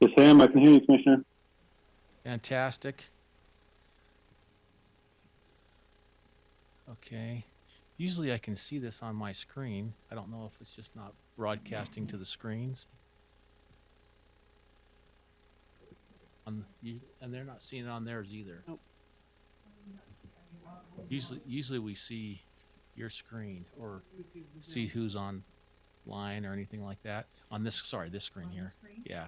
Yes, Sam, I can hear you, Commissioner. Fantastic. Okay. Usually I can see this on my screen. I don't know if it's just not broadcasting to the screens. And they're not seeing it on theirs either. Nope. Usually we see your screen or see who's online or anything like that. On this, sorry, this screen here. Yeah.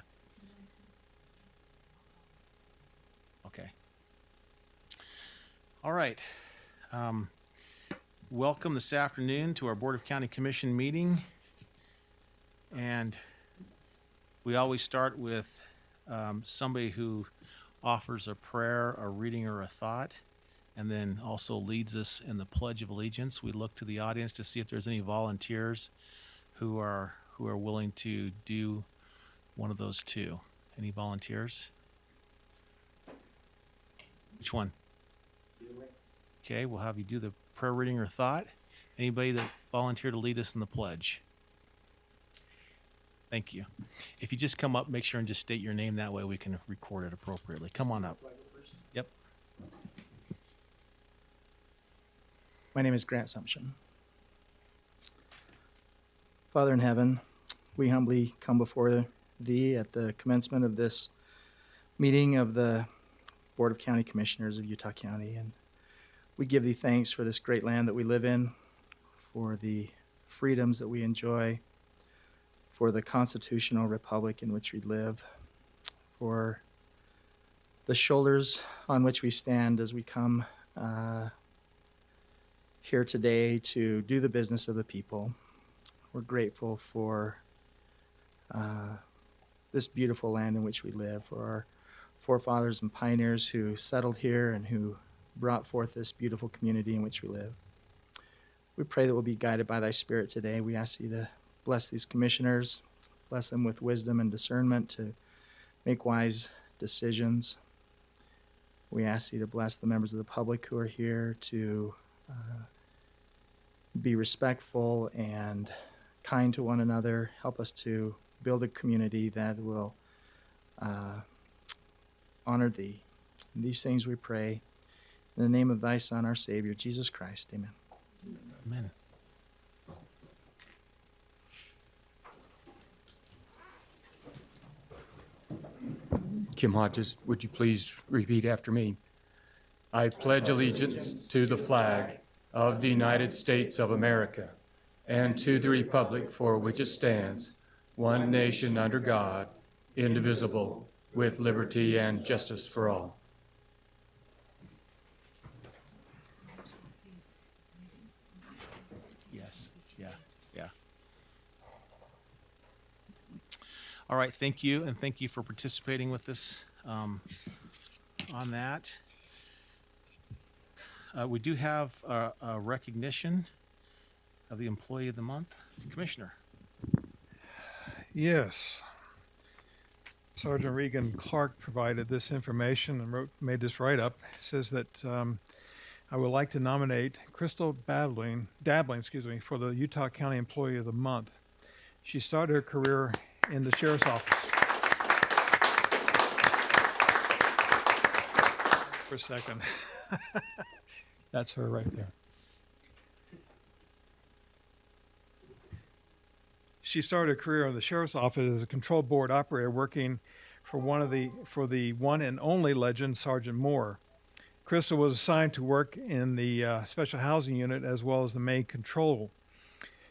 Okay. All right. Welcome this afternoon to our Board of County Commission meeting. And we always start with somebody who offers a prayer, a reading, or a thought, and then also leads us in the Pledge of Allegiance. We look to the audience to see if there's any volunteers who are willing to do one of those two. Any volunteers? Which one? Okay, we'll have you do the prayer, reading, or thought. Anybody that volunteered to lead us in the pledge? Thank you. If you just come up, make sure and just state your name. That way we can record it appropriately. Come on up. Yep. My name is Grant Sumption. Father in heaven, we humbly come before thee at the commencement of this meeting of the Board of County Commissioners of Utah County, and we give thee thanks for this great land that we live in, for the freedoms that we enjoy, for the constitutional republic in which we live, for the shoulders on which we stand as we come here today to do the business of the people. We're grateful for this beautiful land in which we live, for our forefathers and pioneers who settled here and who brought forth this beautiful community in which we live. We pray that we'll be guided by thy Spirit today. We ask you to bless these commissioners, bless them with wisdom and discernment to make wise decisions. We ask you to bless the members of the public who are here to be respectful and kind to one another. Help us to build a community that will honor thee. In these things we pray in the name of thy Son, our Savior, Jesus Christ. Amen. Amen. Kim Hodges, would you please repeat after me? I pledge allegiance to the flag of the United States of America and to the republic for which it stands, one nation under God, indivisible, with liberty and justice for all. Yes. Yeah. All right. Thank you. And thank you for participating with us on that. We do have a recognition of the Employee of the Month. Commissioner. Yes. Sergeant Regan Clark provided this information and made this write-up. It says that I would like to nominate Crystal Dabling, for the Utah County Employee of the Month. She started her career in the Sheriff's Office. For a second. That's her right there. She started her career in the Sheriff's Office as a control board operator working for the one and only legend, Sergeant Moore. Crystal was assigned to work in the Special Housing Unit as well as the main control.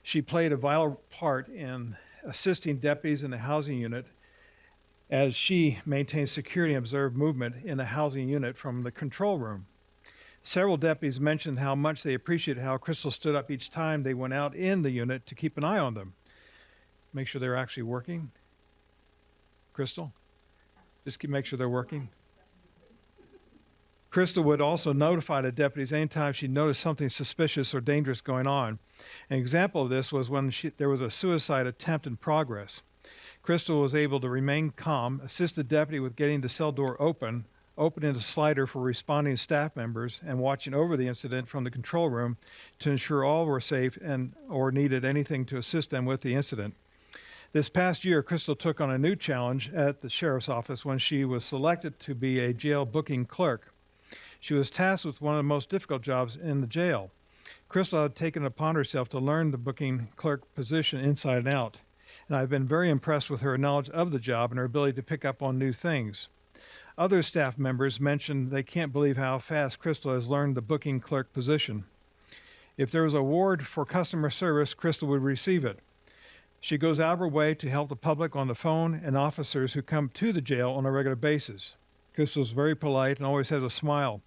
She played a vital part in assisting deputies in the housing unit as she maintained security and observed movement in the housing unit from the control room. Several deputies mentioned how much they appreciated how Crystal stood up each time they went out in the unit to keep an eye on them. Make sure they're actually working. Crystal, just make sure they're working. Crystal would also notify the deputies anytime she noticed something suspicious or dangerous going on. An example of this was when there was a suicide attempt in progress. Crystal was able to remain calm, assist the deputy with getting the cell door opening the slider for responding staff members, and watching over the incident from the control room to ensure all were safe and or needed anything to assist them with the incident. This past year, Crystal took on a new challenge at the sheriff's office when she was selected to be a jail booking clerk. She was tasked with one of the most difficult jobs in the jail. Crystal had taken it upon herself to learn the booking clerk position inside and out, and I've been very impressed with her knowledge of the job and her ability to pick up on new things. Other staff members mentioned they can't believe how fast Crystal has learned the booking clerk position. If there was an award for customer service, Crystal would receive it. She goes out of her way to help the public on the phone and officers who come to the jail on a regular basis. Crystal's very polite and always has a smile.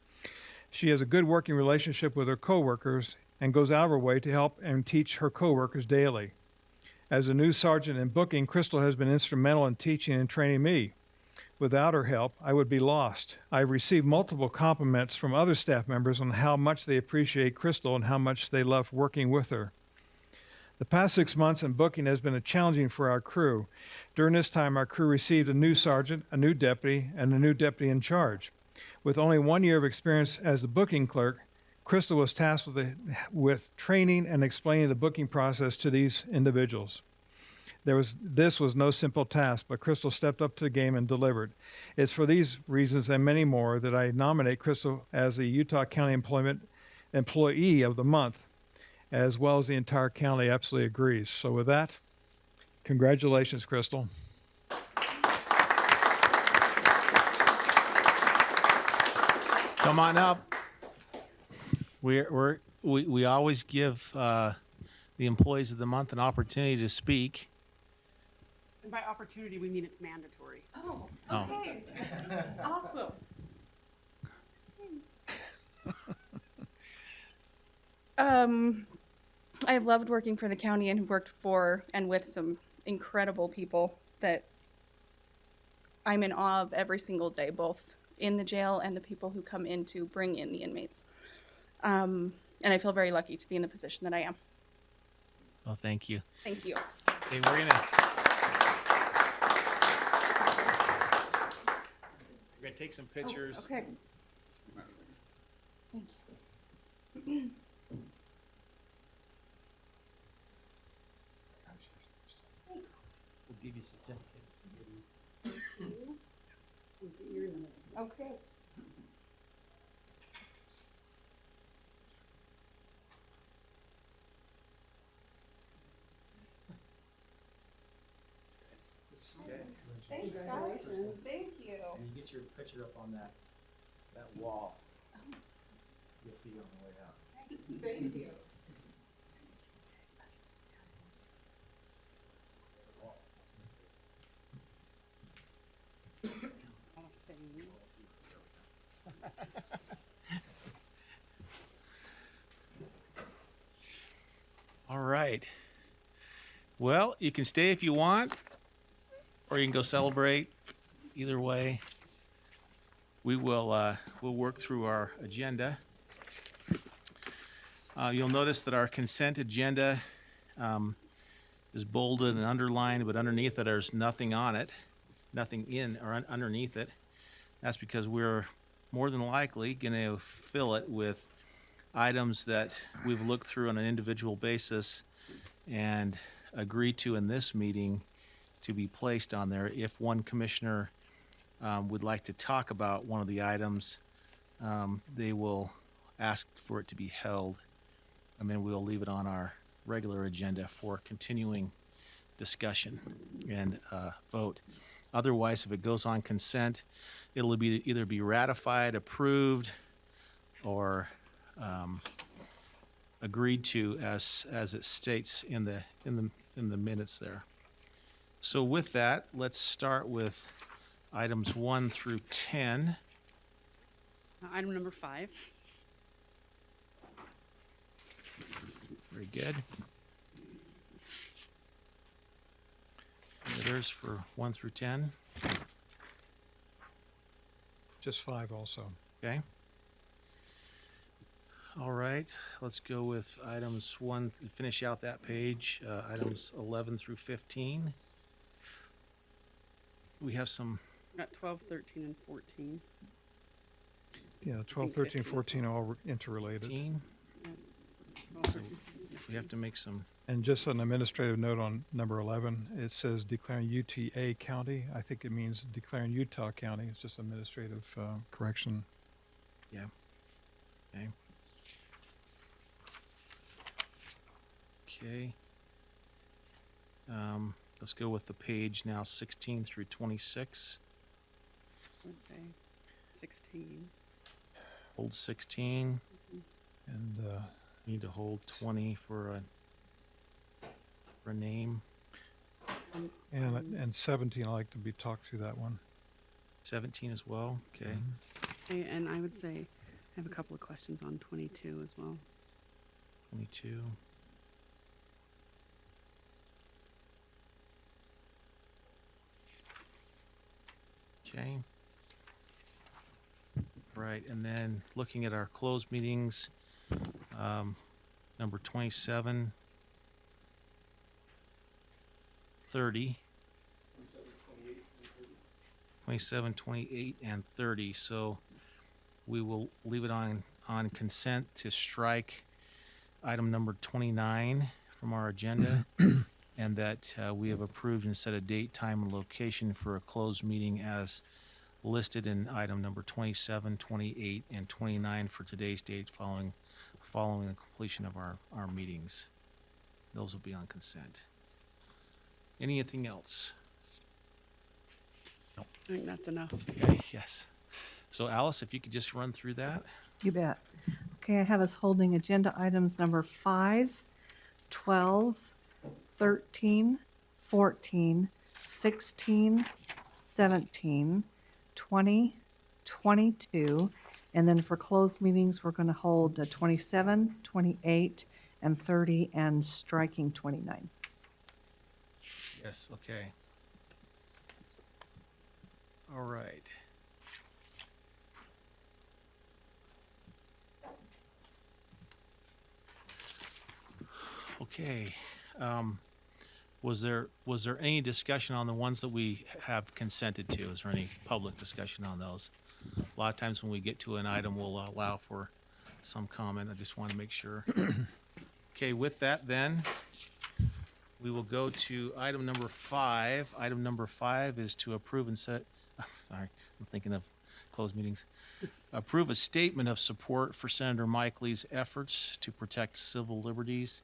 She has a good working relationship with her coworkers and goes out of her way to help and teach her coworkers daily. As a new sergeant in booking, Crystal has been instrumental in teaching and training me. Without her help, I would be lost. I've received multiple compliments from other staff members on how much they appreciate Crystal and how much they love working with her. The past 6 months in booking has been challenging for our crew. During this time, our crew received a new sergeant, a new deputy, and a new deputy in charge. With only 1 year of experience as the booking clerk, Crystal was tasked with training and explaining the booking process to these individuals. This was no simple task, but Crystal stepped up to the game and delivered. It's for these reasons and many more that I nominate Crystal as the Utah County Employee of the Month, as well as the entire county absolutely agrees. So with that, congratulations, Crystal. Come on up. We always give the employees of the month an opportunity to speak. And by opportunity, we mean it's mandatory. Oh, Oh. okay. Awesome. I've loved working for the county and have worked for and with some incredible people that I'm in awe of every single day, both in the jail and the people who come in to bring in the inmates. And I feel very lucky to be in the position that I am. Well, thank you. Thank you. Okay, we're gonna take some pictures. Okay. Thank you. We'll give you certificates and goodies. Okay. Thanks, guys. Thank you. And you get your picture up on that wall. You'll see it on the way out. Thank you. All right. Well, you can stay if you want, or you can go celebrate. Either way, we'll work through our agenda. You'll notice that our consent agenda is bolded and underlined, but underneath it, there's nothing on it, nothing in or underneath it. That's because we're more than likely going to fill it with items that we've looked through on an individual basis and agree to in this meeting to be placed on there. If one commissioner would like to talk about one of the items, they will ask for it to be held, and then we'll leave it on our regular agenda for continuing discussion and vote. Otherwise, if it goes on consent, it'll be either be ratified, approved, or agreed to as it states in the minutes there. So with that, let's start with items 1 through 10. Item number 5. Very good. Others for 1 through 10. Just 5 also. Okay. All right, let's go with items 1, finish out that page, items 11 through 15. We have some, Got 12, 13, and 14. Yeah, 12, 13, 14 are all interrelated. 15. So we have to make some, And just an administrative note on number 11, it says declaring UTA County. I think it means declaring Utah County. It's just administrative correction. yeah. Okay. Okay. Let's go with the page now, 16 through 26. Let's say 16. Hold 16. And Need to hold 20 for a name. and 17, I like to be talked through that one. 17 as well. Okay. Okay, and I would say I have a couple of questions on 22 as well. 22. Okay. Right, and then looking at our closed meetings, number 27, 30. 27, 28, and 30. So we will leave it on consent to strike item number 29 from our agenda, and that we have approved and set a date, time, and location for a closed meeting as listed in item number 27, 28, and 29 for today's date following the completion of our meetings. Those will be on consent. Anything else? I think that's enough. Okay, yes. So Alice, if you could just run through that. You bet. Okay, I have us holding agenda items number 5, 12, 13, 14, 16, 17, 20, 22, and then for closed meetings, we're going to hold 27, 28, and 30, and striking 29. Yes, okay. All right. Okay. Was there any discussion on the ones that we have consented to? Is there any public discussion on those? A lot of times when we get to an item, we'll allow for some comment. I just want to make sure. Okay, with that then, we will go to item number 5. Item number 5 is to approve and set, sorry, I'm thinking of closed meetings. Approve a statement of support for Senator Mike Lee's efforts to protect civil liberties.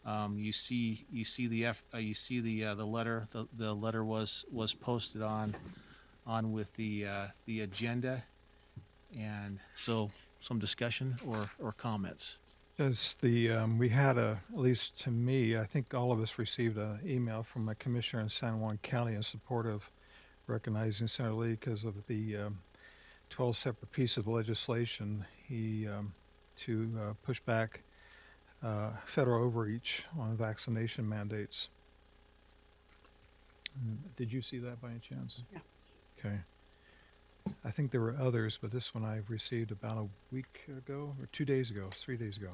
You see the letter. The letter was posted on with the agenda, and so some discussion or comments. Just we had at least to me, I think all of us received an email from a commissioner in San Juan County in support of recognizing Senator Lee because of the 12 separate pieces of legislation to push back federal overreach on vaccination mandates. Did you see that by any chance? Yeah. Okay. I think there were others, but this one I received about a week ago, or 2 days ago, 3 days ago.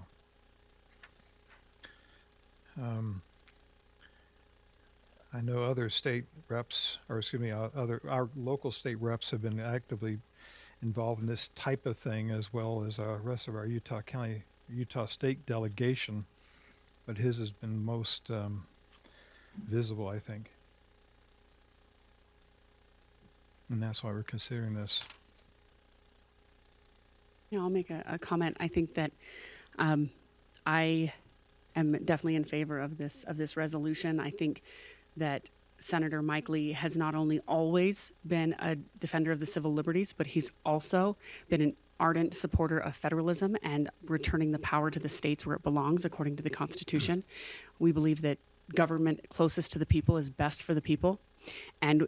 I know other state reps, or excuse me, our local state reps have been actively involved in this type of thing, as well as the rest of our Utah State delegation, but his has been most visible, I think. And that's why we're considering this. Yeah, I'll make a comment. I think that I am definitely in favor of this resolution. I think that Senator Mike Lee has not only always been a defender of the civil liberties, but he's also been an ardent supporter of federalism and returning the power to the states where it belongs, according to the Constitution. We believe that government closest to the people is best for the people. And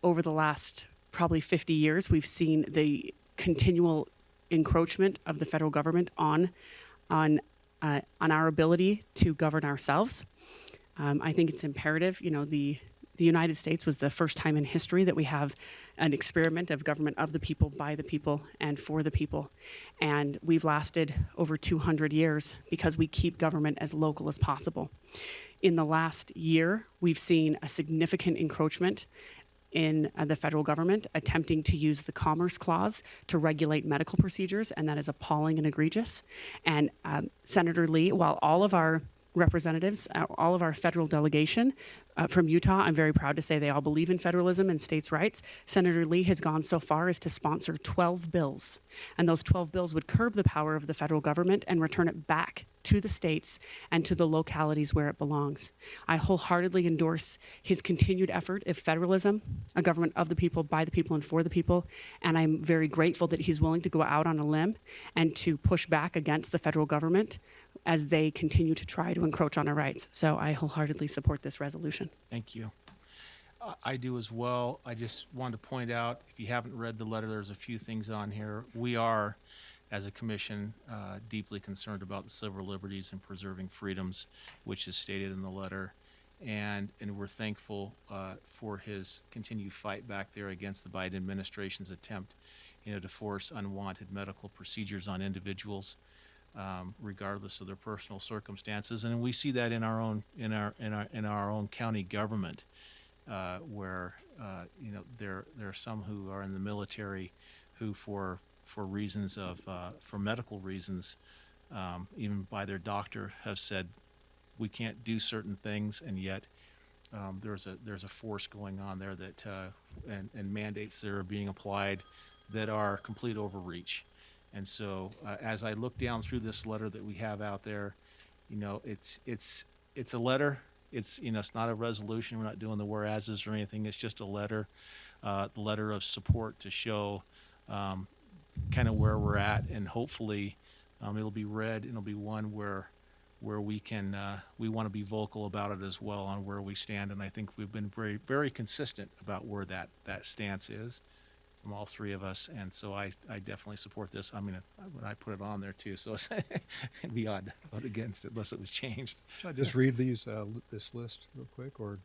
over the last probably 50 years, we've seen the continual encroachment of the federal government on our ability to govern ourselves. I think it's imperative. You know, the United States was the first time in history that we have an experiment of government of the people, by the people, and for the people. And we've lasted over 200 years because we keep government as local as possible. In the last year, we've seen a significant encroachment in the federal government attempting to use the Commerce Clause to regulate medical procedures, and that is appalling and egregious. And Senator Lee, while all of our representatives, all of our federal delegation from Utah, I'm very proud to say they all believe in federalism and states' rights. Senator Lee has gone so far as to sponsor 12 bills, and those 12 bills would curb the power of the federal government and return it back to the states and to the localities where it belongs. I wholeheartedly endorse his continued effort of federalism, a government of the people, by the people, and for the people, and I'm very grateful that he's willing to go out on a limb and to push back against the federal government as they continue to try to encroach on our rights. So I wholeheartedly support this resolution. Thank you. I do as well. I just wanted to point out, if you haven't read the letter, there's a few things on here. We are, as a commission, deeply concerned about the civil liberties and preserving freedoms, which is stated in the letter. And we're thankful for his continued fight back there against the Biden administration's attempt, to force unwanted medical procedures on individuals, regardless of their personal circumstances. And we see that in our own county government, where there are some who are in the military who for reasons of for medical reasons, even by their doctor, have said we can't do certain things, and yet there's a force going on there that and mandates that are being applied that are complete overreach. And so as I look down through this letter that we have out there, it's a letter. It's it's not a resolution. We're not doing the whereases or anything. It's just a letter, the letter of support to show kind of where we're at, and hopefully it'll be read and it'll be one where we can we want to be vocal about it as well on where we stand. And I think we've been very, very consistent about where that stance is from all three of us. And so I definitely support this. I mean, when I put it on there too, so it'd be odd to vote against it unless it was changed. Should I just read these, this list real quick, or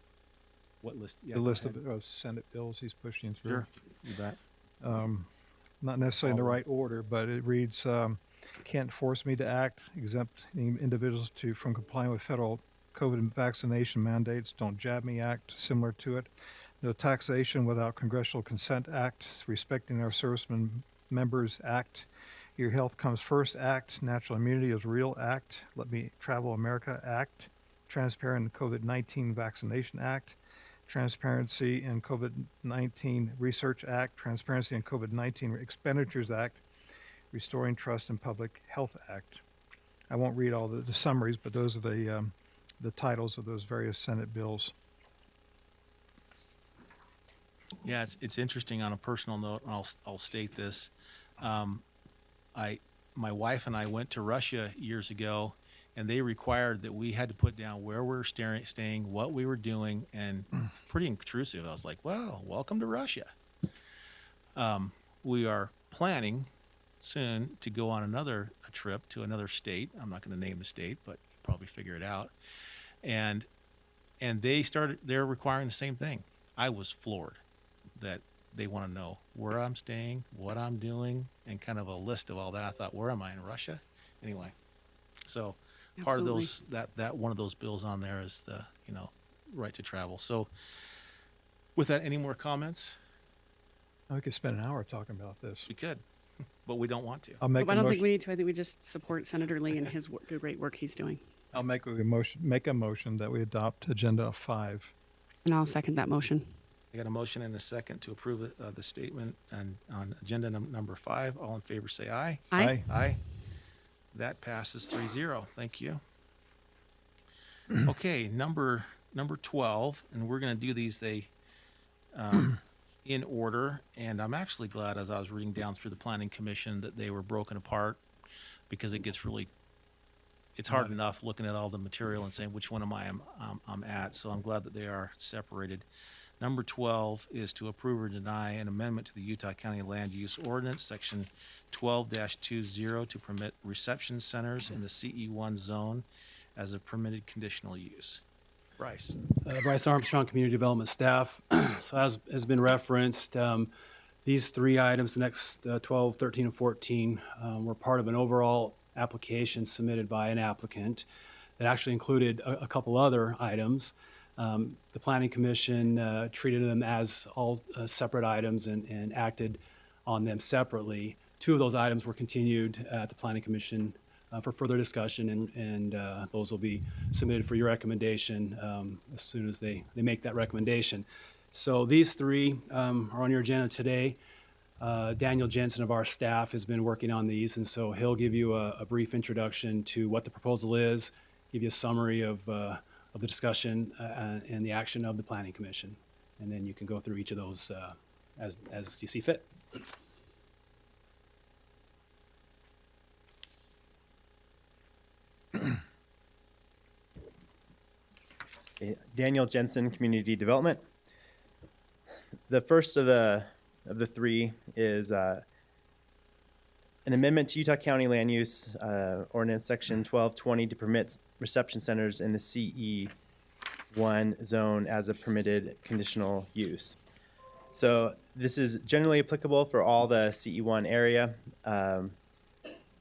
What list? Yeah, the go list ahead. of Senate bills he's pushing through? Sure, you bet. Not necessarily in the right order, but it reads, can't force me to act, exempt individuals from complying with federal COVID vaccination mandates, don't jab me act, similar to it. No taxation without congressional consent act, respecting our servicemen members act, your health comes first act, natural immunity is real act, let me travel America act, transparent COVID-19 vaccination act, Transparency in COVID-19 Research Act, Transparency in COVID-19 Expenditures Act, Restoring Trust in Public Health Act. I won't read all the summaries, but those are the titles of those various Senate bills. Yeah, it's interesting on a personal note, and I'll state this. My wife and I went to Russia years ago, and they required that we had to put down where we were staying, what we were doing, and pretty intrusive. I was like, well, welcome to Russia. We are planning soon to go on a trip to another state. I'm not going to name the state, but you probably figure it out. And they're requiring the same thing. I was floored that they want to know where I'm staying, what I'm doing, and kind of a list of all that. I thought, where am I, in Russia? Anyway, so part of those, that one of those bills on there is the, right to travel. So with that, any more comments? I could spend an hour talking about this. We could, but we don't want to. I'll make I a don't think motion. we need to. I think we just support Senator Lee and his great work he's doing. I'll make a motion that we adopt Agenda 5. And I'll second that motion. I got a motion and a second to approve the statement on agenda number 5. All in favor, say aye. Aye. Aye. That passes 3-0. Thank you. Okay, number 12, and we're going to do these in order. And I'm actually glad, as I was reading down through the Planning Commission, that they were broken apart, because it gets really, it's hard enough looking at all the material and saying which one I'm at. So I'm glad that they are separated. Number 12 is to approve or deny an amendment to the Utah County Land Use Ordinance, Section 12-20, to permit reception centers in the CE1 zone as a permitted conditional use. Bryce. Bryce Armstrong, Community Development Staff. So as has been referenced, these three items, the next 12, 13, and 14, were part of an overall application submitted by an applicant that actually included a couple other items. The Planning Commission treated them as all separate items and acted on them separately. 2 of those items were continued at the Planning Commission for further discussion, and those will be submitted for your recommendation as soon as they make that recommendation. So these 3 are on your agenda today. Daniel Jensen of our staff has been working on these, and so he'll give you a brief introduction to what the proposal is, give you a summary of the discussion and the action of the Planning Commission, and then you can go through each of those as you see fit. Daniel Jensen, Community Development. The first of the 3 is an amendment to Utah County Land Use Ordinance Section 1220 to permit reception centers in the CE1 zone as a permitted conditional use. So this is generally applicable for all the CE1 area.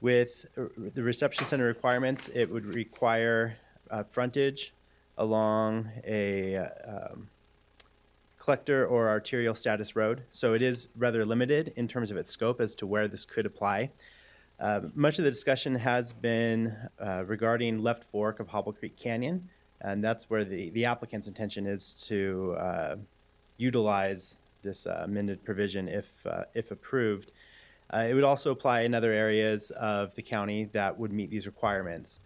With the reception center requirements, it would require frontage along a collector or arterial status road. So it is rather limited in terms of its scope as to where this could apply. Much of the discussion has been regarding left fork of Hobble Creek Canyon, and that's where the applicant's intention is to utilize this amended provision if approved. It would also apply in other areas of the county that would meet these requirements,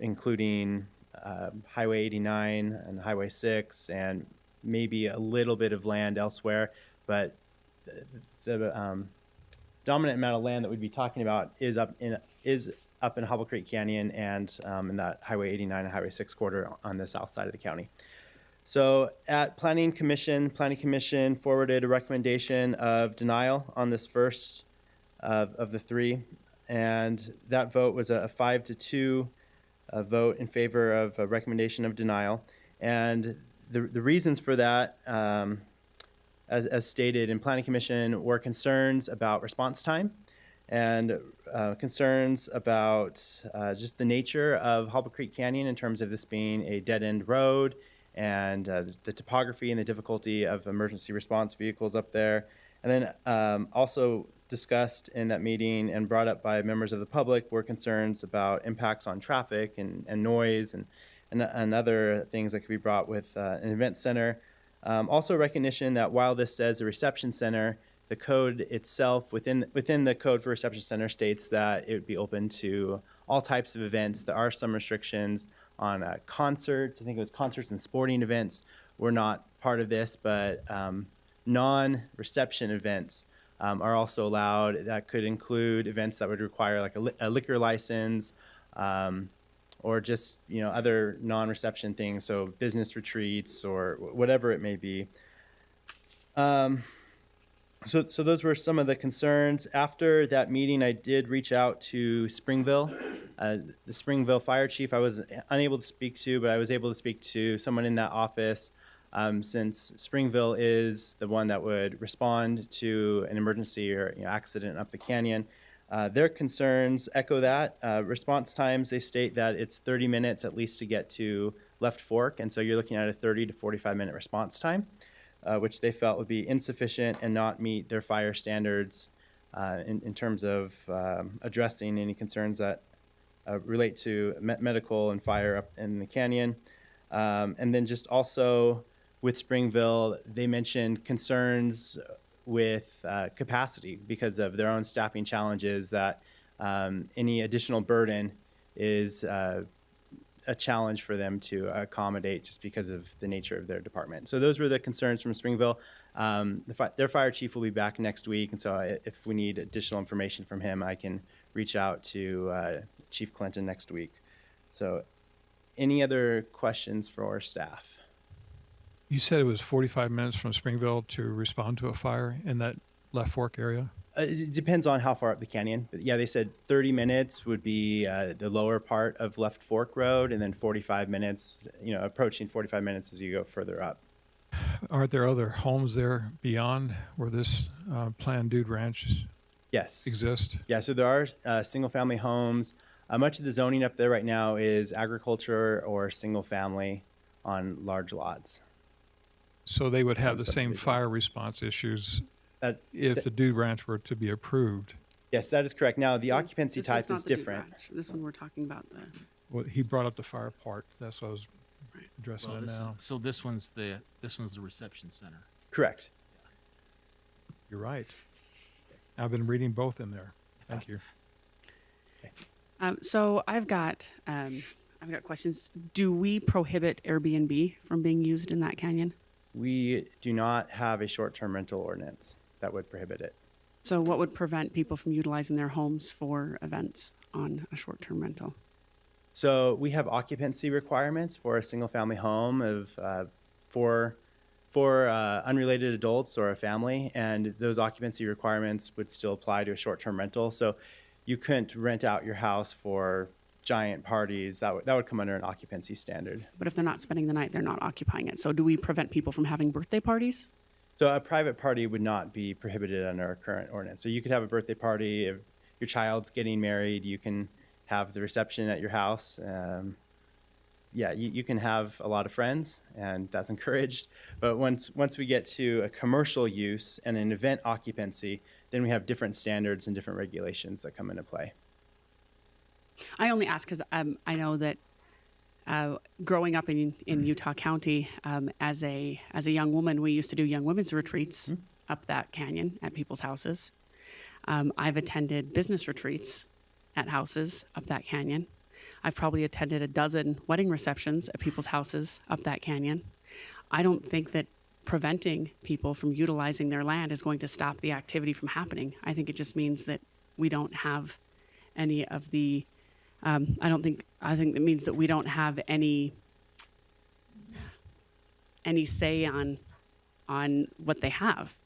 including Highway 89 and Highway 6, and maybe a little bit of land elsewhere. But the dominant amount of land that we'd be talking about is up in Hobble Creek Canyon and in that Highway 89 and Highway 6 corridor on the south side of the county. So at Planning Commission forwarded a recommendation of denial on this first of the 3, and that vote was a 5-2 vote in favor of a recommendation of denial. And the reasons for that, as stated in Planning Commission, were concerns about response time and concerns about just the nature of Hobble Creek Canyon in terms of this being a dead-end road, and the topography and the difficulty of emergency response vehicles up there. And then also discussed in that meeting and brought up by members of the public were concerns about impacts on traffic and noise and other things that could be brought with an event center. Also recognition that while this says a reception center, the code itself within the code for reception center states that it would be open to all types of events. There are some restrictions on concerts. I think it was concerts and sporting events were not part of this, but non-reception events are also allowed. That could include events that would require like a liquor license, or just other non-reception things, so business retreats or whatever it may be. So those were some of the concerns. After that meeting, I did reach out to Springville, the Springville fire chief. I was unable to speak to, but I was able to speak to someone in that office, since Springville is the one that would respond to an emergency or accident up the canyon. Their concerns echo that. Response times, they state that it's 30 minutes at least to get to Left Fork, and so you're looking at a 30 to 45-minute response time, which they felt would be insufficient and not meet their fire standards in terms of addressing any concerns that relate to medical and fire up in the canyon. And then just also with Springville, they mentioned concerns with capacity because of their own staffing challenges, that any additional burden is a challenge for them to accommodate just because of the nature of their department. So those were the concerns from Springville. Their fire chief will be back next week, and so if we need additional information from him, I can reach out to Chief Clinton next week. So any other questions for our staff? You said it was 45 minutes from Springville to respond to a fire in that Left Fork area? It depends on how far up the canyon. But yeah, they said 30 minutes would be the lower part of Left Fork Road, and then 45 minutes, approaching 45 minutes as you go further up. Aren't there other homes there beyond where this planned Dude Ranch Yes. exists? Yeah, so there are single-family homes. Much of the zoning up there right now is agriculture or single-family on large lots. So they would have Some the same subdivisions. fire response issues That, if the Dude Ranch were to be approved. yes, that is correct. Now, the occupancy This one's type not is the Dude different. Ranch. This one we're talking about the. Well, he brought up the fire part. That's what I was addressing Well, it now. so this one's the reception center. Correct. You're right. I've been reading both in there. Thank you. So I've got questions. Do we prohibit Airbnb from being used in that canyon? We do not have a short-term rental ordinance that would prohibit it. So what would prevent people from utilizing their homes for events on a short-term rental? So we have occupancy requirements for a single-family home of for unrelated adults or a family, and those occupancy requirements would still apply to a short-term rental. So you couldn't rent out your house for giant parties. That would come under an occupancy standard. But if they're not spending the night, they're not occupying it. So do we prevent people from having birthday parties? So a private party would not be prohibited under our current ordinance. So you could have a birthday party if your child's getting married. You can have the reception at your house. Yeah, you can have a lot of friends, and that's encouraged. But once we get to a commercial use and an event occupancy, then we have different standards and different regulations that come into play. I only ask because I know that growing up in Utah County as a young woman, we used to do young women's retreats up that canyon at people's houses. I've attended business retreats at houses up that canyon. I've probably attended a dozen wedding receptions at people's houses up that canyon. I don't think that preventing people from utilizing their land is going to stop the activity from happening. I think it just means that we don't have any of the I think it means that we don't have any say on what they have.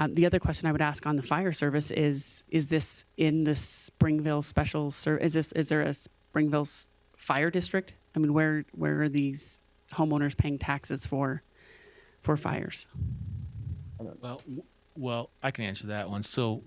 The other question I would ask on the fire service is this in the Springville special is there a Springville fire district? I mean, where are these homeowners paying taxes for fires? Well, I can answer that one. So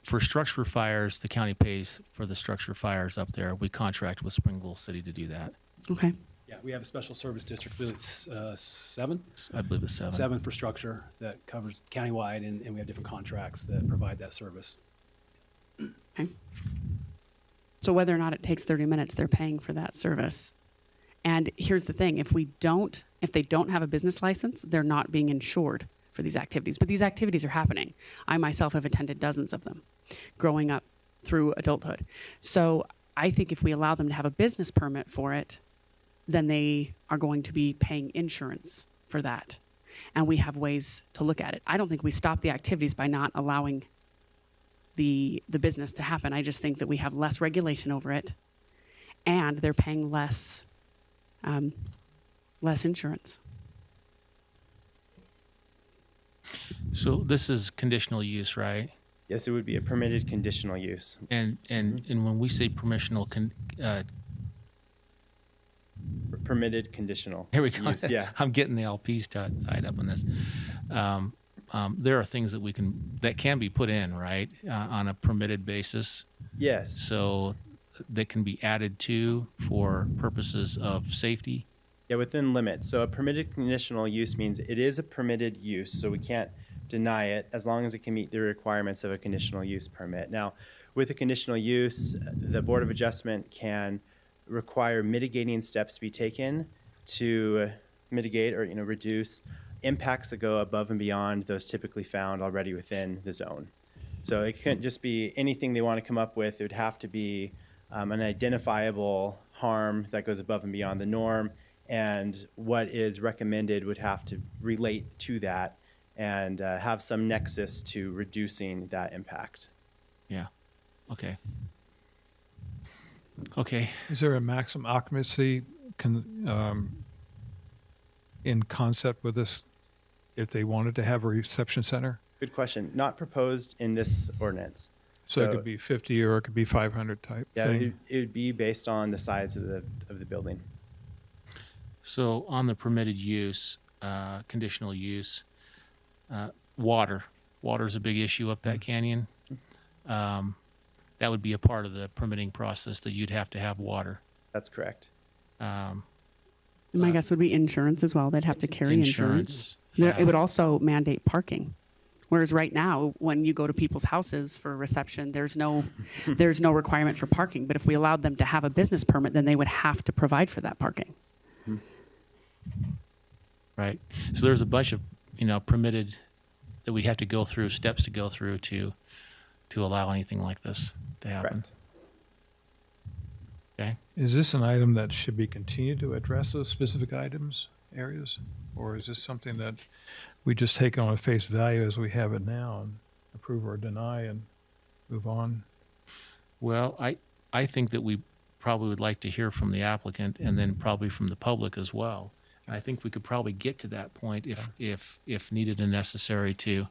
for structure fires, the county pays for the structure fires up there. We contract with Springville City to do that. Okay. Yeah, we have a special service district, I believe it's seven? I believe it's 7. 7 for structure that covers countywide, and we have different contracts that provide that service. Okay. So whether or not it takes 30 minutes, they're paying for that service. And here's the thing, if they don't have a business license, they're not being insured for these activities. But these activities are happening. I myself have attended dozens of them growing up through adulthood. So I think if we allow them to have a business permit for it, then they are going to be paying insurance for that. And we have ways to look at it. I don't think we stop the activities by not allowing the business to happen. I just think that we have less regulation over it, and they're paying less insurance. So this is conditional use, right? Yes, it would be a permitted conditional use. And when we say Permitted conditional. here we go. use, yeah. I'm getting the LPs tied up on this. There are things that can be put in, right, on a permitted basis. Yes. So that can be added to for purposes of safety. Yeah, within limits. So a permitted conditional use means it is a permitted use, so we can't deny it as long as it can meet the requirements of a conditional use permit. Now, with a conditional use, the Board of Adjustment can require mitigating steps to be taken to mitigate or reduce impacts that go above and beyond those typically found already within the zone. So it couldn't just be anything they want to come up with. It would have to be an identifiable harm that goes above and beyond the norm, and what is recommended would have to relate to that and have some nexus to reducing that impact. Yeah. Okay. Okay. Is there a maximum occupancy in concept with this if they wanted to have a reception center? Good question. Not proposed in this ordinance. So it could be 50 or it could be 500 type Yeah, thing? it would be based on the size of the building. So on the permitted use, conditional use, water. Water is a big issue up that canyon. That would be a part of the permitting process that you'd have to have water. That's correct. Um, And my guess would be insurance as well. They'd have to carry insurance. yeah. It would also mandate parking. Whereas right now, when you go to people's houses for a reception, there's no requirement for parking. But if we allowed them to have a business permit, then they would have to provide for that parking. Right. So there's a bunch of, permitted that we have to go through, steps to go through to allow anything like this to happen. Correct. Okay. Is this an item that should be continued to address those specific areas? Or is this something that we just take on at face value as we have it now and approve or deny and move on? Well, I think that we probably would like to hear from the applicant and then probably from the public as well. And I think we could probably get to that point if needed and necessary to,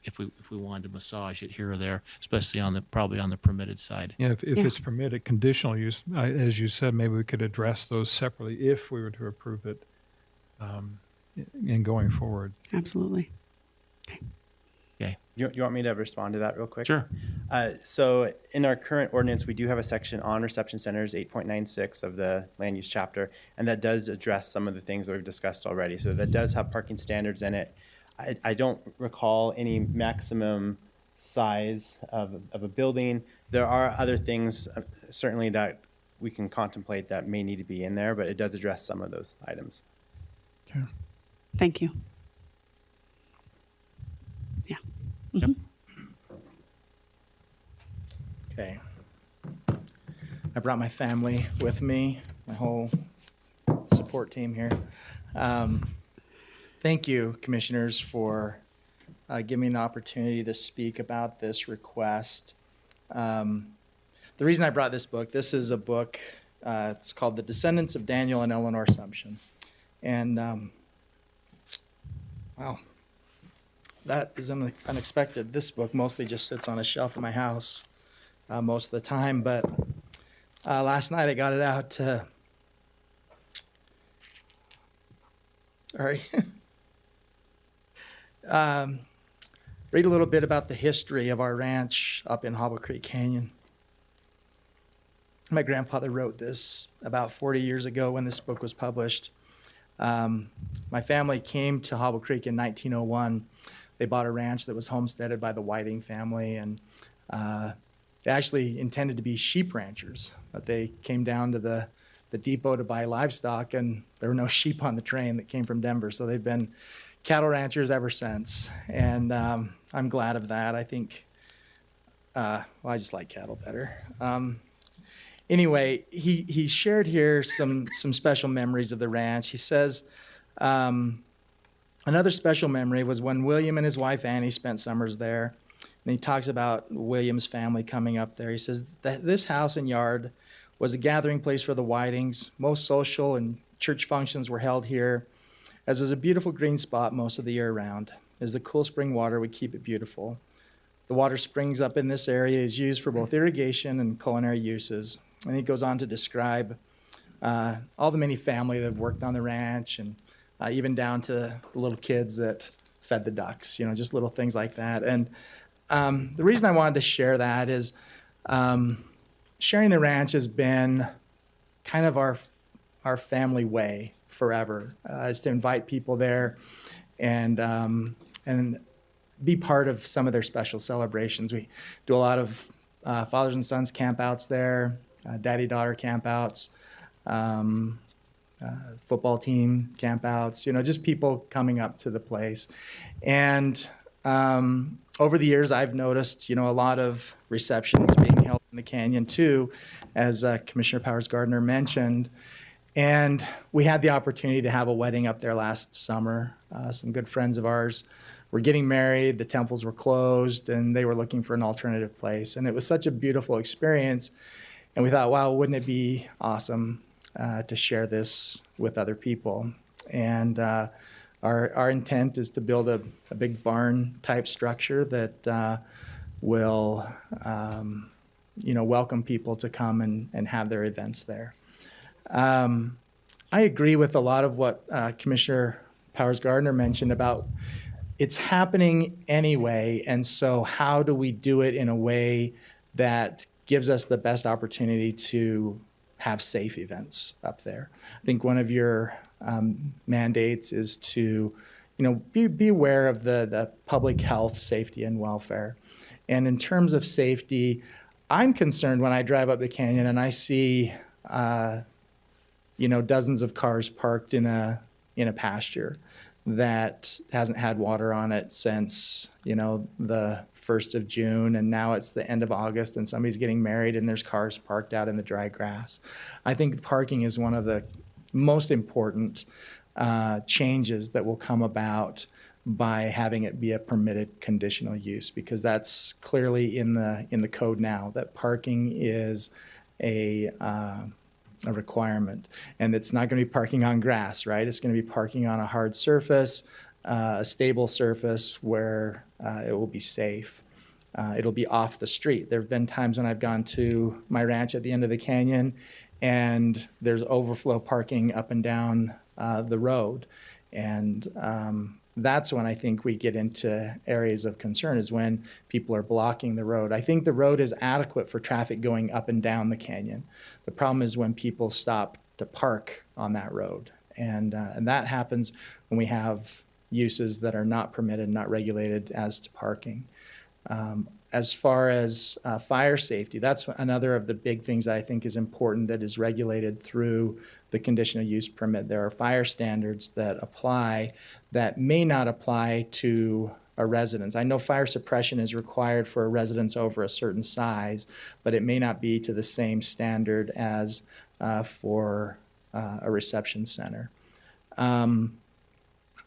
if we wanted to massage it here or there, especially probably on the permitted side. Yeah, if Yeah. it's permitted conditional use, as you said, maybe we could address those separately if we were to approve it in going forward. Absolutely. You want me to respond to that real quick? Sure. So in our current ordinance, we do have a section on reception centers, 8.96 of the land use chapter, and that does address some of the things that we've discussed already. So that does have parking standards in it. I don't recall any maximum size of a building. There are other things certainly that we can contemplate that may need to be in there, but it does address some of those items. Thank you. Yeah. Okay. I brought my family with me, my whole support team here. Thank you, commissioners, for giving me the opportunity to speak about this request. The reason I brought this is a book, it's called The Descendants of Daniel and Eleanor Sumption. And, wow, that is unexpected. This book mostly just sits on a shelf in my house most of the time, but last night I got it out to, sorry, read a little bit about the history of our ranch up in Hobble Creek Canyon. My grandfather wrote this about 40 years ago when this book was published. My family came to Hobble Creek in 1901. They bought a ranch that was homesteaded by the Whiting family, and they actually intended to be sheep ranchers, but they came down to the depot to buy livestock, and there were no sheep on the train that came from Denver, so they've been cattle ranchers ever since, and I'm glad of that. I think, I just like cattle better. Anyway, he shared here some special memories of the ranch. He says, another special memory was when William and his wife Annie spent summers there. And he talks about William's family coming up there. He says that this house and yard was a gathering place for the Whitings. Most social and church functions were held here, as there's a beautiful green spot most of the year round. As the cool spring water would keep it beautiful. The water springs up in this area is used for both irrigation and culinary uses. And he goes on to describe all the many family that have worked on the ranch, and even down to the little kids that fed the ducks, just little things like that. And the reason I wanted to share that is sharing the ranch has been kind of our family way forever, is to invite people there and be part of some of their special celebrations. We do a lot of fathers and sons campouts there, daddy-daughter campouts, football team campouts, just people coming up to the place. And over the years, I've noticed, a lot of receptions being held in the canyon too, as Commissioner Powers-Gardner mentioned. And we had the opportunity to have a wedding up there last summer. Some good friends of ours were getting married, the temples were closed, and they were looking for an alternative place. And it was such a beautiful experience. And we thought, wow, wouldn't it be awesome to share this with other people? And our intent is to build a big barn-type structure that will, welcome people to come and have their events there. I agree with a lot of what Commissioner Powers-Gardner mentioned about it's happening anyway, and so how do we do it in a way that gives us the best opportunity to have safe events up there. I think one of your mandates is to, be aware of the public health, safety, and welfare. And in terms of safety, I'm concerned when I drive up the canyon and I see, dozens of cars parked in a pasture that hasn't had water on it since, the 1st of June, and now it's the end of August and somebody's getting married and there's cars parked out in the dry grass. I think parking is one of the most important changes that will come about by having it be a permitted conditional use, because that's clearly in the code now, that parking is a requirement. And it's not going to be parking on grass, right? It's going to be parking on a hard surface, a stable surface where it will be safe. It'll be off the street. There have been times when I've gone to my ranch at the end of the canyon and there's overflow parking up and down the road. And that's when I think we get into areas of concern, is when people are blocking the road. I think the road is adequate for traffic going up and down the canyon. The problem is when people stop to park on that road. And that happens when we have uses that are not permitted, not regulated as to parking. As far as fire safety, that's another of the big things that I think is important that is regulated through the conditional use permit. There are fire standards that apply that may not apply to a residence. I know fire suppression is required for a residence over a certain size, but it may not be to the same standard as for a reception center.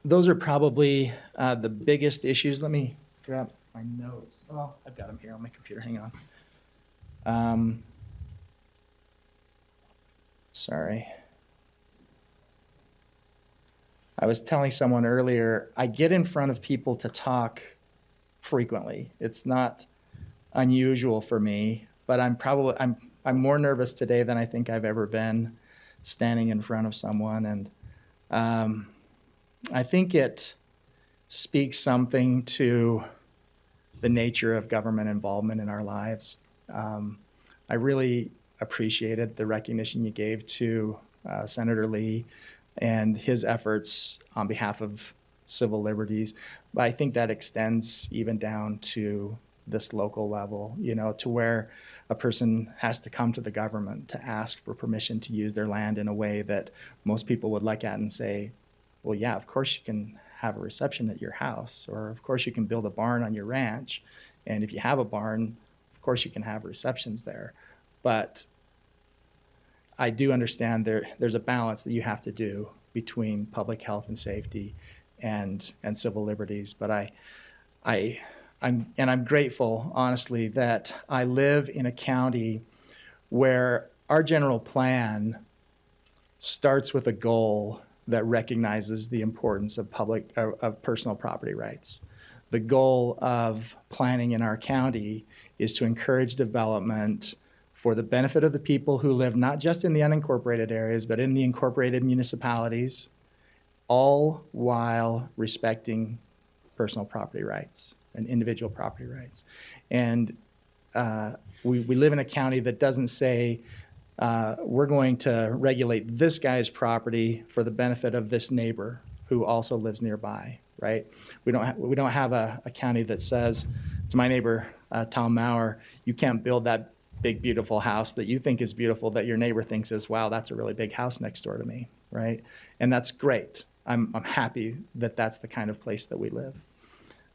Those are probably the biggest issues. Let me grab my notes. Oh, I've got them here on my computer. Hang on. Sorry. I was telling someone earlier, I get in front of people to talk frequently. It's not unusual for me, but I'm more nervous today than I think I've ever been standing in front of someone. And I think it speaks something to the nature of government involvement in our lives. I really appreciated the recognition you gave to Senator Lee and his efforts on behalf of civil liberties. But I think that extends even down to this local level, to where a person has to come to the government to ask for permission to use their land in a way that most people would look at and say, well, yeah, of course you can have a reception at your house, or of course you can build a barn on your ranch. And if you have a barn, of course you can have receptions there. But I do understand there's a balance that you have to do between public health and safety and civil liberties. But I'm grateful, honestly, that I live in a county where our general plan starts with a goal that recognizes the importance of personal property rights. The goal of planning in our county is to encourage development for the benefit of the people who live not just in the unincorporated areas, but in the incorporated municipalities, all while respecting personal property rights and individual property rights. And we live in a county that doesn't say, we're going to regulate this guy's property for the benefit of this neighbor who also lives nearby, right? We don't have a county that says to my neighbor, Tom Maurer, you can't build that big, beautiful house that you think is beautiful that your neighbor thinks is, wow, that's a really big house next door to me, right? And that's great. I'm happy that that's the kind of place that we live.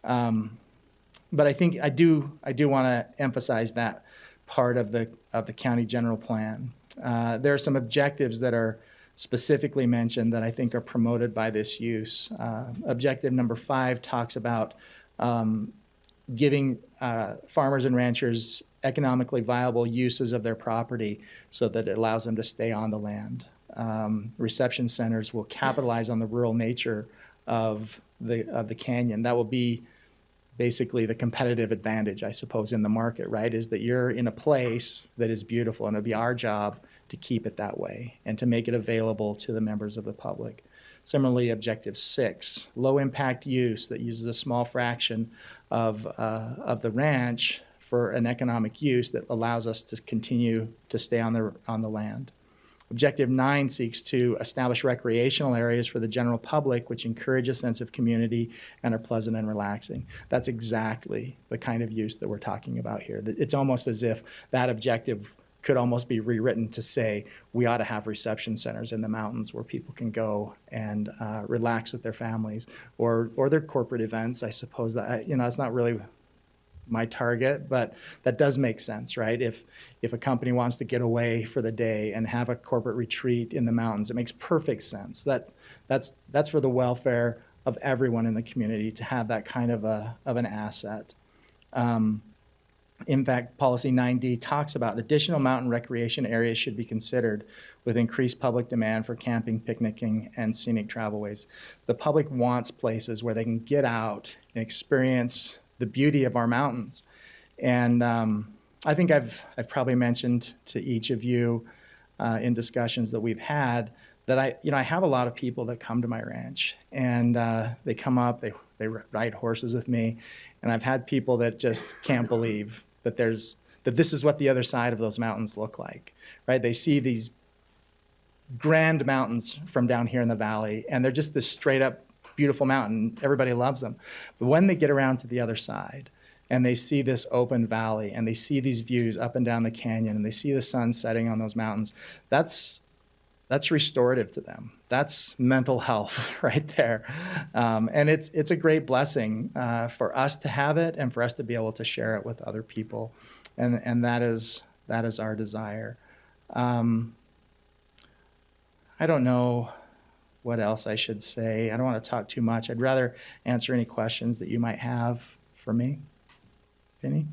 But I think I do want to emphasize that part of the county general plan. There are some objectives that are specifically mentioned that I think are promoted by this use. Objective number 5 talks about giving farmers and ranchers economically viable uses of their property so that it allows them to stay on the land. Reception centers will capitalize on the rural nature of the canyon. That will be basically the competitive advantage, I suppose, in the market, right? Is that you're in a place that is beautiful, and it'll be our job to keep it that way and to make it available to the members of the public. Similarly, objective 6, low impact use that uses a small fraction of the ranch for an economic use that allows us to continue to stay on the land. Objective 9 seeks to establish recreational areas for the general public, which encourage a sense of community and are pleasant and relaxing. That's exactly the kind of use that we're talking about here. It's almost as if that objective could almost be rewritten to say we ought to have reception centers in the mountains where people can go and relax with their families or their corporate events. I suppose that, it's not really my target, but that does make sense, right? If a company wants to get away for the day and have a corporate retreat in the mountains, it makes perfect sense. That's for the welfare of everyone in the community to have that kind of an asset. In fact, Policy 9D talks about additional mountain recreation areas should be considered with increased public demand for camping, picnicking, and scenic travelways. The public wants places where they can get out and experience the beauty of our mountains. And I think I've probably mentioned to each of you in discussions that we've had that I have a lot of people that come to my ranch, and they come up, they ride horses with me, and I've had people that just can't believe that this is what the other side of those mountains look like, right? They see these grand mountains from down here in the valley, and they're just this straight up beautiful mountain. Everybody loves them. But when they get around to the other side and they see this open valley and they see these views up and down the canyon and they see the sun setting on those mountains, that's restorative to them. That's mental health right there. And it's a great blessing for us to have it and for us to be able to share it with other people. And that is our desire. I don't know what else I should say. I don't want to talk too much. I'd rather answer any questions that you might have for me. Vinny?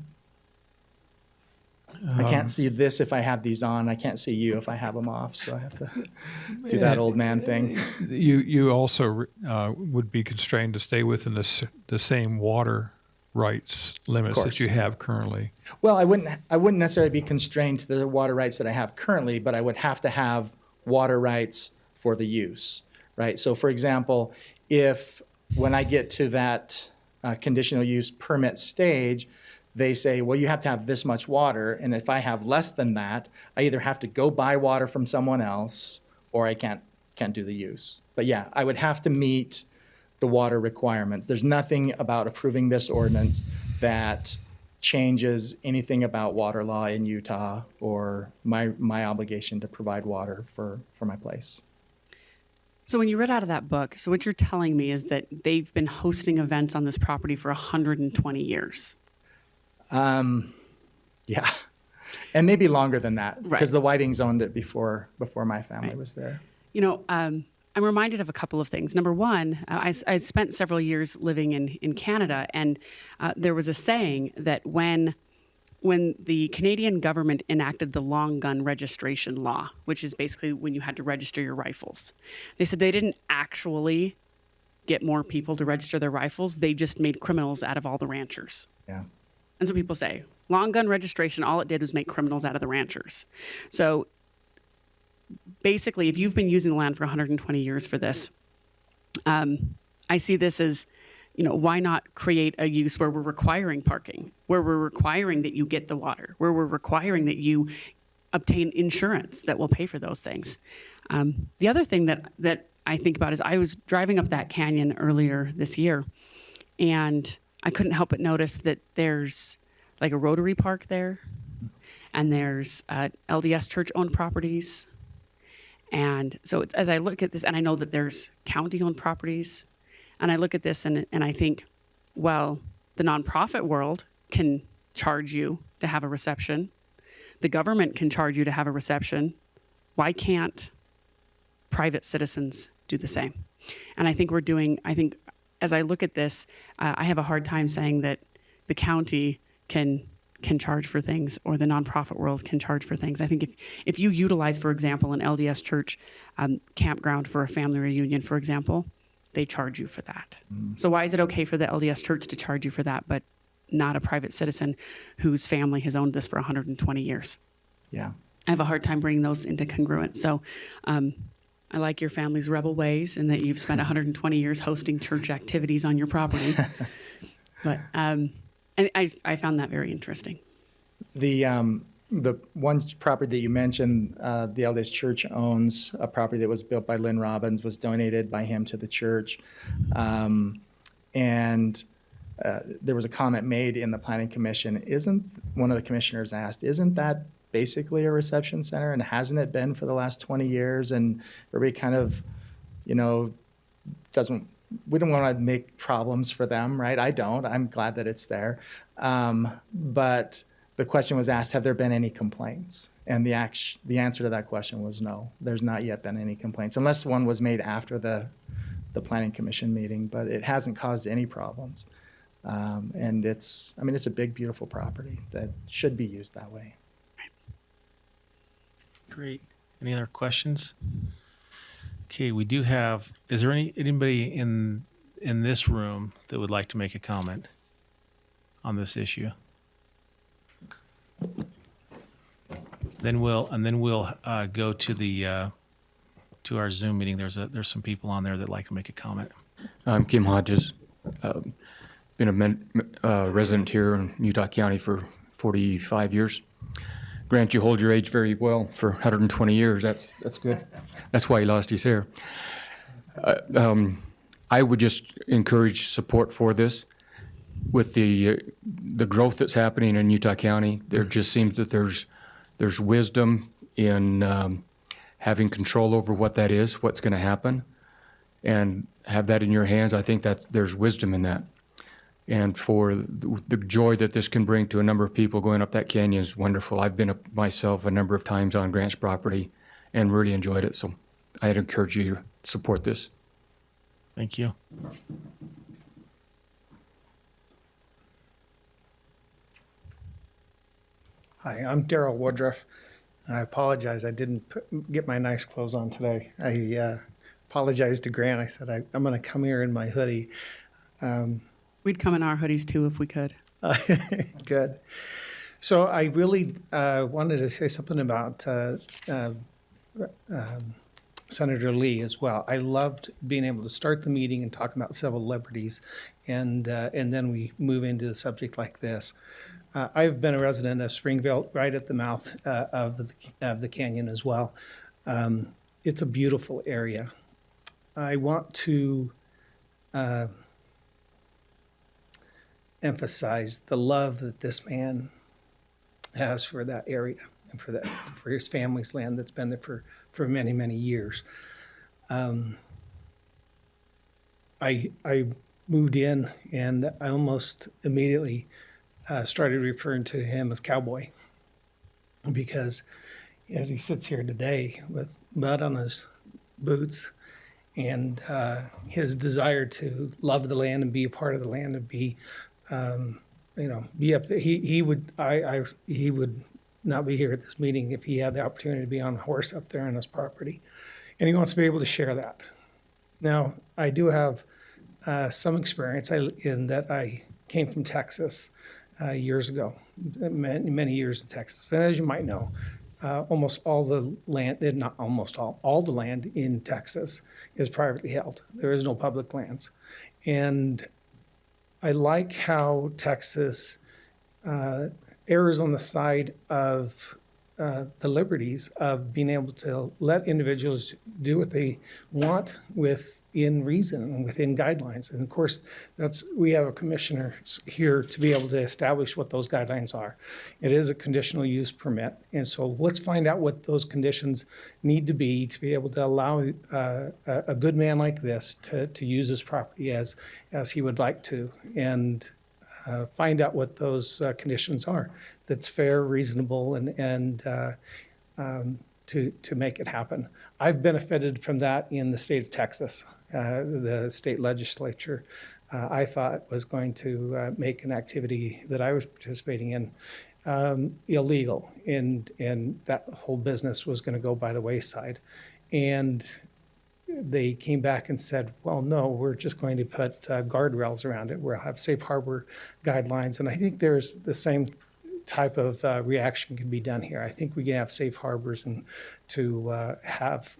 I can't see this if I have these on. I can't see you if I have them off, so I have to do that old man thing. You also would be constrained to stay within the same water rights limits course. that you have currently. Well, I wouldn't necessarily be constrained to the water rights that I have currently, but I would have to have water rights for the use, right? So, for example, if when I get to that conditional use permit stage, they say, well, you have to have this much water, and if I have less than that, I either have to go buy water from someone else, or I can't do the use. But yeah, I would have to meet the water requirements. There's nothing about approving this ordinance that changes anything about water law in Utah or my obligation to provide water for my place. So when you read out of that book, so what you're telling me is that they've been hosting events on this property for 120 years. Yeah, and maybe longer than that, Right. because the Whitings owned it before my family was there. I'm reminded of a couple of things. Number one, I spent several years living in Canada, and there was a saying that when the Canadian government enacted the long gun registration law, which is basically when you had to register your rifles, they said they didn't actually get more people to register their rifles. They just made criminals out of all the ranchers. Yeah. And so people say, long gun registration, all it did was make criminals out of the ranchers. So basically, if you've been using the land for 120 years for this, I see this as, why not create a use where we're requiring parking, where we're requiring that you get the water, where we're requiring that you obtain insurance that will pay for those things. The other thing that I think about is I was driving up that canyon earlier this year, and I couldn't help but notice that there's like a Rotary Park there, and there's LDS church-owned properties. And so as I look at this, and I know that there's county-owned properties, and I look at this and I think, well, the nonprofit world can charge you to have a reception. The government can charge you to have a reception. Why can't private citizens do the same? And I think as I look at this, I have a hard time saying that the county can charge for things or the nonprofit world can charge for things. I think if you utilize, for example, an LDS church campground for a family reunion, for example, they charge you for that. So why is it okay for the LDS church to charge you for that, but not a private citizen whose family has owned this for 120 years? Yeah. I have a hard time bringing those into congruence. So I like your family's rebel ways and that you've spent 120 years hosting church activities on your property. But and I found that very interesting. The the one property that you mentioned, the LDS Church owns a property that was built by Lynn Robbins, was donated by him to the church. And there was a comment made in the planning commission, one of the commissioners asked, isn't that basically a reception center? And hasn't it been for the last 20 years? And everybody kind of, we don't want to make problems for them, right? I don't. I'm glad that it's there. But the question was asked, have there been any complaints? And the answer to that question was no. There's not yet been any complaints, unless one was made after the planning commission meeting, but it hasn't caused any problems. And it's a big, beautiful property that should be used that way. Great. Any other questions? Okay, we do have, is there anybody in this room that would like to make a comment on this issue? Then we'll go to the to our Zoom meeting. There's some people on there that like to make a comment. I'm Kim Hodges. Been a resident here in Utah County for 45 years. Grant, you hold your age very well for 120 years. That's good. That's why he lost his hair. I would just encourage support for this. With the growth that's happening in Utah County, there just seems that there's wisdom in having control over what that is, what's going to happen, and have that in your hands. I think that there's wisdom in that. And for the joy that this can bring to a number of people going up that canyon is wonderful. I've been up myself a number of times on Grant's property and really enjoyed it. So I'd encourage you to support this. Thank you. Hi, I'm Daryl Woodruff. I apologize, I didn't get my nice clothes on today. I apologized to Grant. I said, I'm going to come here in my hoodie. We'd come in our hoodies too if we could. Good. So I really wanted to say something about Senator Lee as well. I loved being able to start the meeting and talk about civil liberties, and then we move into the subject like this. I've been a resident of Springville, right at the mouth of the canyon as well. It's a beautiful area. I want to emphasize the love that this man has for that area and for his family's land that's been there for many, many years. I moved in and I almost immediately started referring to him as Cowboy, because as he sits here today with mud on his boots and his desire to love the land and be a part of the land and be up there, he would not be here at this meeting if he had the opportunity to be on a horse up there on his property, and he wants to be able to share that. Now, I do have some experience in that I came from Texas years ago, many years in Texas. And as you might know, almost all the land, not almost all the land in Texas is privately held. There is no public lands. And I like how Texas errs on the side of the liberties of being able to let individuals do what they want within reason and within guidelines. And of course, we have a commissioner here to be able to establish what those guidelines are. It is a conditional use permit. And so let's find out what those conditions need to be able to allow a good man like this to use his property as he would like to, and find out what those conditions are that's fair, reasonable, and to make it happen. I've benefited from that in the state of Texas. The state legislature, I thought, was going to make an activity that I was participating in illegal, and that whole business was going to go by the wayside. And they came back and said, well, no, we're just going to put guardrails around it. We'll have safe harbor guidelines. And I think there's the same type of reaction can be done here. I think we can have safe harbors and to have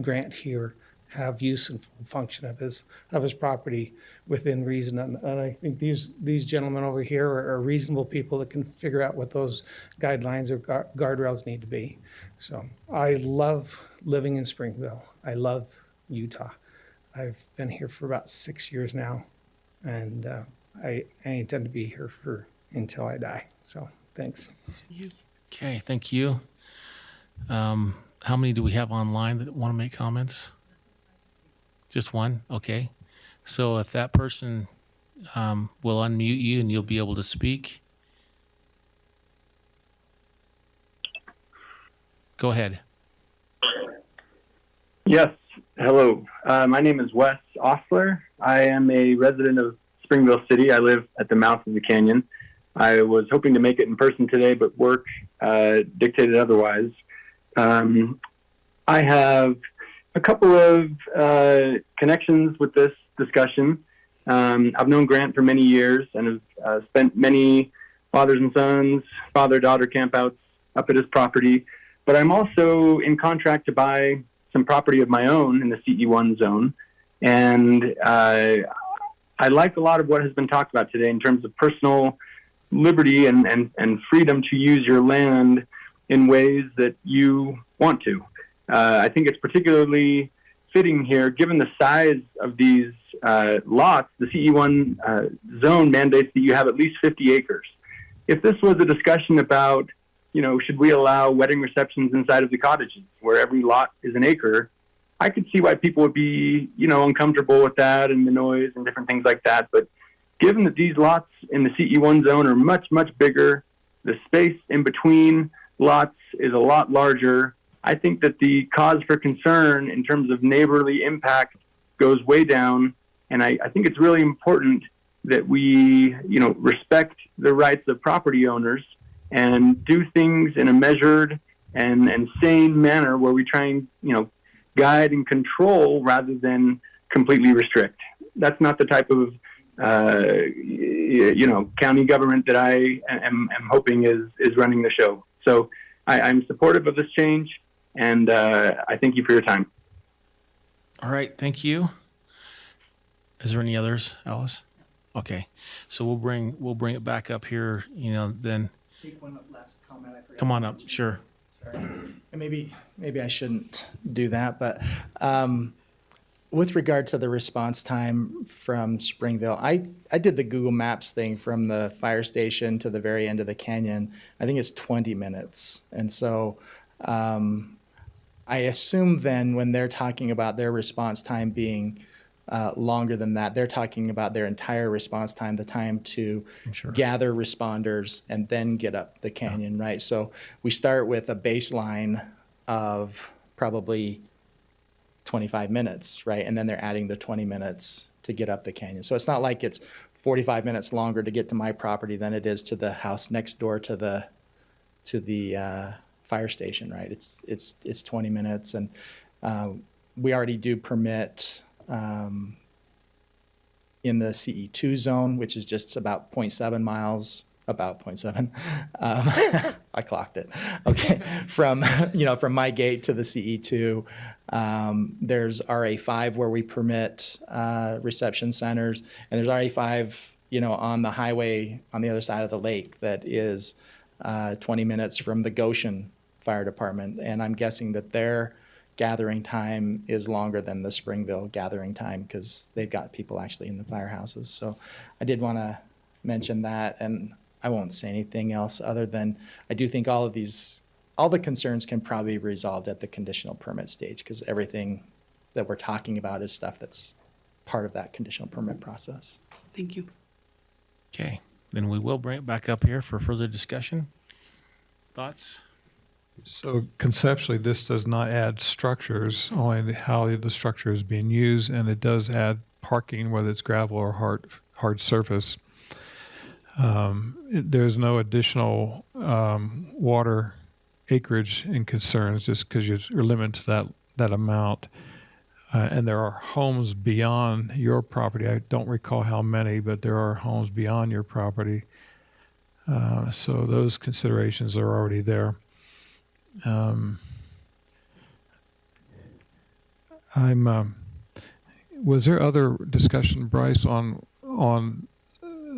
Grant here have use and full function of his property within reason. And I think these gentlemen over here are reasonable people that can figure out what those guidelines or guardrails need to be. So I love living in Springville. I love Utah. I've been here for about 6 years now, and I intend to be here until I die. So thanks. Okay, thank you. How many do we have online that want to make comments? Just one? Okay. So if that person will unmute you and you'll be able to speak. Go ahead. Yes, hello. My name is Wes Osler. I am a resident of Springville City. I live at the mouth of the canyon. I was hoping to make it in person today, but work dictated otherwise. I have a couple of connections with this discussion. I've known Grant for many years and have spent many fathers and sons, father-daughter campouts up at his property. But I'm also in contract to buy some property of my own in the CE1 zone. And I like a lot of what has been talked about today in terms of personal liberty and freedom to use your land in ways that you want to. I think it's particularly fitting here, given the size of these lots. The CE1 zone mandates that you have at least 50 acres. If this was a discussion about, should we allow wedding receptions inside of the cottages where every lot is an acre, I could see why people would be, uncomfortable with that and the noise and different things like that. But given that these lots in the CE1 zone are much, much bigger, the space in between lots is a lot larger, I think that the cause for concern in terms of neighborly impact goes way down. And I think it's really important that we, respect the rights of property owners and do things in a measured and sane manner where we try and, guide and control rather than completely restrict. That's not the type of, county government that I am hoping is running the show. So I'm supportive of this change, and I thank you for your time. All right, thank you. Is there any others, Alice? Okay, so we'll bring it back up here, then. Take one last comment. I forgot. Come on up, sure. Sorry. And maybe I shouldn't do that, but with regard to the response time from Springville, I did the Google Maps thing from the fire station to the very end of the canyon. I think it's 20 minutes. And so I assume then when they're talking about their response time being longer than that, they're talking about their entire response time, the time to gather responders and then get up the canyon, right? So we start with a baseline of probably 25 minutes, right? And then they're adding the 20 minutes to get up the canyon. So it's not like it's 45 minutes longer to get to my property than it is to the house next door to the fire station, right? It's 20 minutes, and we already do permit in the CE2 zone, which is just about 0.7 miles, about 0.7. I clocked it. Okay, from my gate to the CE2. There's RA5 where we permit reception centers, and there's RA5, on the highway on the other side of the lake that is 20 minutes from the Goshen Fire Department, and I'm guessing that their gathering time is longer than the Springville gathering time because they've got people actually in the firehouses. So I did want to mention that, and I won't say anything else other than I do think all the concerns can probably be resolved at the conditional permit stage because everything that we're talking about is stuff that's part of that conditional permit process. Thank you. Okay, then we will bring it back up here for further discussion. Thoughts? So conceptually, this does not add structures, only how the structure is being used, and it does add parking, whether it's gravel or hard surface. There's no additional water acreage in concerns just because you're limited to that amount. And there are homes beyond your property. I don't recall how many, but there are homes beyond your property. So those considerations are already there. I'm Was there other discussion, Bryce, on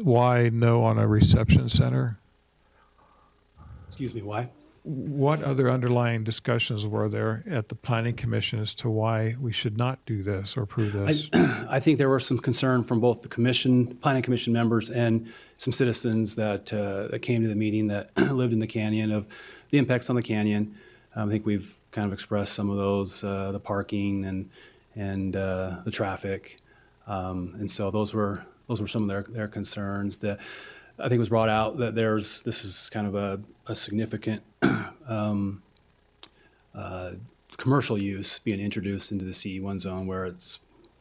why no on a reception center? Excuse me, why? What other underlying discussions were there at the planning commission as to why we should not do this or approve this? I think there was some concern from both the planning commission members and some citizens that came to the meeting that lived in the canyon of the impacts on the canyon. I think we've kind of expressed some of those, the parking and the traffic. And so those were some of their concerns. I think it was brought out that this is kind of a significant commercial use being introduced into the CE1 zone where it's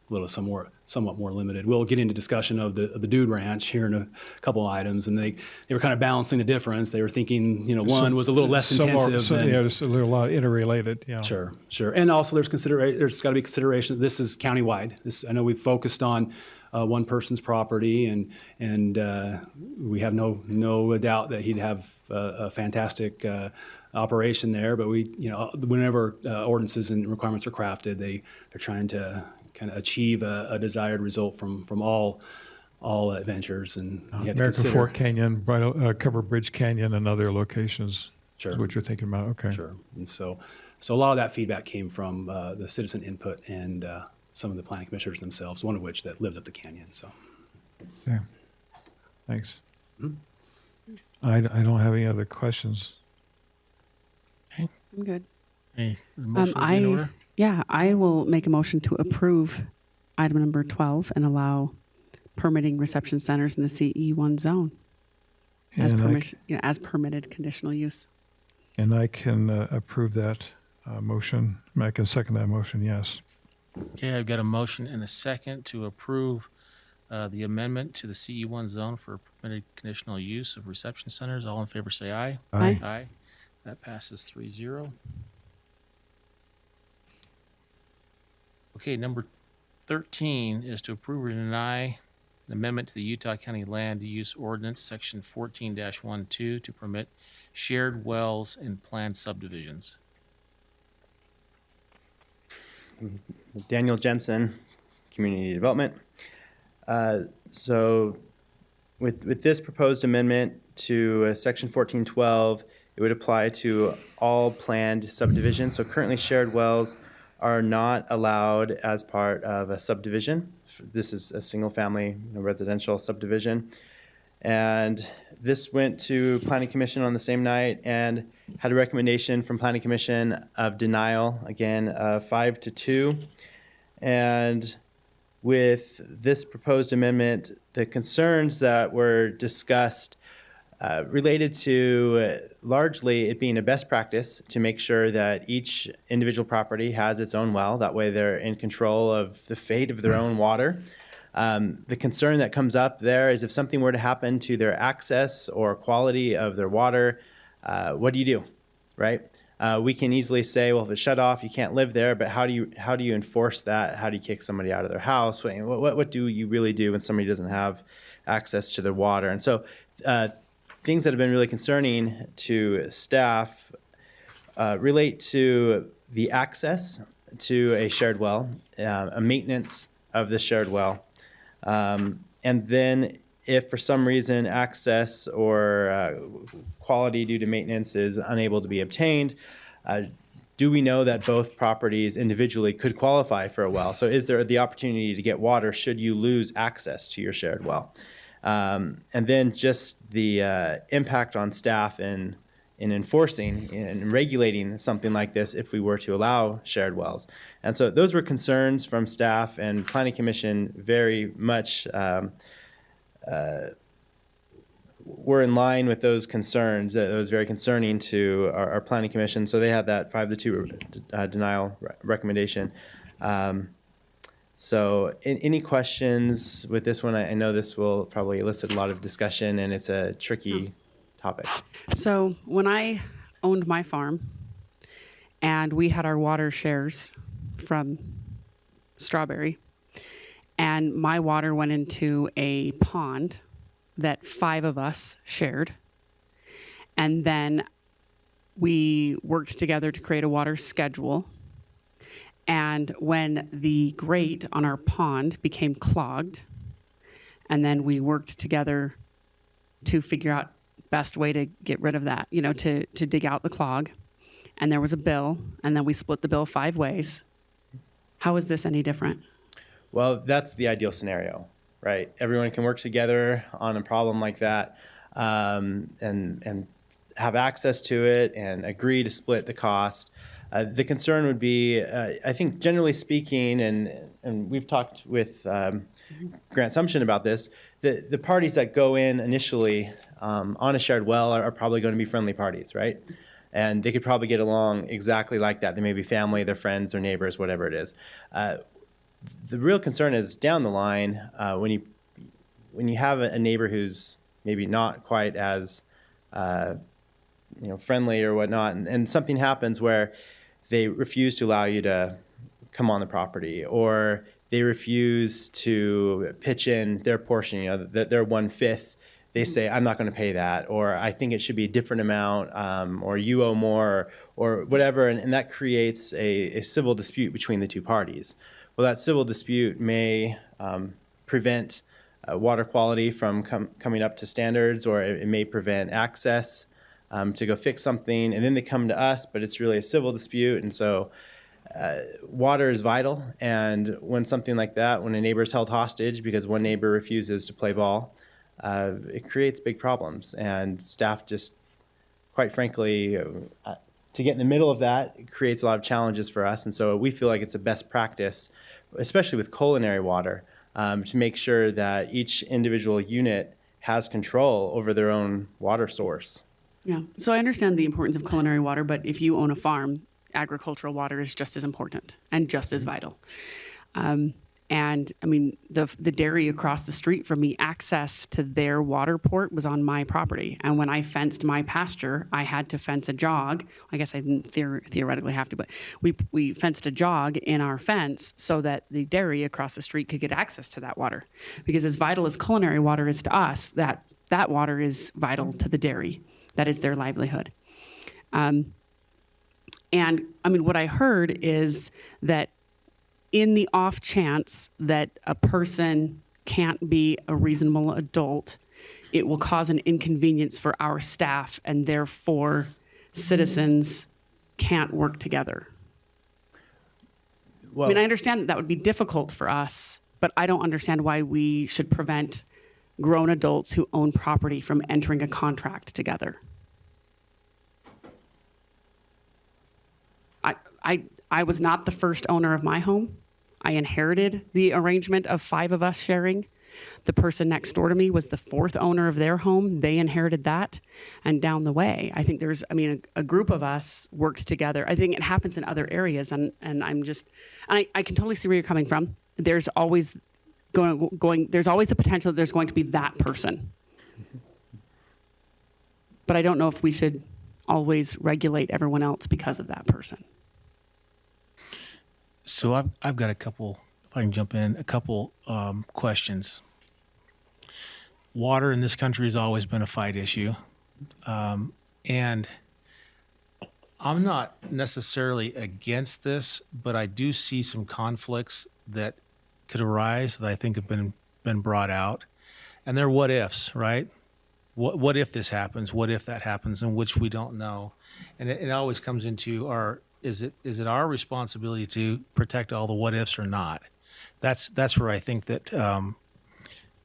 a little somewhat more limited. We'll get into discussion of the Dude Ranch here in a couple of items, and they were kind of balancing the difference. They were thinking, one was a little less intensive. Just a little interrelated. Yeah. Sure. And also there's got to be consideration that this is countywide. I know we've focused on one person's property, and we have no doubt that he'd have a fantastic operation there. But whenever ordinances and requirements are crafted, they're trying to kind of achieve a desired result from all adventures, and you have to American consider. Fork Canyon, Cover Bridge Canyon, and other locations. Sure. Is what you're thinking about. Okay. Sure. And so a lot of that feedback came from the citizen input and some of the planning commissioners themselves, one of which that lived up the canyon. So, Okay. Thanks. I don't have any other questions. I'm good. Hey, the motion will be in order? I will make a motion to approve item number 12 and allow permitting reception centers in the CE1 zone as, And as permitted conditional use. And I can approve that motion. I can second that motion, yes. Okay, I've got a motion and a second to approve the amendment to the CE1 zone for permitted conditional use of reception centers. All in favor say aye. Aye. Aye. That passes 3-0. Okay, number 13 is to approve or deny an amendment to the Utah County Land Use Ordinance, Section 14-12, to permit shared wells in planned subdivisions. Daniel Jensen, Community Development. So with this proposed amendment to Section 1412, it would apply to all planned subdivisions. So currently shared wells are not allowed as part of a subdivision. This is a single-family residential subdivision. And this went to Planning Commission on the same night and had a recommendation from Planning Commission of denial, again, 5-2. And with this proposed amendment, the concerns that were discussed related to largely it being a best practice to make sure that each individual property has its own well. That way they're in control of the fate of their own water. The concern that comes up there is if something were to happen to their access or quality of their water, what do you do, right? We can easily say, well, if it's shut off, you can't live there, but how do you enforce that? How do you kick somebody out of their house? What do you really do when somebody doesn't have access to their water? And so things that have been really concerning to staff relate to the access to a shared well, a maintenance of the shared well. And then if for some reason access or quality due to maintenance is unable to be obtained, do we know that both properties individually could qualify for a well? So is there the opportunity to get water should you lose access to your shared well? And then just the impact on staff in enforcing and regulating something like this if we were to allow shared wells. And so those were concerns from staff, and Planning Commission very much were in line with those concerns. It was very concerning to our Planning Commission, so they had that 5-2 denial recommendation. So any questions with this one? I know this will probably elicit a lot of discussion, and it's a tricky topic. So when I owned my farm and we had our water shares from Strawberry, and my water went into a pond that 5 of us shared, and then we worked together to create a water schedule. And when the grate on our pond became clogged, and then we worked together to figure out best way to get rid of that, to dig out the clog. And there was a bill, and then we split the bill 5 ways. How is this any different? Well, that's the ideal scenario, right? Everyone can work together on a problem like that, and have access to it and agree to split the cost. The concern would be, I think, generally speaking, and we've talked with Grant Sumption about this. The parties that go in initially on a shared well are probably going to be friendly parties, right? And they could probably get along exactly like that. They may be family, their friends, their neighbors, whatever it is. The real concern is down the line when you have a neighbor who's maybe not quite as friendly or whatnot, and something happens where they refuse to allow you to come on the property, or they refuse to pitch in their portion, their 1/5. They say, I'm not going to pay that, or I think it should be a different amount, or you owe more, or whatever, and that creates a civil dispute between the two parties. Well, that civil dispute may prevent water quality from coming up to standards, or it may prevent access to go fix something, and then they come to us, but it's really a civil dispute, and so water is vital, and when something like that, when a neighbor is held hostage because one neighbor refuses to play ball, it creates big problems, and staff just, quite frankly, to get in the middle of that, it creates a lot of challenges for us, and so we feel like it's a best practice, especially with culinary water, to make sure that each individual unit has control over their own water source. Yeah. So I understand the importance of culinary water, but if you own a farm, agricultural water is just as important and just as vital. And I mean, the dairy across the street from me, access to their water port was on my property. And when I fenced my pasture, I had to fence a jog. I guess I didn't theoretically have to, but we fenced a jog in our fence so that the dairy across the street could get access to that water. Because as vital as culinary water is to us, that water is vital to the dairy. That is their livelihood. And I mean, what I heard is that in the off chance that a person can't be a reasonable adult, it will cause an inconvenience for our staff, and therefore citizens can't work together. Well, I mean, I understand that would be difficult for us, but I don't understand why we should prevent grown adults who own property from entering a contract together. I was not the first owner of my home. I inherited the arrangement of 5 of us sharing. The person next door to me was the 4th owner of their home. They inherited that. And down the way, I think a group of us worked together. I think it happens in other areas. And I can totally see where you're coming from. There's always there's always the potential that there's going to be that person. But I don't know if we should always regulate everyone else because of that person. So I've got a couple, if I can jump in, a couple questions. Water in this country has always been a fight issue. And I'm not necessarily against this, but I do see some conflicts that could arise that I think have been brought out. And they're what ifs, right? What if this happens? What if that happens? And which we don't know. And it always comes into is it our responsibility to protect all the what ifs or not? That's where I think that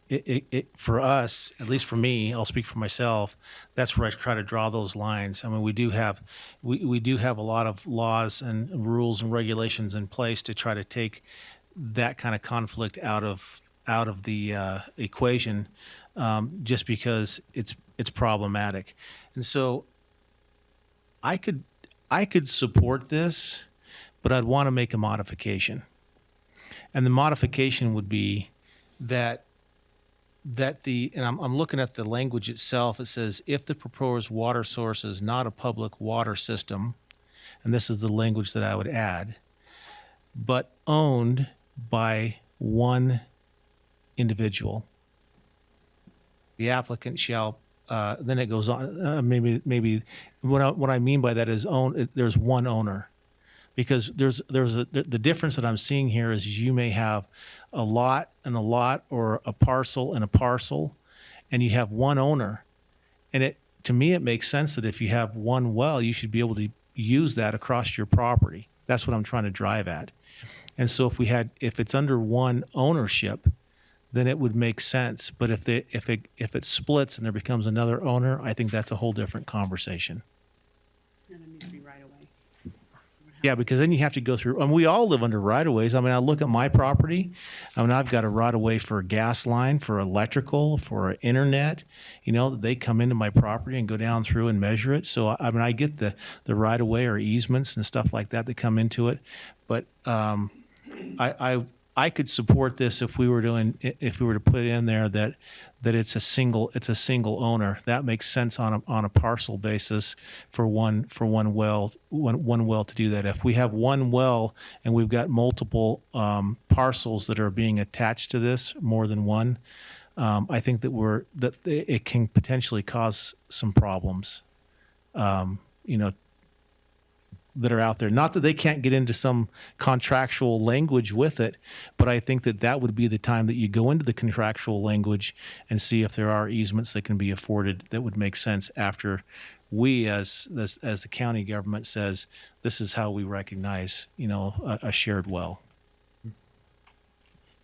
it for us, at least for me, I'll speak for myself. That's where I try to draw those lines. I mean, we do have a lot of laws and rules and regulations in place to try to take that kind of conflict out of the equation, just because it's problematic. And so I could support this, but I'd want to make a modification. And the modification would be that I'm looking at the language itself. It says, if the proposed water source is not a public water system, and this is the language that I would add, but owned by one individual, the applicant shall, then it goes on, maybe what I mean by that is there's one owner. Because the difference that I'm seeing here is you may have a lot and a lot, or a parcel and a parcel, and you have one owner. And to me, it makes sense that if you have one well, you should be able to use that across your property. That's what I'm trying to drive at. And so if it's under one ownership, then it would make sense. But if it splits and there becomes another owner, I think that's a whole different conversation. Yeah, there needs to be right away. Yeah, because then you have to go through, and we all live under right of ways. I mean, I look at my property. I mean, I've got a right of way for a gas line, for electrical, for internet. You know, they come into my property and go down through and measure it. So I mean, I get the right of way or easements and stuff like that come into it. But I could support this if we were to put in there that it's a single owner. That makes sense on a parcel basis for one well to do that. If we have one well and we've got multiple parcels that are being attached to this, more than one, I think that it can potentially cause some problems. That are out there. Not that they can't get into some contractual language with it, but I think that would be the time that you go into the contractual language and see if there are easements that can be afforded that would make sense after we, as the county government, says this is how we recognize, a shared well.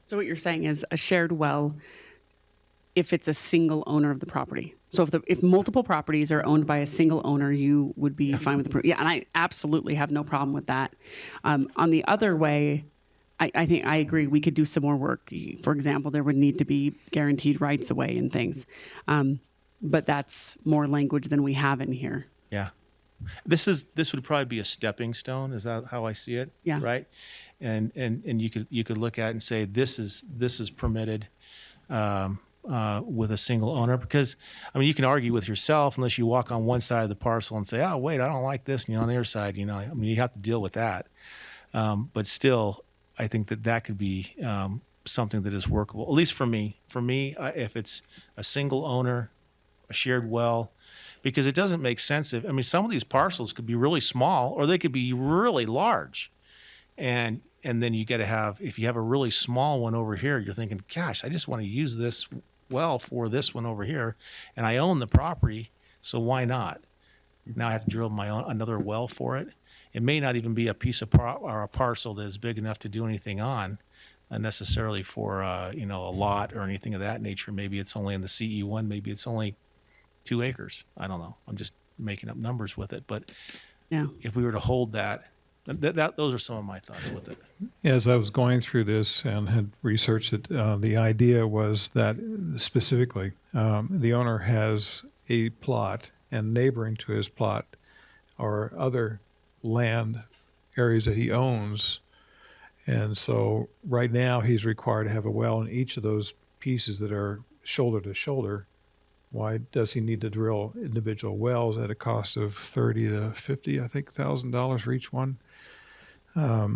So what you're saying is a shared well if it's a single owner of the property. So if multiple properties are owned by a single owner, you would be fine with the, yeah, and I absolutely have no problem with that. On the other way, I think I agree. We could do some more work. For example, there would need to be guaranteed rights away and things. But that's more language than we have in here. Yeah. This would probably be a stepping stone. Is that how I see it? Yeah. Right. And you could look at it and say, this is permitted, with a single owner, because I mean, you can argue with yourself unless you walk on one side of the parcel and say, oh, wait, I don't like this. And on the other side, I mean, you have to deal with that. But still, I think that could be, something that is workable, at least for me. For me, if it's a single owner, a shared well, because it doesn't make sense some of these parcels could be really small or they could be really large. And then you got to have, if you have a really small one over here, you're thinking, gosh, I just want to use this well for this one over here, and I own the property, so why not? Now I have to drill another well for it. It may not even be a piece of or a parcel that is big enough to do anything on, necessarily for a lot or anything of that nature. Maybe it's only in the CE1. Maybe it's only 2 acres. I don't know. I'm just making up numbers with it. But Yeah. if we were to hold that, those are some of my thoughts with it. As I was going through this and had researched it, the idea was that specifically the owner has a plot, and neighboring to his plot are other land areas that he owns. And so right now he's required to have a well in each of those pieces that are shoulder to shoulder. Why does he need to drill individual wells at a cost of $30,000 to $50,000 for each one? I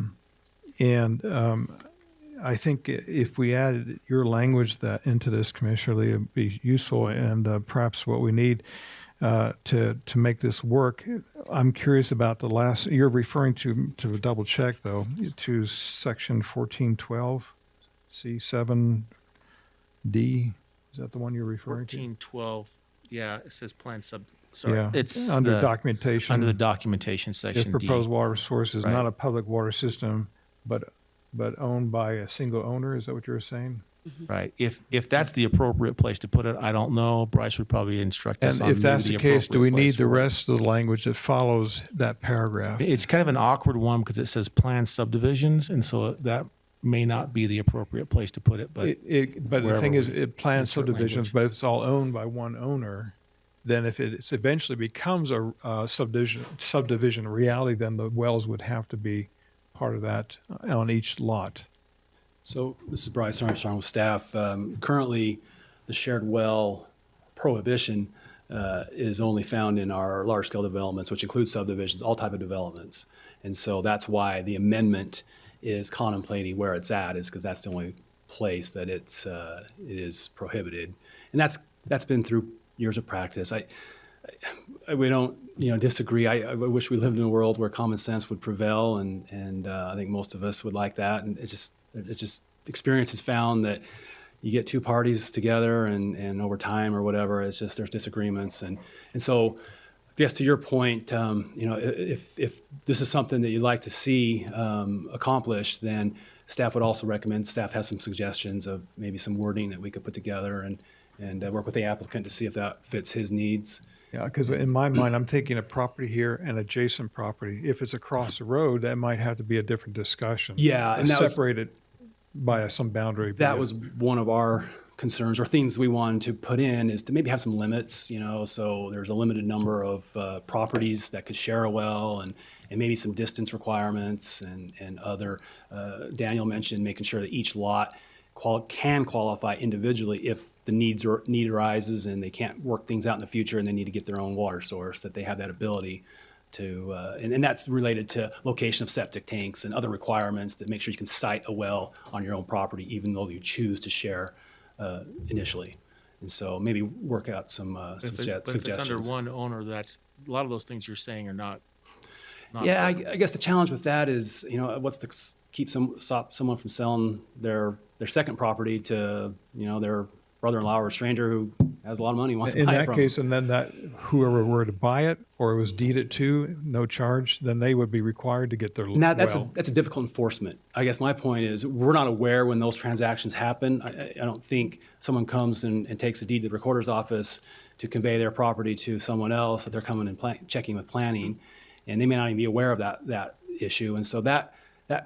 think if we added your language into this, Commissioner Lee, it'd be useful, and perhaps what we need to make this work. I'm curious about the last. You're referring to double check though, to section 1412, C7D. Is that the one you're referring to? 1412. Yeah, it says plan Sorry, Yeah, it's under documentation. under the documentation section. If proposed D. water source is Right. not a public water system, but owned by a single owner, is that what you're saying? Right. If that's the appropriate place to put it, I don't know. Bryce would probably instruct us And on if that's maybe the case, do we appropriate need place the for it. rest of the language that follows that paragraph? It's kind of an awkward one because it says planned subdivisions, and so that may not be the appropriate place to put it. But But the thing wherever is, it plans insert subdivisions, language. but if it's all owned by one owner, then if it eventually becomes a subdivision reality, then the wells would have to be part of that on each lot. So this is Bryce Armstrong with staff. Currently, the shared well prohibition is only found in our large-scale developments, which include subdivisions, all type of developments. And so that's why the amendment is contemplating where it's at, is because that's the only place that it is prohibited. And that's been through years of practice. we don't, disagree. I wish we lived in a world where common sense would prevail, and I think most of us would like that. And it just experience has found that you get two parties together, and over time or whatever, it's just there's disagreements, and so. I guess to your point, if this is something that you'd like to see accomplished, then staff would also recommend. Staff has some suggestions of maybe some wording that we could put together and work with the applicant to see if that fits his needs. Yeah, because in my mind, I'm thinking a property here and adjacent property. If it's across the road, that might have to be a different discussion. Yeah, and that was- separated by some boundary. That was one of our concerns or things we wanted to put in is to maybe have some limits, so there's a limited number of properties that could share a well and maybe some distance requirements and other. Daniel mentioned making sure that each lot can qualify individually if the need arises and they can't work things out in the future and they need to get their own water source, that they have that ability to, and that's related to location of septic tanks and other requirements that make sure you can site a well on your own property, even though you choose to share initially. And so maybe work out some But if suggestions. it's under one owner, that's, a lot of those things you're saying are not. Yeah, I guess the challenge with that is, what's to stop someone from selling their second property to, their brother-in-law or a stranger who has a lot of money and wants to In buy it that from case, and then that whoever were to buy it or it was deeded to, no charge, then they would be required to get their And that's well. a difficult enforcement. I guess my point is we're not aware when those transactions happen. I don't think someone comes and takes a deed to the recorder's office to convey their property to someone else that they're coming and checking with planning, and they may not even be aware of that issue. And so that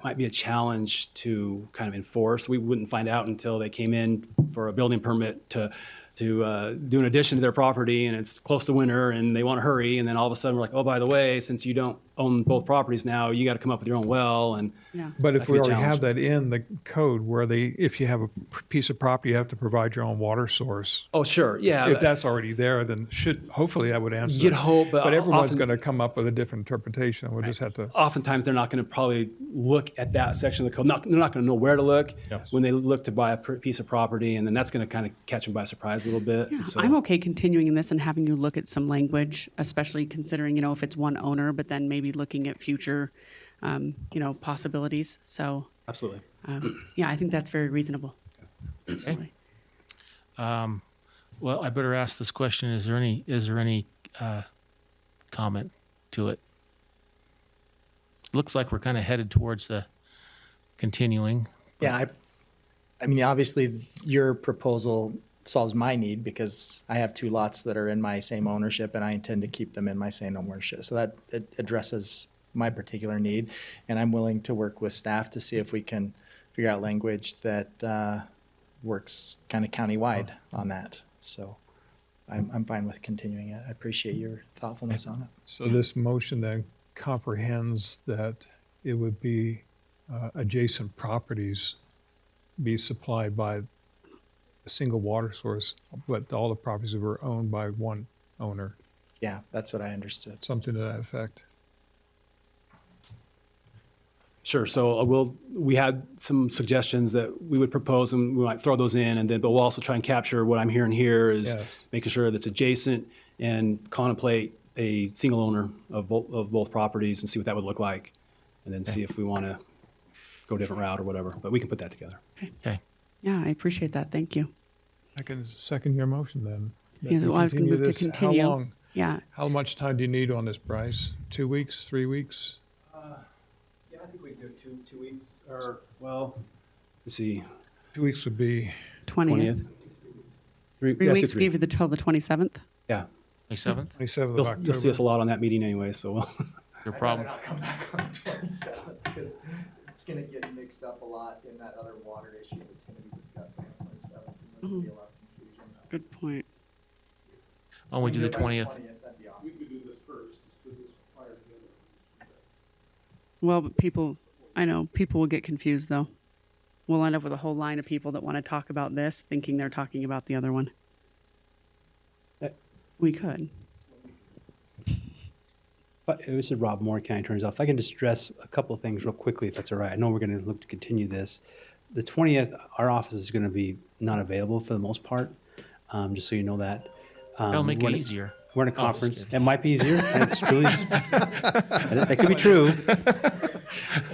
might be a challenge to kind of enforce. We wouldn't find out until they came in for a building permit to do an addition to their property, and it's close to winter and they want to hurry, and then all of a sudden we're like, oh, by the way, since you don't own both properties now, you got to come up with your own well. And Yeah. But if that could we be a already have challenge. that in the code where if you have a piece of property, you have to provide your own water source. Oh, sure, yeah. If that's already there, then hopefully that would answer. You'd hope, but everyone's often- going to come up with a different interpretation. We'll just have to. Oftentimes, they're not going to probably look at that section of the code. They're not going to know where to look Yes. when they look to buy a piece of property, and then that's going to kind of catch them by surprise a little bit. Yeah, So- I'm okay continuing this and having you look at some language, especially considering, if it's one owner, but then maybe looking at future, possibilities. So, Absolutely. yeah, I think that's very reasonable. Absolutely. Well, I better ask this question. Is there any comment to it? Looks like we're kind of headed towards the continuing. Yeah, I mean, obviously, your proposal solves my need because I have two lots that are in my same ownership and I intend to keep them in my same ownership. So that it addresses my particular need, and I'm willing to work with staff to see if we can figure out language that works kind of countywide on that. So I'm fine with continuing it. I appreciate your thoughtfulness on it. So this motion then comprehends that it would be adjacent properties be supplied by a single water source, but all the properties were owned by one owner, Yeah, that's what I understood. something to that effect. Sure. So we had some suggestions that we would propose, and we might throw those in, but we'll also try and capture what I'm hearing here is Yes. making sure that's adjacent and contemplate a single owner of both properties and see what that would look like, and then see if we want to go a different route or whatever. But we can put that together. Okay. Yeah, I appreciate that. Thank you. I can second your motion then. that Yes, we well, I was going to continue move to this. continue. How long? Yeah. How much time do you need on this, Bryce? 2 weeks, 3 weeks? Yeah, I think we do 2 weeks, or, well, let's see, 2 weeks would be, 20th. 20th? Three Yeah, say weeks, give you till the 27th. Yeah. May 7th? 27th of You'll see us October. a lot on that meeting anyway, so. Your problem? not come back on the 27th because it's going to get mixed up a lot in that other water issue that's going to be discussed on the 27th. And there's going to be a lot of confusion. Good point. Why don't we do the 20th? That'd be awesome. Well, but I know people will get confused though. We'll end up with a whole line of people that want to talk about this, thinking they're talking about the other one. We could. But this is Rob Moore, County Attorney's Office. If I can just address a couple of things real quickly, if that's all right. I know we're going to look to continue this. The 20th, our office is going to be not available for the most part, just so you know that. That'll make it when easier. We're in a just conference. kidding. It might be easier. It's truly, that could be true.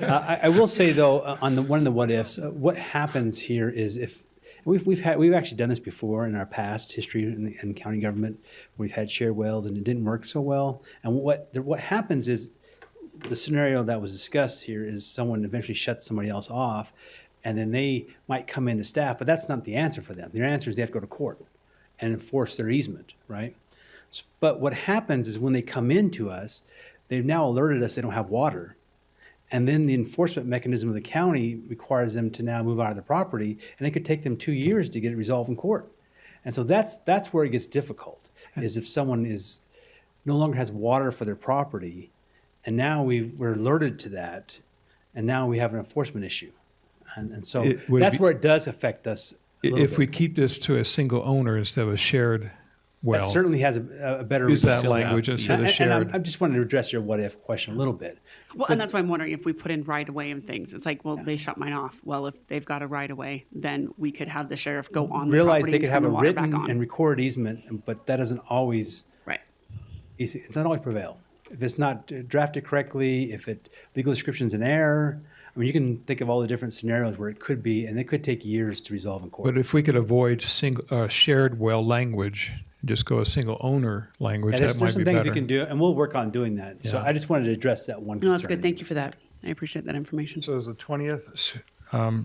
I will say though, on the one of the what ifs, what happens here is if we've actually done this before in our past history in county government. We've had shared wells and it didn't work so well. And what happens is the scenario that was discussed here is someone eventually shuts somebody else off, and then they might come into staff, but that's not the answer for them. Their answer is they have to go to court and enforce their easement, right? But what happens is when they come into us, they've now alerted us they don't have water. And then the enforcement mechanism of the county requires them to now move out of the property, and it could take them 2 years to get it resolved in court. And so that's where it gets difficult, is if someone is no longer has water for their property, and now we're alerted to that, and now we have an enforcement issue. And so It would that's be- where it does affect us a little If we bit. keep this to a single owner instead of a shared That well, certainly has a better. use that still have. language instead of And shared. I just wanted to address your what if question a little bit. Well, and that's why I'm wondering if we put in right away and things. It's like, well, they shut mine off. Well, if they've got a right away, then we could have the sheriff go on the Realize property they and could turn have the a water back written on. and recorded easement, but that doesn't always, Right. it's not always prevail. If it's not drafted correctly, if legal description's in error, I mean, you can think of all the different scenarios where it could be, and it could take years to resolve in court. but if we could avoid shared well language, just go a single owner language, Yeah, that there's might some be things we better. can do, and we'll work on doing that. So Yeah. I just wanted to address that one concern. No, that's good. Thank you for that. I appreciate that information. So is the 20th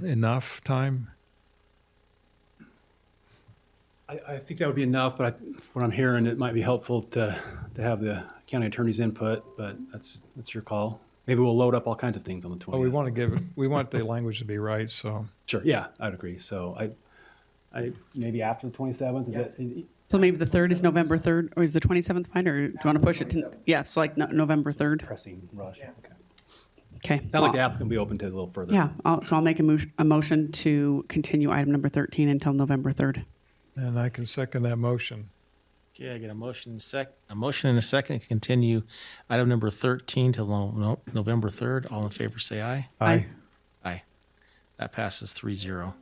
enough time? I think that would be enough, but what I'm hearing, it might be helpful to have the county attorney's input, but that's your call. Maybe we'll load up all kinds of things on the 20th. Well, we want the language to be right, so. Sure, yeah, I'd agree. So I maybe after the 27th, is that? So maybe the 3rd is November 3rd, or is the 27th fine, or do you want to push it to? Yeah, so like November 3rd. Pressing rush, okay. Okay. Sounds like the applicant will be open to it a little further. Yeah, so I'll make a motion to continue item number 13 until November 3rd. And I can second that motion. Okay, I get a motion and a second to continue item number 13 till November 3rd. All in favor, say aye. Aye. Aye. That passes 3-0.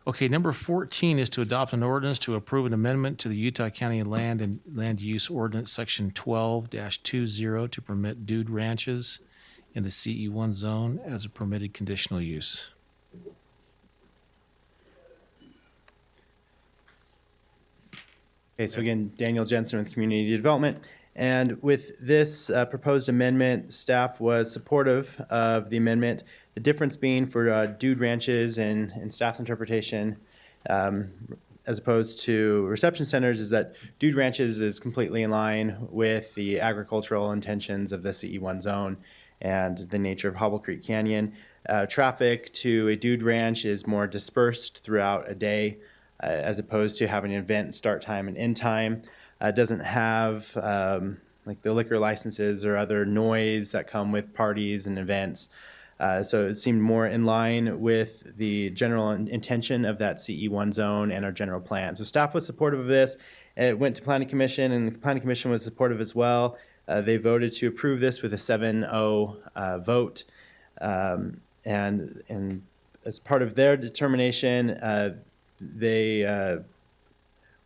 Okay, number 14 is to adopt an ordinance to approve an amendment to the Utah County Land and Land Use Ordinance, Section 12-20, to permit dude ranches in the CE1 zone as a permitted conditional use. Okay, so again, Daniel Jensen with Community Development. And with this proposed amendment, staff was supportive of the amendment. The difference being for dude ranches and staff's interpretation, as opposed to reception centers, is that dude ranches is completely in line with the agricultural intentions of the CE1 zone and the nature of Hobble Creek Canyon. Traffic to a dude ranch is more dispersed throughout a day, as opposed to having an event start time and end time. Doesn't have like the liquor licenses or other noise that come with parties and events. So it seemed more in line with the general intention of that CE1 zone and our general plan. So staff was supportive of this. It went to Planning Commission, and the Planning Commission was supportive as well. They voted to approve this with a 7-0 vote. And as part of their determination, they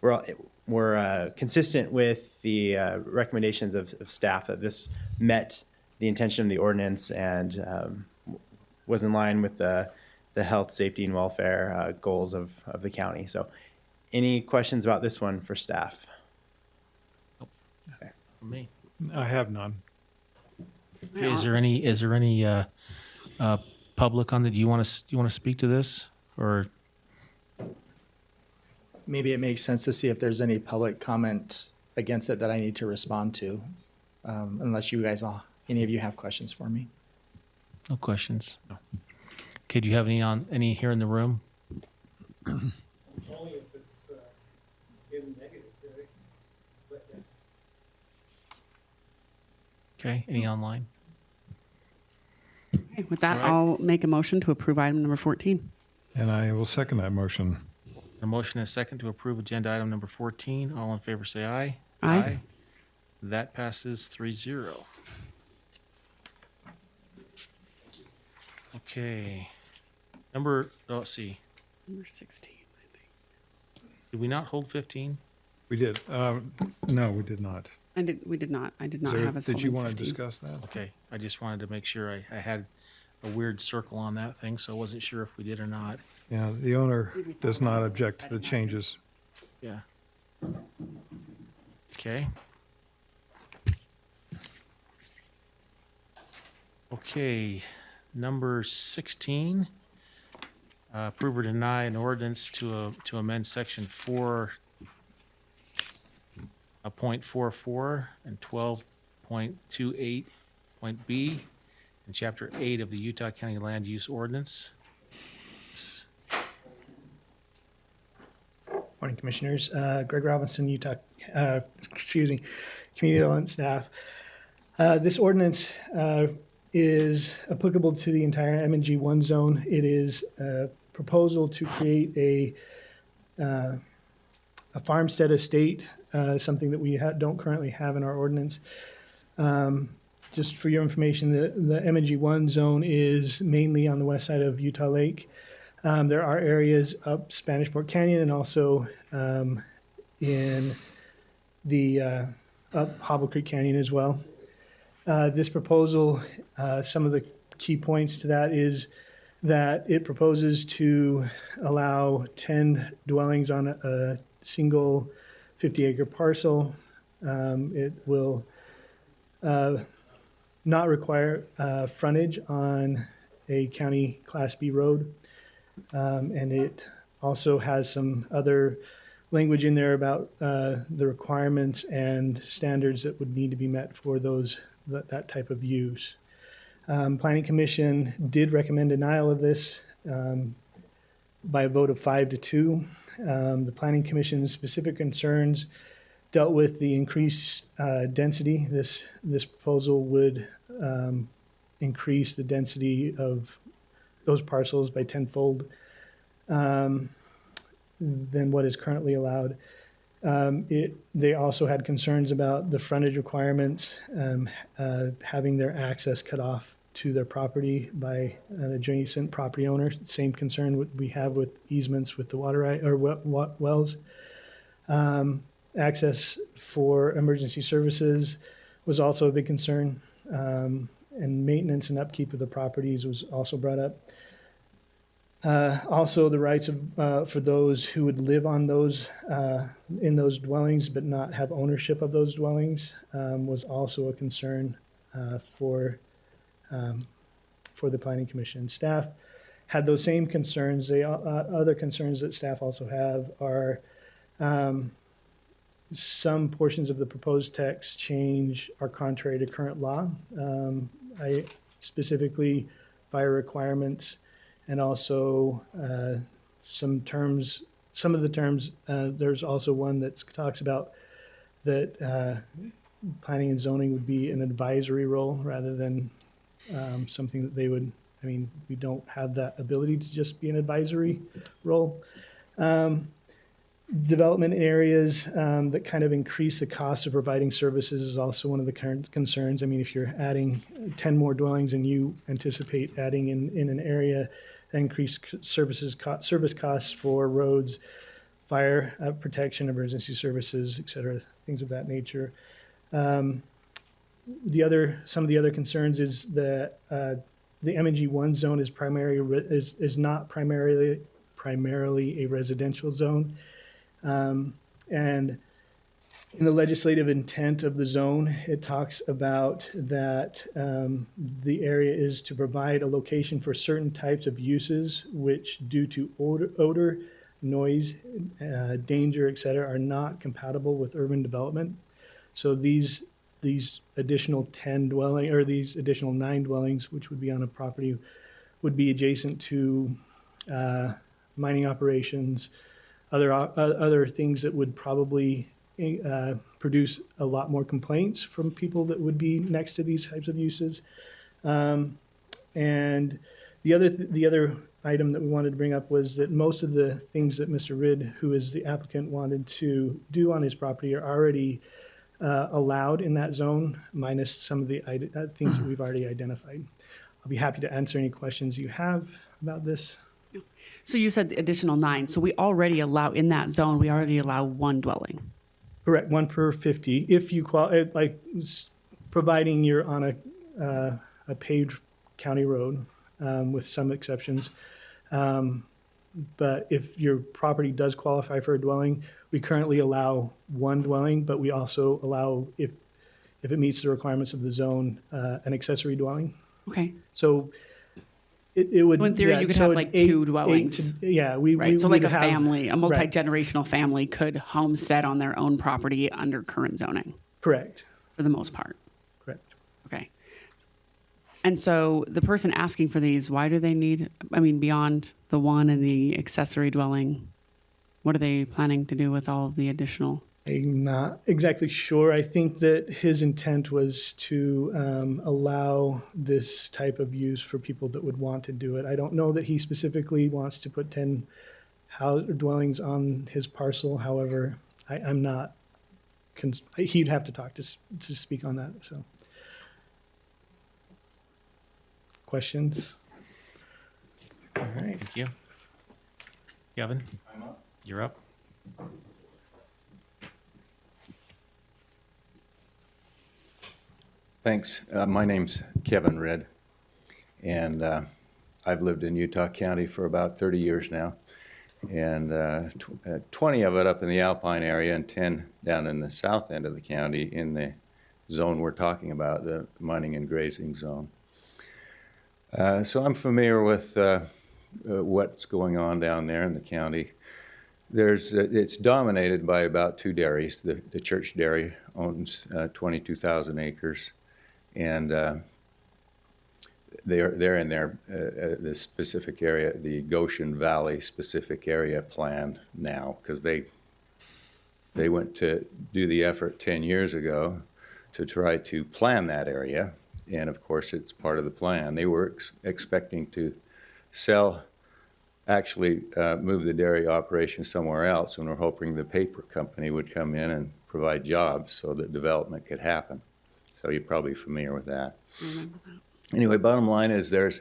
were consistent with the recommendations of staff that this met the intention of the ordinance and was in line with the health, safety, and welfare goals of the county. So any questions about this one for staff? For me. I have none. Okay, is there any public on the, do you want to speak to this, or? Maybe it makes sense to see if there's any public comment against it that I need to respond to, unless you guys any of you have questions for me. No questions? No. Okay, do you have any here in the room? Only if it's given negative, right? Okay, any online? Okay, with that, All right. I'll make a motion to approve item number 14. And I will second that motion. A motion and a second to approve agenda item number 14. All in favor, say aye. Aye. That passes 3-0. Okay. Let's see. Number 16, I think. Did we not hold 15? We did. No, we did not. We did not. I did not Is there- have us Did you holding want to 15. discuss that? Okay, I just wanted to make sure I had a weird circle on that thing, so I wasn't sure if we did or not. Yeah, the owner does not object to the changes. Yeah. Okay. Okay, number 16. Approve or deny an ordinance to amend section 4.44 and 12.28.b in chapter 8 of the Utah County Land Use Ordinance. Morning, Commissioners. Greg Robinson, Utah, Community Development staff. This ordinance is applicable to the entire M&G 1 zone. It is a proposal to create a farmstead estate, something that we don't currently have in our ordinance. Just for your information, the M&G 1 zone is mainly on the west side of Utah Lake. There are areas up Spanish Fork Canyon and also in the up Hobble Creek Canyon as well. This proposal, some of the key points to that is that it proposes to allow 10 dwellings on a single 50-acre parcel. It will not require frontage on a county Class B road. And it also has some other language in there about the requirements and standards that would need to be met for that type of use. Planning Commission did recommend denial of this by a vote of 5-2. The Planning Commission's specific concerns dealt with the increased density. This proposal would increase the density of those parcels by tenfold than what is currently allowed. They also had concerns about the frontage requirements, having their access cut off to their property by an adjacent property owner. Same concern we have with easements with the water right or wells. Access for emergency services was also a big concern, and maintenance and upkeep of the properties was also brought up. Also, the rights of for those who would live on those in those dwellings but not have ownership of those dwellings was also a concern for the Planning Commission. Staff had those same concerns. Other concerns that staff also have are some portions of the proposed text change are contrary to current law. I specifically fire requirements. And also some of the terms, there's also one that talks about that planning and zoning would be an advisory role rather than something that they would, we don't have that ability to just be an advisory role. Development areas that kind of increase the cost of providing services is also one of the current concerns. If you're adding 10 more dwellings and you anticipate adding in an area, increased service costs for roads, fire protection, emergency services, et cetera, things of that nature. Some of the other concerns is that the M&G 1 zone is not primarily a residential zone, and in the legislative intent of the zone, it talks about that the area is to provide a location for certain types of uses which, due to odor, noise, danger, et cetera, are not compatible with urban development. So these additional 10 dwelling or these additional 9 dwellings, which would be on a property, would be adjacent to mining operations, other things that would probably produce a lot more complaints from people that would be next to these types of uses. And the other item that we wanted to bring up was that most of the things that Mr. Ridd, who is the applicant, wanted to do on his property are already allowed in that zone, minus some of the things that we've already identified. I'll be happy to answer any questions you have about this. So you said the additional 9. So we already allow in that zone. We already allow 1 dwelling. Correct, 1 per 50. If you providing you're on a paved county road, with some exceptions. But if your property does qualify for a dwelling, we currently allow 1 dwelling, but we also allow, if it meets the requirements of the zone, an accessory dwelling. Okay. So it would. So in theory, you could have like 2 dwellings. Yeah, Right. So like a would have- family, a right, multi-generational family could homestead on their own property under current zoning Correct, for the most part. correct. Okay. And so the person asking for these, why do they need, I mean, beyond the 1 and the accessory dwelling, what are they planning to do with all of the additional? I'm not exactly sure. I think that his intent was to allow this type of use for people that would want to do it. I don't know that he specifically wants to put 10 dwellings on his parcel. However, I'm not, he'd have to talk to speak on that, so. Questions? All right. Thank you. Kevin? You're up. Thanks. My name's Kevin Red, and I've lived in Utah County for about 30 years now, and 20 of it up in the Alpine area and 10 down in the south end of the county in the zone we're talking about, the mining and grazing zone. So I'm familiar with what's going on down there in the county. It's dominated by about 2 dairies. The Church Dairy owns 22,000 acres. And they're in the specific area, the Goshen Valley specific area plan now, because they went to do the effort 10 years ago to try to plan that area, and of course it's part of the plan. They were expecting to actually move the dairy operation somewhere else, and we're hoping the paper company would come in and provide jobs so that development could happen. So you're probably familiar with that. Anyway, bottom line is there's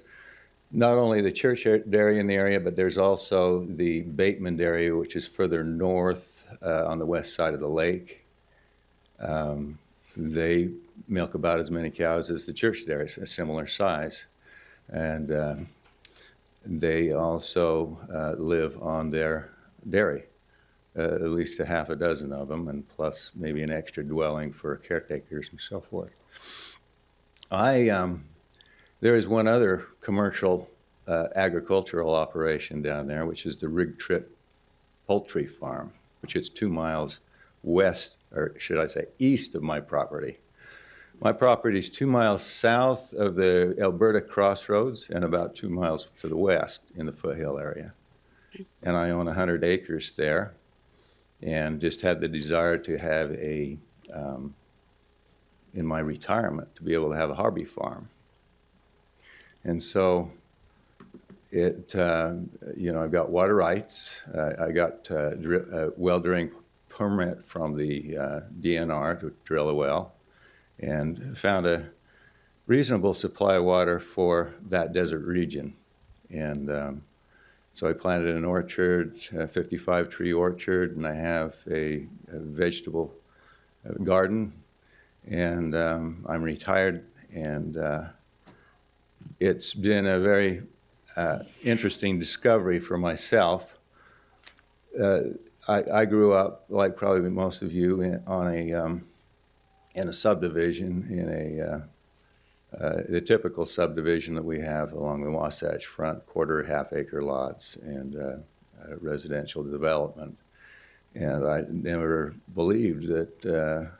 not only the Church Dairy in the area, but there's also the Bateman Dairy, which is further north on the west side of the lake. They milk about as many cows as the Church Dairy, a similar size. And they also live on their dairy. At least a half a dozen of them, and plus maybe an extra dwelling for caretakers and so forth. There is one other commercial agricultural operation down there, which is the Rig Trip Poultry Farm, which is 2 miles west, or should I say east of my property. My property is 2 miles south of the Alberta Crossroads and about 2 miles to the west in the foothill area. And I own 100 acres there. And just had the desire to have in my retirement, to be able to have a hobby farm. And so I've got water rights. I got a well drilling permit from the DNR to drill a well, and found a reasonable supply of water for that desert region. And so I planted an orchard, a 55-tree orchard, and I have a vegetable garden. And I'm retired, and it's been a very interesting discovery for myself. I grew up, like probably most of you, in a subdivision, the typical subdivision that we have along the Wasatch Front, half-acre lots and residential development. And I never believed that the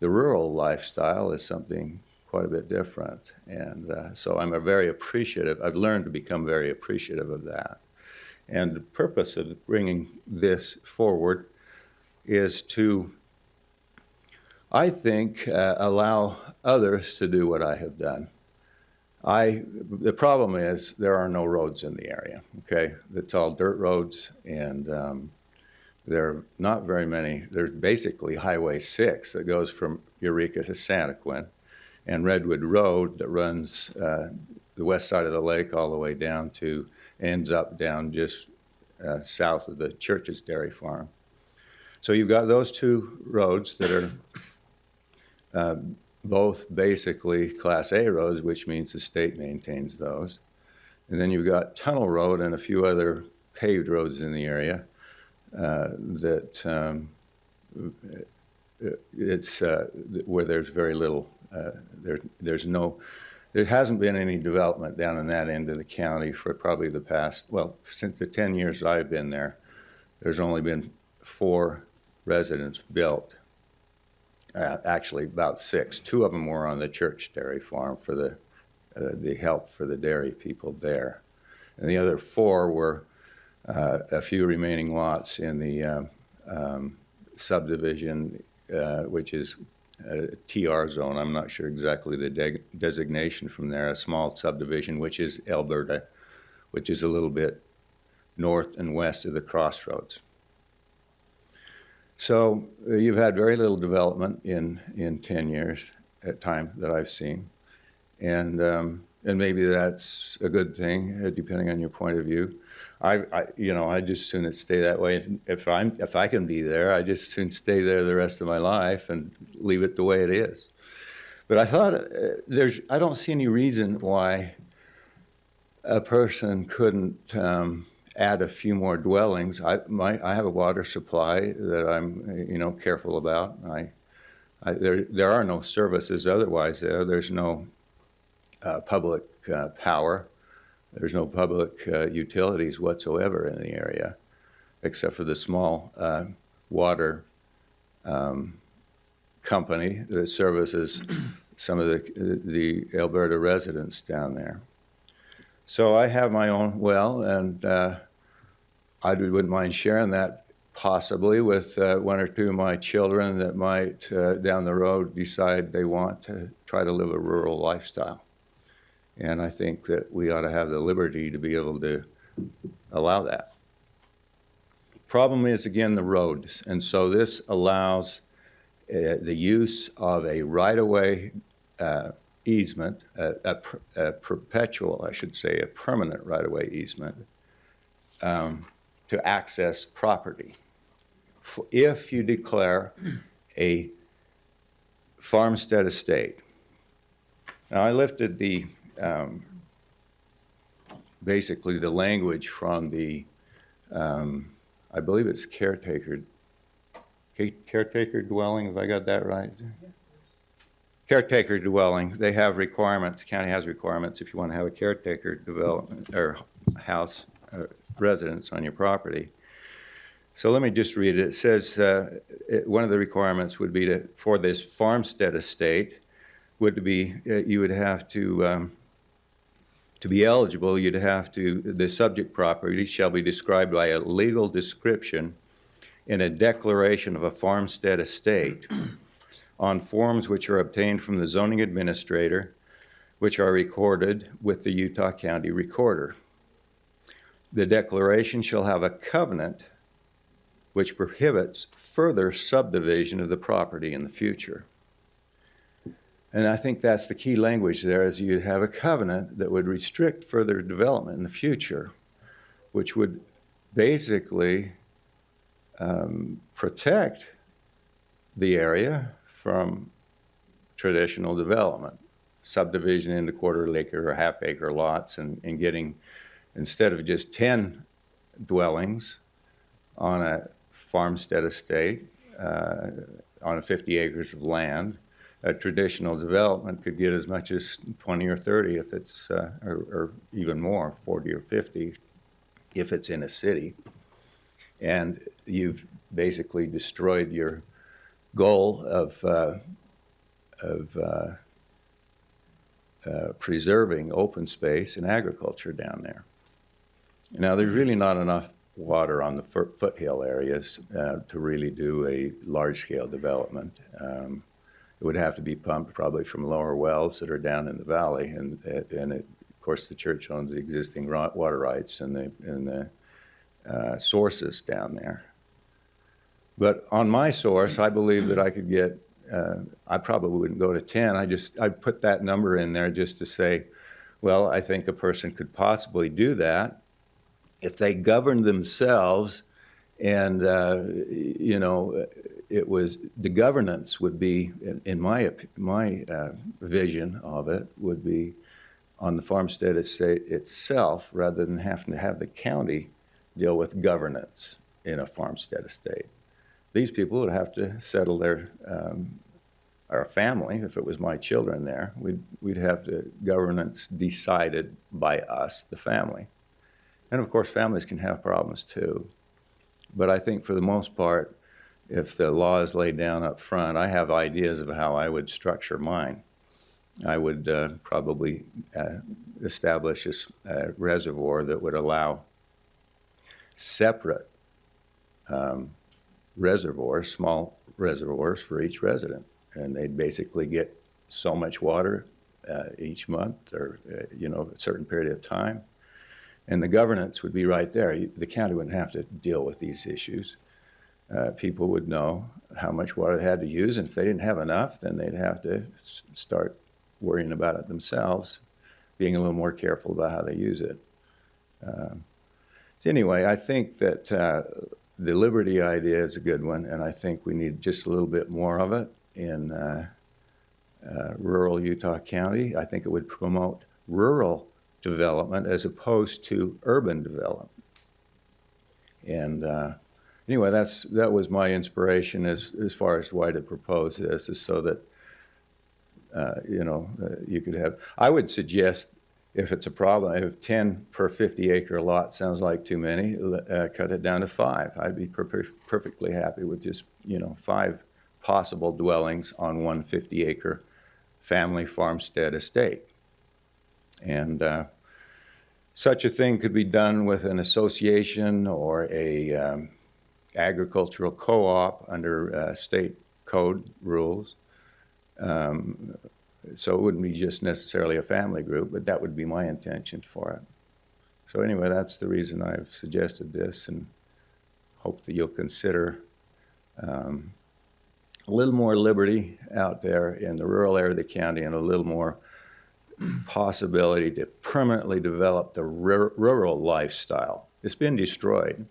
rural lifestyle is something quite a bit different. And so I'm I've learned to become very appreciative of that. And the purpose of bringing this forward is to, I think, allow others to do what I have done. The problem is there are no roads in the area, okay? It's all dirt roads, and there are not very many. There's basically Highway 6 that goes from Eureka to Santaquin, and Redwood Road that runs the west side of the lake all the way down ends up down just south of the Church's Dairy Farm. So you've got those two roads that are both basically Class A roads, which means the state maintains those. And then you've got Tunnel Road and a few other paved roads in the area that it's where there's very little, there hasn't been any development down in that end of the county for probably the past, well, since the 10 years I've been there, there's only been 4 residents built. Actually, about 6. 2 of them were on the Church Dairy Farm for the help for the dairy people there. And the other 4 were a few remaining lots in the subdivision, which is a TR zone. I'm not sure exactly the designation from there, a small subdivision, which is Alberta, which is a little bit north and west of the crossroads. So you've had very little development in 10 years at time that I've seen. And maybe that's a good thing, depending on your point of view. I just soon stay that way. If I can be there, I just soon stay there the rest of my life and leave it the way it is. But I thought I don't see any reason why a person couldn't add a few more dwellings. I have a water supply that I'm careful about. There are no services otherwise there. There's no public power. There's no public utilities whatsoever in the area, except for the small water company that services some of the Alberta residents down there. So I have my own well, and I wouldn't mind sharing that possibly with 1 or 2 of my children that might down the road decide they want to try to live a rural lifestyle. And I think that we ought to have the liberty to be able to allow that. Problem is, again, the roads. And so this allows the use of a right-of-way easement, a perpetual, I should say, a permanent right-of-way easement to access property. If you declare a farmstead estate. Now, I lifted the basically the language from the, I believe it's caretaker dwelling, have I got that right? Caretaker dwelling, they have requirements, the county has requirements if you want to have a caretaker development or house residence on your property. So let me just read it. It says one of the requirements would be for this farmstead estate would be you would have to be eligible, you'd have to, the subject property shall be described by a legal description in a declaration of a farmstead estate on forms which are obtained from the zoning administrator, which are recorded with the Utah County Recorder. The declaration shall have a covenant which prohibits further subdivision of the property in the future. And I think that's the key language there, is you'd have a covenant that would restrict further development in the future, which would basically protect the area from traditional development, subdivision into quarter-acre or half-acre lots, and getting, instead of just 10 dwellings on a farmstead estate, on 50 acres of land, a traditional development could get as much as 20 or 30 if it's, or even more, 40 or 50 if it's in a city. And you've basically destroyed your goal of preserving open space and agriculture down there. Now, there's really not enough water on the foothill areas to really do a large-scale development. It would have to be pumped probably from lower wells that are down in the valley, and of course the church owns the existing water rights and the sources down there. But on my source, I believe that I could get, I probably wouldn't go to 10. I'd put that number in there just to say, well, I think a person could possibly do that if they govern themselves And, you know, it was, the governance would be, in my vision of it, would be on the farmstead estate itself, rather than having to have the county deal with governance in a farmstead estate. These people would have to settle their, our family, if it was my children there, we'd have to governance decided by us, the family. And of course, families can have problems too. But I think for the most part, if the law is laid down up front, I have ideas of how I would structure mine. I would probably establish a reservoir that would allow separate reservoirs, small reservoirs for each resident. And they'd basically get so much water each month or, you know, a certain period of time. And the governance would be right there. The county wouldn't have to deal with these issues. People would know how much water they had to use, and if they didn't have enough, then they'd have to start worrying about it themselves, being a little more careful about how they use it. So anyway, I think that the liberty idea is a good one, and I think we need just a little bit more of it in rural Utah County. I think it would promote rural development as opposed to urban development. And anyway, that was my inspiration as far as why to propose this, is so that you know, you could have, I would suggest, if it's a problem, if 10 per 50 acre lot sounds like too many, cut it down to 5. I'd be perfectly happy with just, you know, 5 possible dwellings on one 50 acre family farmstead estate. And such a thing could be done with an association or a agricultural co-op under state code rules. So it wouldn't be just necessarily a family group, but that would be my intention for it. So anyway, that's the reason I've suggested this, and hope that you'll consider a little more liberty out there in the rural area of the county, and a little more possibility to permanently develop the rural lifestyle. It's been destroyed.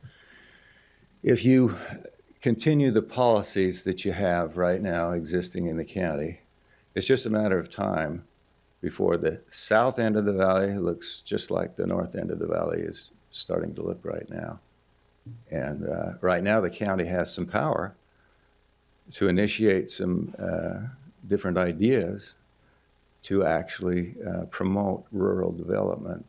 If you continue the policies that you have right now existing in the county, it's just a matter of time before the south end of the valley looks just like the north end of the valley is starting to look right now. And right now the county has some power to initiate some different ideas to actually promote rural development.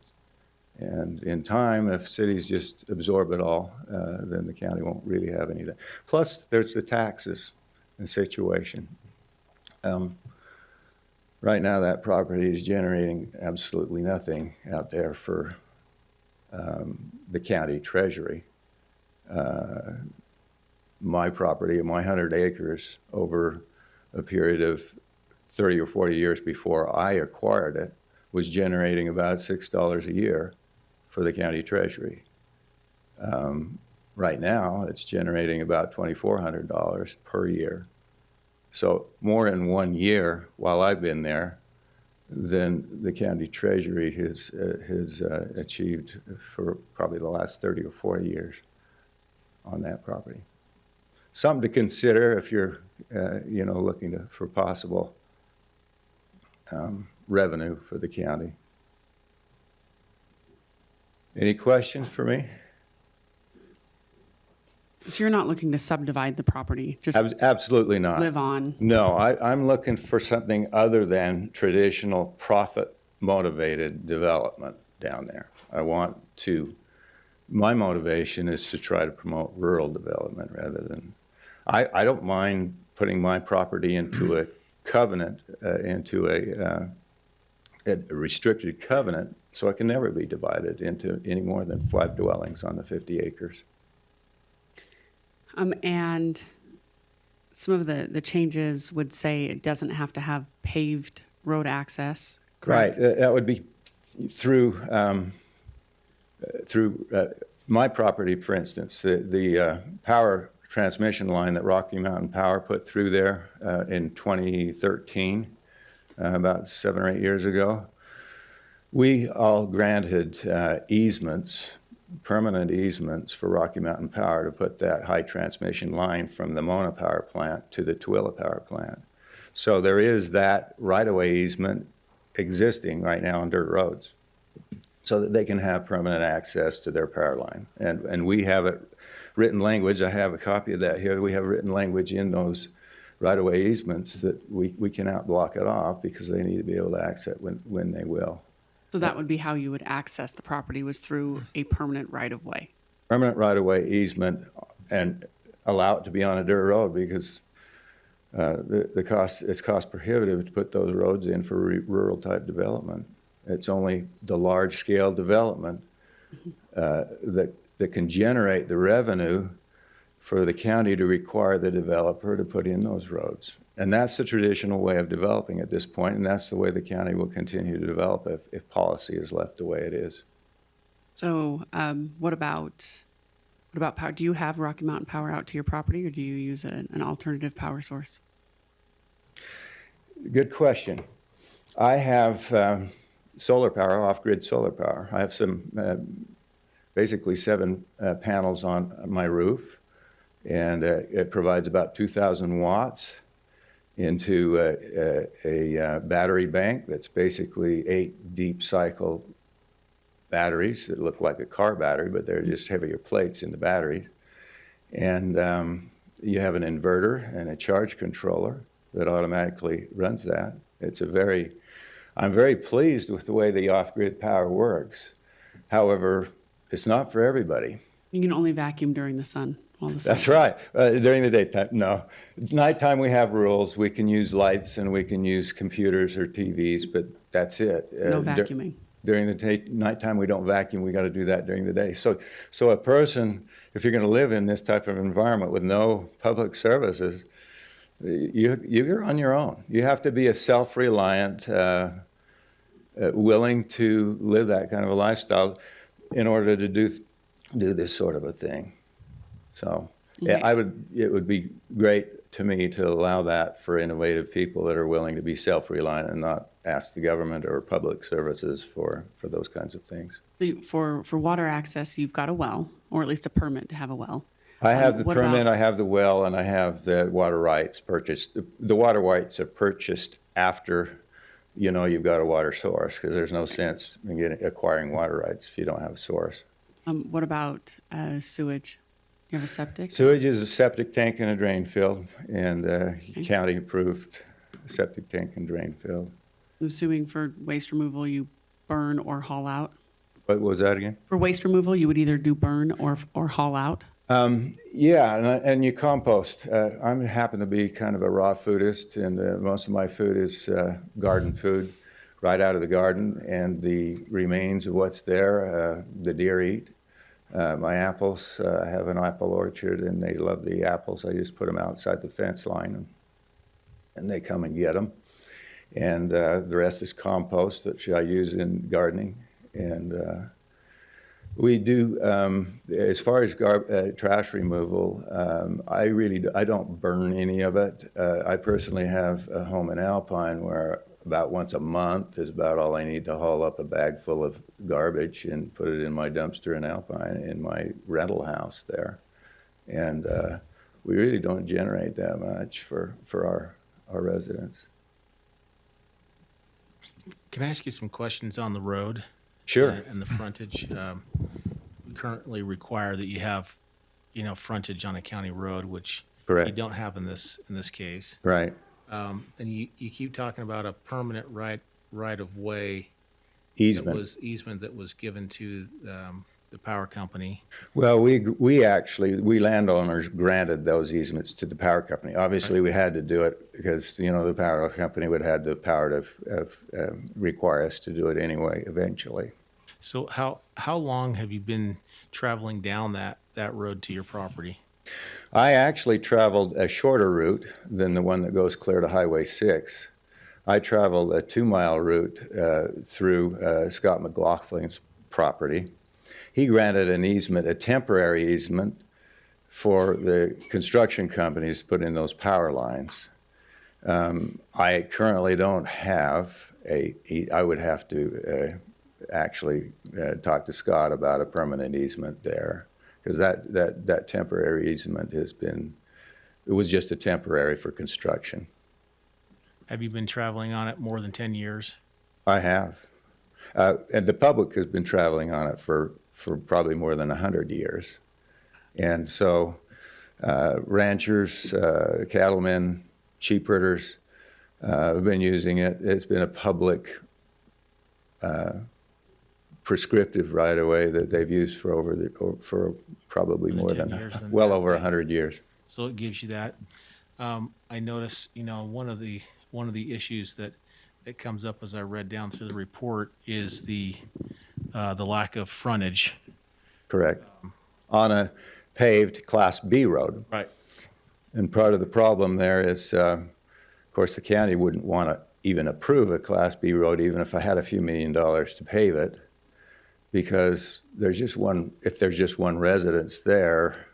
And in time, if cities just absorb it all, then the county won't really have anything. Plus, there's the taxes and situation. Right now, that property is generating absolutely nothing out there for the county treasury. My property, my 100 acres, over a period of 30 or 40 years before I acquired it, was generating about $6 a year for the county treasury. Right now, it's generating about $2,400 per year. So more in 1 year while I've been there than the county treasury has achieved for probably the last 30 or 40 years on that property. Something to consider if you're, you know, looking for possible revenue for the county. Any questions for me? So you're not looking to subdivide the property, just Absolutely not. live on? No, I'm looking for something other than traditional profit-motivated development down there. I want to, my motivation is to try to promote rural development rather than, I don't mind putting my property into a covenant, into a restricted covenant, so it can never be divided into any more than 5 dwellings on the 50 acres. And some of the changes would say it doesn't have to have paved road access. Right, Correct? that would be through my property, for instance. The power transmission line that Rocky Mountain Power put through there in 2013, about 7 or 8 years ago, we all granted easements permanent easements for Rocky Mountain Power to put that high transmission line from the Mona Power Plant to the Tooele Power Plant. So there is that right-of-way easement existing right now on dirt roads, so that they can have permanent access to their power line. And we have it written language, I have a copy of that here, we have written language in those right-of-way easements that we cannot block it off because they need to be able to access it when they will. So that would be how you would access the property, was through a permanent right-of-way. Permanent right-of-way easement and allow it to be on a dirt road because it's cost prohibitive to put those roads in for rural type development. It's only the large scale development that can generate the revenue for the county to require the developer to put in those roads. And that's the traditional way of developing at this point, and that's the way the county will continue to develop if policy is left the way it is. So what about power? Do you have Rocky Mountain Power out to your property, or do you use an alternative power source? Good question. I have solar power, off-grid solar power. I have some, basically 7 panels on my roof, and it provides about 2,000 watts into a battery bank that's basically 8 deep cycle batteries that look like a car battery, but they're just heavier plates in the battery. And you have an inverter and a charge controller that automatically runs that. I'm very pleased with the way the off-grid power works. However, it's not for everybody. You can only vacuum during the sun. While the sun. That's right. During the daytime, no. Nighttime, we have rules. We can use lights and we can use computers or TVs, but that's it. No vacuuming. During the nighttime, we don't vacuum. We got to do that during the day. So a person, if you're going to live in this type of environment with no public services, you're on your own. You have to be a self-reliant, willing to live that kind of a lifestyle in order to do this sort of a thing. So Okay. it would be great to me to allow that for innovative people that are willing to be self-reliant and not ask the government or public services for those kinds of things. For water access, you've got a well, or at least a permit to have a well. I have the What permit, about- I have the well, and I have the water rights purchased. The water rights are purchased after, you've got a water source, because there's no sense in acquiring water rights if you don't have a source. What about sewage? You have a septic? Sewage is a septic tank and a drain field, and county-approved septic tank and drain field. I'm assuming for waste removal, you burn or haul out. What was that again? For waste removal, you would either do burn or haul out. Yeah, and you compost. I happen to be kind of a raw foodist, and most of my food is garden food, right out of the garden, and the remains of what's there, the deer eat. My apples, I have an apple orchard, and they love the apples. I just put them outside the fence line, and they come and get them. And the rest is compost that I use in gardening. And we do, as far as trash removal, I don't burn any of it. I personally have a home in Alpine where about once a month is about all I need to haul up a bag full of garbage and put it in my dumpster in Alpine in my rental house there. And we really don't generate that much for our residents. Can I ask you some questions on the road? Sure. And the frontage. We currently require that you have, frontage on a county road, which you Correct. don't have in this case. Right. And you keep talking about a permanent right of way Easement. that was given to the power company. Well, we landowners granted those easements to the power company. Obviously, we had to do it because, the power company would have the power to require us to do it anyway, eventually. So how long have you been traveling down that road to your property? I actually traveled a shorter route than the one that goes clear to Highway 6. I traveled a 2-mile route through Scott McLaughlin's property. He granted an easement, a temporary easement, for the construction companies to put in those power lines. I currently don't have I would have to actually talk to Scott about a permanent easement there, because that temporary easement it was just a temporary for construction. Have you been traveling on it more than 10 years? I have. And the public has been traveling on it for probably more than 100 years. And so ranchers, cattlemen, sheep herders have been using it. It's been a public prescriptive right-of-way that they've used for probably more 10 than, years then. well over 100 years. So it gives you that. I notice, one of the issues that comes up as I read down through the report is the lack of frontage. Correct. On a paved Class B road. Right. And part of the problem there is, of course, the county wouldn't want to even approve a Class B road, even if I had a few $1 million to pave it, because if there's just one residence there,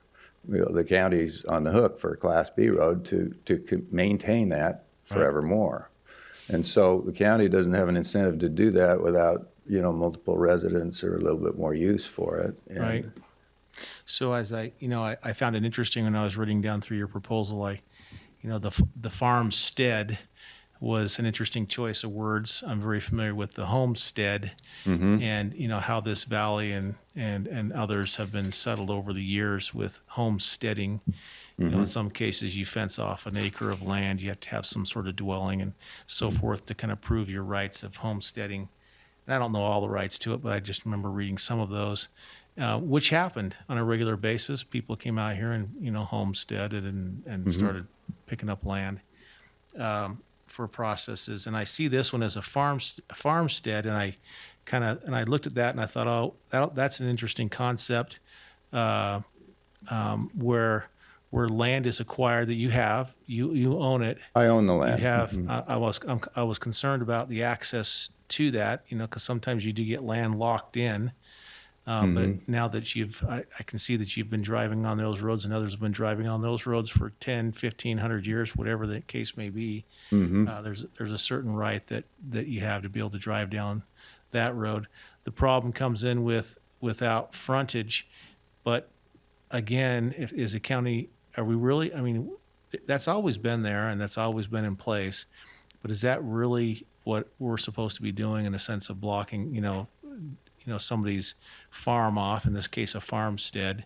the county's on the hook for a Class B road to maintain that forevermore. And so the county doesn't have an incentive to do that without, multiple residents or a little bit more use for it. And Right. So as I found it interesting when I was reading down through your proposal, the farmstead was an interesting choice of words. I'm very familiar with the homestead and, how this valley and others have been settled over the years with homesteading. In some cases, you fence off an acre of land, you have to have some sort of dwelling and so forth to kind of prove your rights of homesteading. And I don't know all the rights to it, but I just remember reading some of those, which happened on a regular basis. People came out here and, homesteaded and started picking up land for processes. And I see this one as a farmstead, and I looked at that and I thought, oh, that's an interesting concept where land is acquired that you own it. I own the land. You have. I was concerned about the access to that, because sometimes you do get land locked in. But now that I can see that you've been driving on those roads and others have been driving on those roads for 10, 15, 100 years, whatever the case may be. There's a certain right that you have to be able to drive down that road. The problem comes in without frontage, but again, is the county, are we really, that's always been there and that's always been in place, but is that really what we're supposed to be doing in the sense of blocking, somebody's farm off, in this case, a farmstead?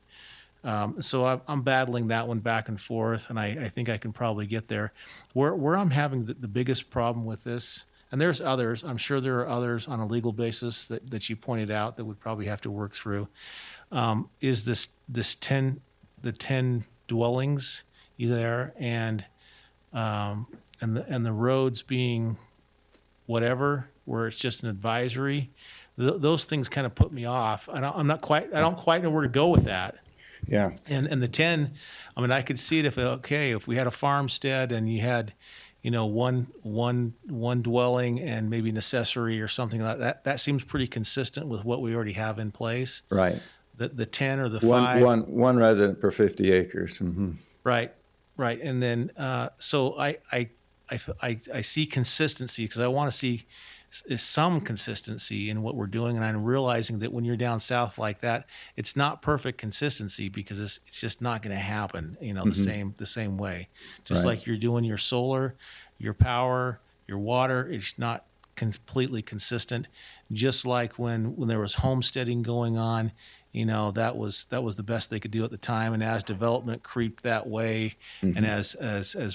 So I'm battling that one back and forth, and I think I can probably get there. Where I'm having the biggest problem with this, and there's others, I'm sure there are others on a legal basis that you pointed out that would probably have to work through, is the 10 dwellings there and the roads being whatever, where it's just an advisory. Those things kind of put me off. I don't quite know where to go with that. Yeah. And the 10, I could see it if we had a farmstead and you had, one dwelling and maybe an accessory or something like that. That seems pretty consistent with what we already have in place. Right. The 10 or the 5. One resident per 50 acres. Right. And then, so I see consistency because I want to see some consistency in what we're doing. And I'm realizing that when you're down south like that, it's not perfect consistency because it's just not going to happen, the same way. Just like you're doing your solar, your power, your water, it's not completely consistent. Just like when there was homesteading going on, that was the best they could do at the time. And as development creeped that way, and as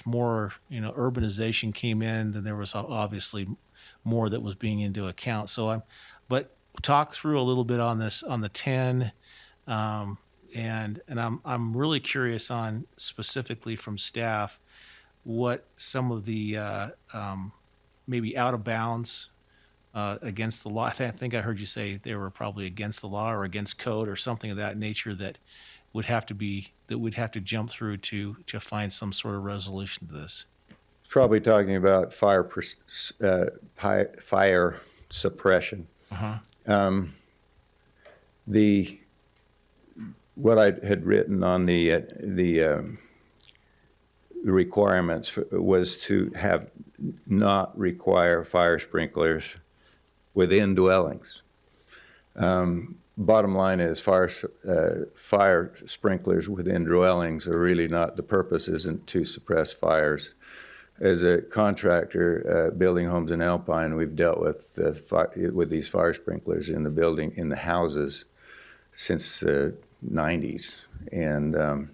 more urbanization came in, then there was obviously more that was being into account. So but talk through a little bit on this on the 10, and I'm really curious on specifically from staff what some of the maybe out of bounds. Against the law. I think I heard you say they were probably against the law or against code or something of that nature that we'd have to jump through to find some sort of resolution to this. Probably talking about fire suppression. What I had written on the requirements was to not require fire sprinklers within dwellings. Bottom line is fire sprinklers within dwellings are really not, the purpose isn't to suppress fires. As a contractor building homes in Alpine, we've dealt with these fire sprinklers in the houses since the 90s. And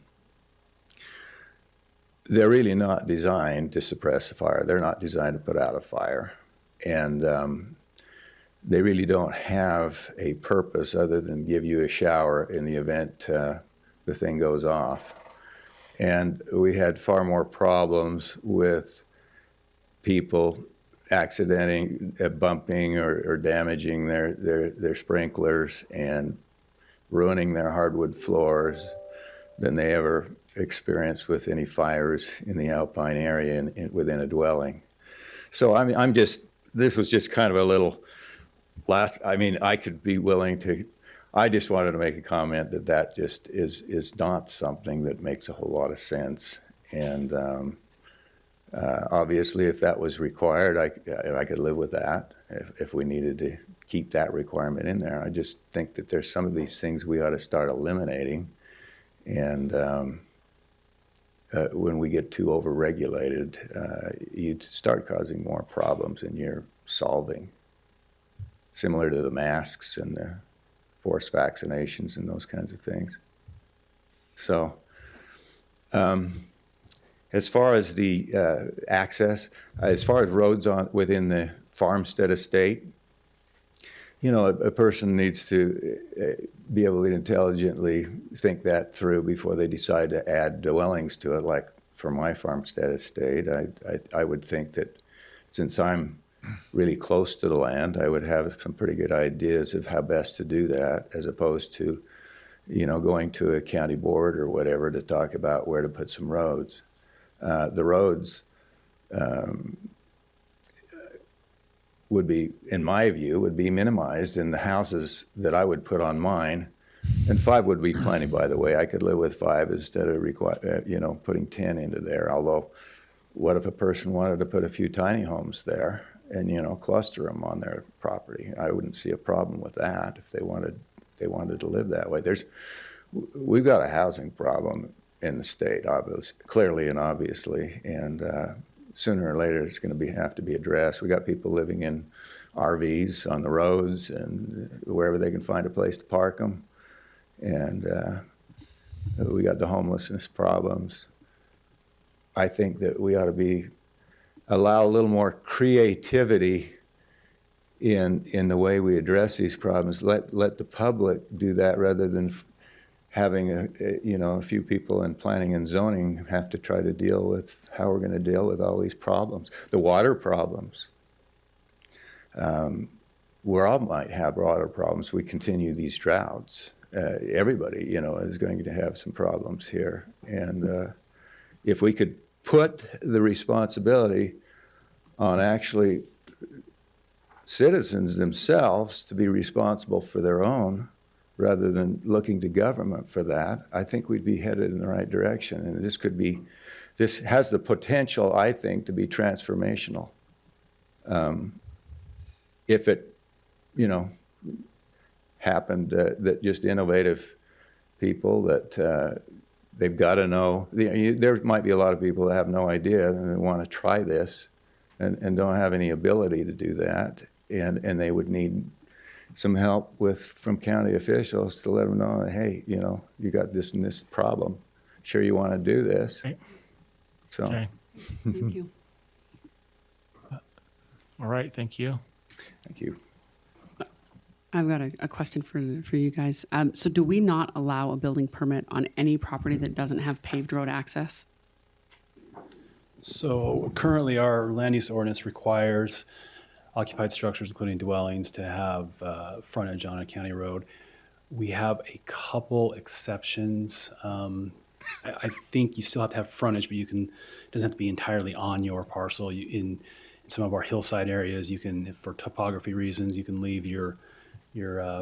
they're really not designed to suppress a fire. They're not designed to put out a fire. And they really don't have a purpose other than give you a shower in the event the thing goes off. And we had far more problems with people accidenting, bumping or damaging their sprinklers and ruining their hardwood floors than they ever experienced with any fires in the Alpine area within a dwelling. So this was just kind of a little I could be willing to, I just wanted to make a comment that just is not something that makes a whole lot of sense. And obviously, if that was required, I could live with that if we needed to keep that requirement in there. I just think that there's some of these things we ought to start eliminating. And when we get too overregulated, you'd start causing more problems than you're solving. Similar to the masks and the forced vaccinations and those kinds of things. So, as far as the access, as far as roads within the farmstead estate, a person needs to be able to intelligently think that through before they decide to add dwellings to it. Like for my farmstead estate, I would think that since I'm really close to the land, I would have some pretty good ideas of how best to do that, as opposed to, going to a county board or whatever to talk about where to put some roads. The roads would be, in my view, would be minimized in the houses that I would put on mine. And 5 would be plenty, by the way. I could live with 5 instead of putting 10 into there. Although, what if a person wanted to put a few tiny homes there and cluster them on their property? I wouldn't see a problem with that if they wanted to live that way. We've got a housing problem in the state, clearly and obviously, and sooner or later it's going to have to be addressed. We got people living in RVs on the roads and wherever they can find a place to park them, and we got the homelessness problems. I think that we ought to allow a little more creativity in the way we address these problems. Let the public do that rather than having a few people in planning and zoning have to try to deal with how we're going to deal with all these problems. The water problems. We all might have water problems. We continue these droughts. Everybody, is going to have some problems here. And if we could put the responsibility on actually citizens themselves to be responsible for their own, rather than looking to government for that, I think we'd be headed in the right direction. And this has the potential, I think, to be transformational. If it, happened that just innovative people that they've got to know. There might be a lot of people that have no idea and they want to try this and don't have any ability to do that. And they would need some help from county officials to let them know, hey, you got this and this problem. Sure you want to do this? Okay. So. Okay. Thank you. All right, thank you. Thank you. I've got a question for you guys. So do we not allow a building permit on any property that doesn't have paved road access? So currently, our land use ordinance requires occupied structures, including dwellings, to have frontage on a county road. We have a couple exceptions. I think you still have to have frontage, but it doesn't have to be entirely on your parcel. In some of our hillside areas, you can, for topography reasons, you can leave your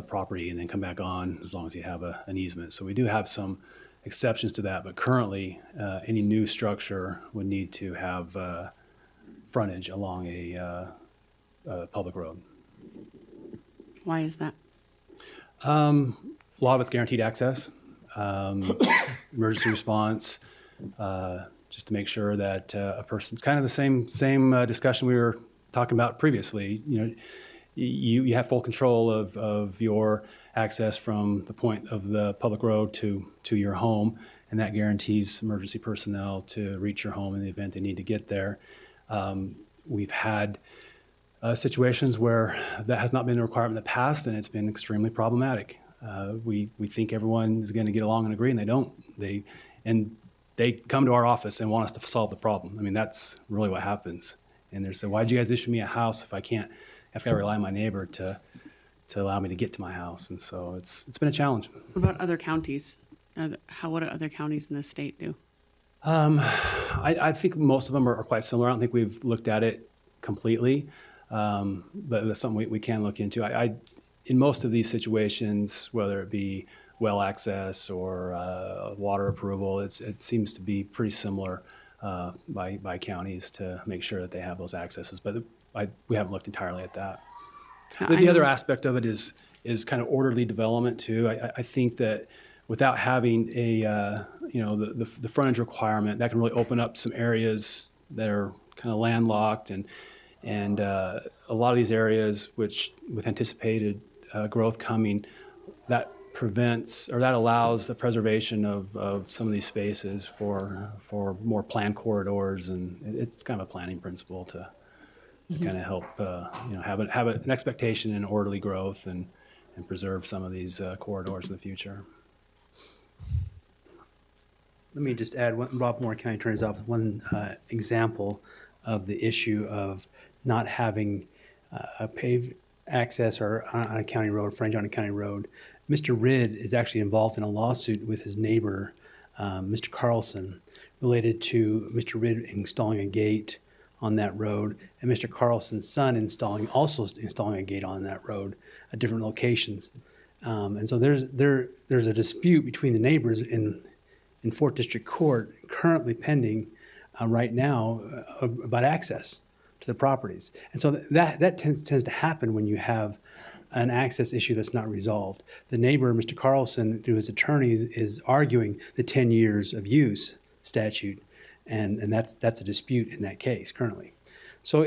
property and then come back on as long as you have an easement. So we do have some exceptions to that, but currently any new structure would need to have frontage along a public road. Why is that? A lot of it's guaranteed access, emergency response, just to make sure that a person, kind of the same discussion we were talking about previously. You know, you have full control of your access from the point of the public road to your home, and that guarantees emergency personnel to reach your home in the event they need to get there. We've had situations where that has not been a requirement in the past, and it's been extremely problematic. We think everyone is going to get along and agree, and they don't. They come to our office and want us to solve the problem. I mean, that's really what happens. And they say, "Why'd you guys issue me a house if I got to rely on my neighbor to allow me to get to my house?" And so it's been a challenge. What about other counties? What do other counties in the state do? I think most of them are quite similar. I don't think we've looked at it completely, but that's something we can look into. In most of these situations, whether it be well access or water approval, it seems to be pretty similar by counties to make sure that they have those accesses. But we haven't looked entirely at that. The other aspect of it is kind of orderly development too. I think that without having the frontage requirement, that can really open up some areas that are kind of landlocked, and a lot of these areas, which with anticipated growth coming, that prevents or that allows the preservation of some of these spaces for more planned corridors, and it's kind of a planning principle to kind of help have an expectation in orderly growth and preserve some of these corridors in the future. Let me just add one, Rob Moore, County Attorney's Office, one example of the issue of not having a paved access or on a county road, frontage on a county road. Mr. Ridd is actually involved in a lawsuit with his neighbor, Mr. Carlson, related to Mr. Ridd installing a gate on that road, and Mr. Carlson's son also installing a gate on that road at different locations. And so there's a dispute between the neighbors in 4th District Court currently pending right now about access to the properties. And so that tends to happen when you have an access issue that's not resolved. The neighbor, Mr. Carlson, through his attorney, is arguing the 10 years of use statute, and that's a dispute in that case currently. So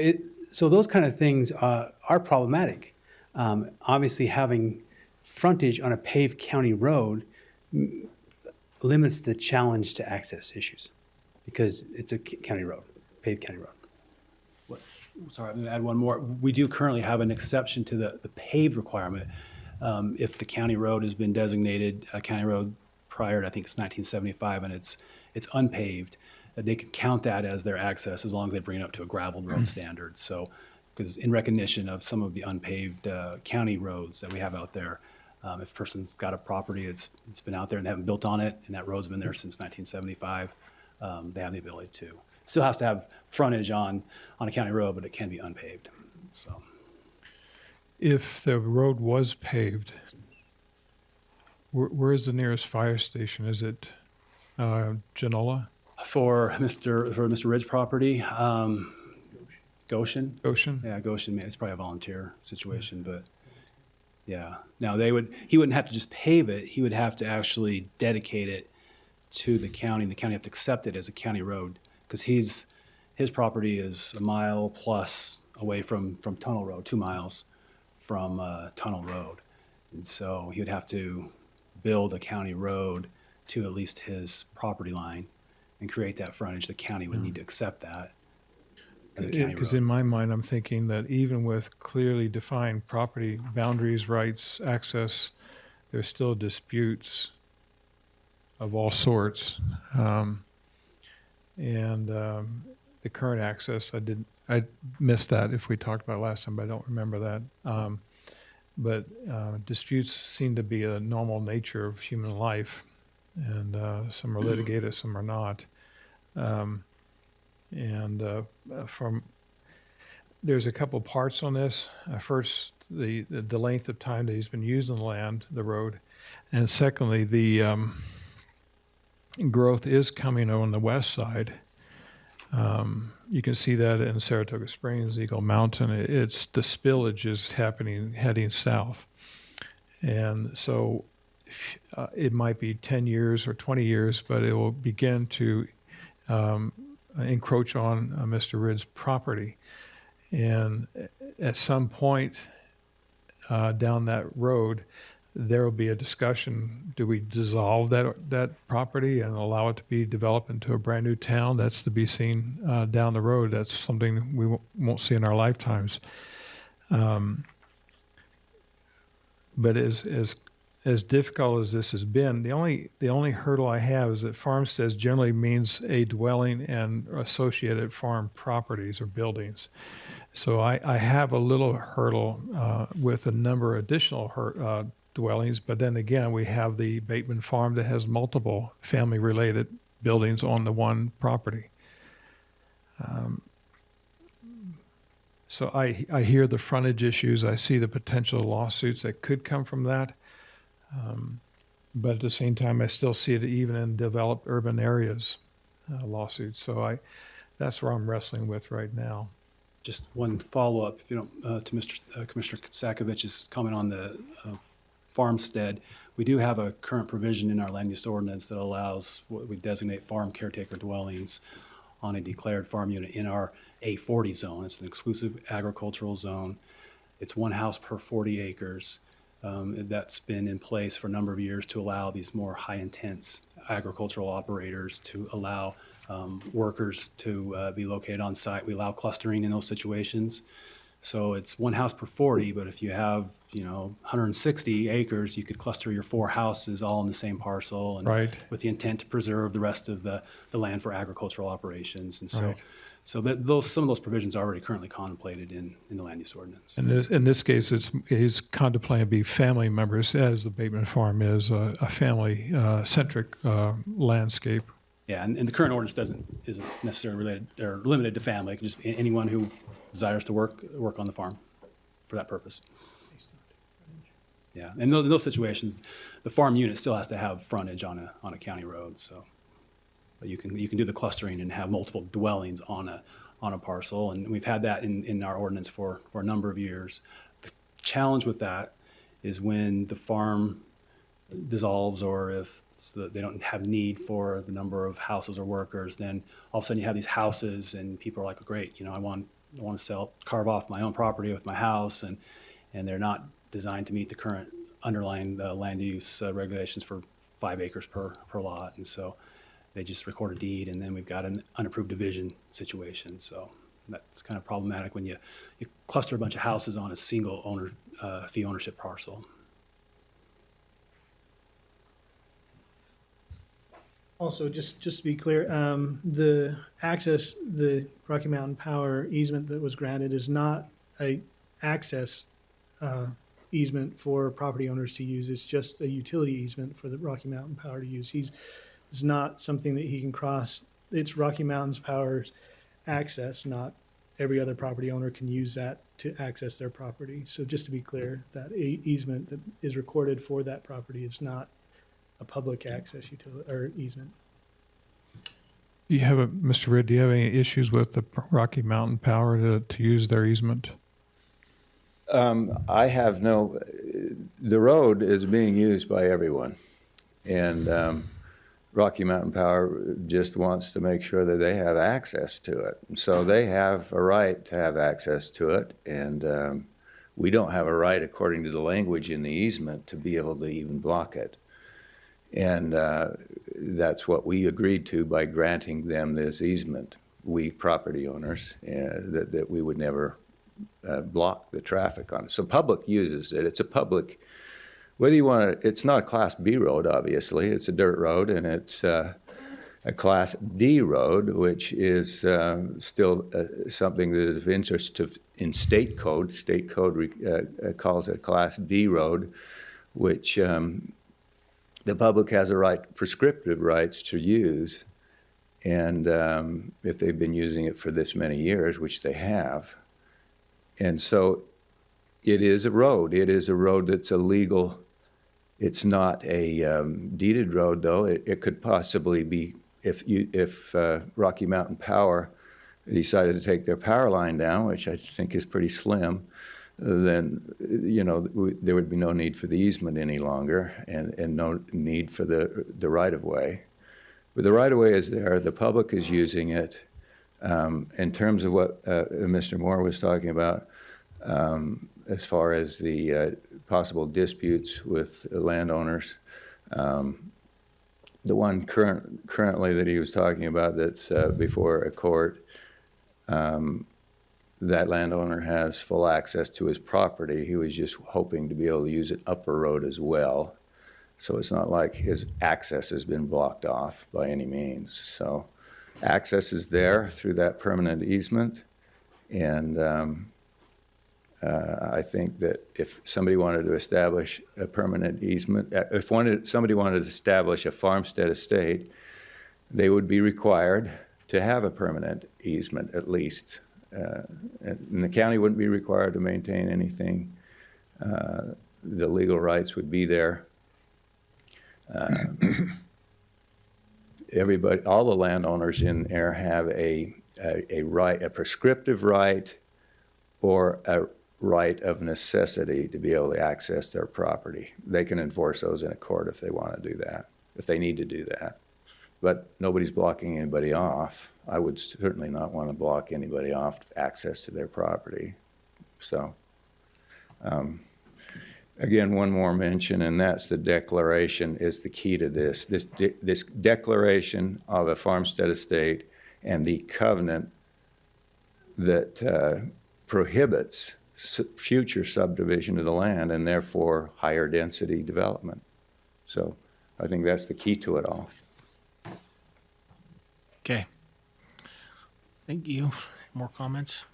those kind of things are problematic. Obviously, having frontage on a paved county road limits the challenge to access issues because it's a county road, paved county road. Sorry, I'm going to add one more. We do currently have an exception to the paved requirement. If the county road has been designated a county road prior to, I think it's 1975, and it's unpaved, they can count that as their access as long as they bring it up to a gravel road standard. So, because in recognition of some of the unpaved county roads that we have out there, if a person's got a property it's been out there and they haven't built on it, and that road's been there since 1975, they have the ability to. Still has to have frontage on a county road, but it can be unpaved. So, If the road was paved, where is the nearest fire station? Is it Genola? For Mr. Ridd's property, Goshen. Goshen? Yeah, Goshen. It's probably a volunteer situation, but yeah. Now he wouldn't have to just pave it. He would have to actually dedicate it to the county, and the county have to accept it as a county road because his property is a mile plus away from Tunnel Road, 2 miles from Tunnel Road, and so he would have to build a county road to at least his property line and create that frontage. The county would need to accept that as a county Because road. in my mind, I'm thinking that even with clearly defined property boundaries, rights, access, there's still disputes of all sorts. The current access, I missed that if we talked about it last time, but I don't remember that. But disputes seem to be a normal nature of human life, and some are litigated, some are not. There's a couple parts on this. First, the length of time that he's been using the land, the road, and secondly, the growth is coming on the west side. You can see that in Saratoga Springs, Eagle Mountain. The spillage is happening, heading south. And so it might be 10 years or 20 years, but it will begin to encroach on Mr. Ridd's property. And at some point down that road, there will be a discussion, do we dissolve that property and allow it to be developed into a brand new town? That's to be seen down the road. That's something we won't see in our lifetimes. But as difficult as this has been, the only hurdle I have is that farmsteads generally means a dwelling and associated farm properties or buildings. So I have a little hurdle with a number of additional dwellings, but then again, we have the Bateman Farm that has multiple family-related buildings on the one property. So I hear the frontage issues. I see the potential lawsuits that could come from that. But at the same time, I still see it even in developed urban areas, lawsuits. So that's where I'm wrestling with right now. Just one follow-up, if you don't, to Commissioner Sakovich's comment on the farmstead. We do have a current provision in our land use ordinance that allows what we designate farm caretaker dwellings on a declared farm unit in our A40 zone. It's an exclusive agricultural zone. It's one house per 40 acres. That's been in place for a number of years to allow these more high-intense agricultural operators to allow workers to be located on site. We allow clustering in those situations. So it's one house per 40, but if you have, 160 acres, you could cluster your 4 houses all in the same parcel, and Right. with the intent to preserve the rest of the land for agricultural operations. And so, Right. so that some of those provisions are already currently contemplated in the land use ordinance. In this case, he's contemplating to be family members, as the Bateman Farm is a family centric landscape. Yeah, and the current ordinance isn't necessarily related or limited to family. It can just be anyone who desires to work on the farm for that purpose. Yeah, and in those situations, the farm unit still has to have frontage on a county road. So, but you can do the clustering and have multiple dwellings on a parcel, and we've had that in our ordinance for a number of years. The challenge with that is when the farm dissolves, or if they don't have need for the number of houses or workers, then all of a sudden you have these houses and people are like, oh, great, I want to carve off my own property with my house, and they're not designed to meet the current underlying land use regulations for 5 acres per lot. And so they just record a deed, and then we've got an unapproved division situation. So that's kind of problematic when you cluster a bunch of houses on a single fee ownership parcel. Also, just to be clear, the Rocky Mountain Power easement that was granted is not a access easement for property owners to use. It's just a utility easement for the Rocky Mountain Power to use. It's not something that he can cross. It's Rocky Mountain's Power's access, not every other property owner can use that to access their property. So just to be clear, that easement that is recorded for that property, it's not a public access utility or easement. Mr. Ridd, do you have any issues with the Rocky Mountain Power to use their easement? I have the road is being used by everyone. And Rocky Mountain Power just wants to make sure that they have access to it. So they have a right to have access to it. And we don't have a right, according to the language in the easement, to be able to even block it. And that's what we agreed to by granting them this easement, we property owners, that we would never block the traffic on it. So public uses it. It's a public, whether you want to, it's not a Class B road, obviously. It's a dirt road, and it's a Class D road, which is still something that is of interest in state code. State code calls it Class D road, which the public has prescriptive rights to use. And if they've been using it for this many years, which they have. And so it is a road. It is a road that's illegal. It's not a deeded road, though. It could possibly be, if Rocky Mountain Power decided to take their power line down, which I think is pretty slim, then, there would be no need for the easement any longer and no need for the right-of-way. But the right-of-way is there, the public is using it. In terms of what Mr. Moore was talking about, as far as the possible disputes with landowners, the one currently that he was talking about that's before a court, that landowner has full access to his property. He was just hoping to be able to use an upper road as well. So it's not like his access has been blocked off by any means. So access is there through that permanent easement. And I think that if somebody wanted to establish a permanent easement, somebody wanted to establish a farmstead estate, they would be required to have a permanent easement at least. And the county wouldn't be required to maintain anything. The legal rights would be there. Everybody, all the landowners in there have a right, a prescriptive right, or a right of necessity to be able to access their property. They can enforce those in a court if they want to do that, if they need to do that. But nobody's blocking anybody off. I would certainly not want to block anybody off access to their property. So, again, one more mention, and that's the declaration is the key to this. This declaration of a farmstead estate and the covenant that prohibits future subdivision of the land and therefore higher density development. So I think that's the key to it all. Okay. Thank you. More comments?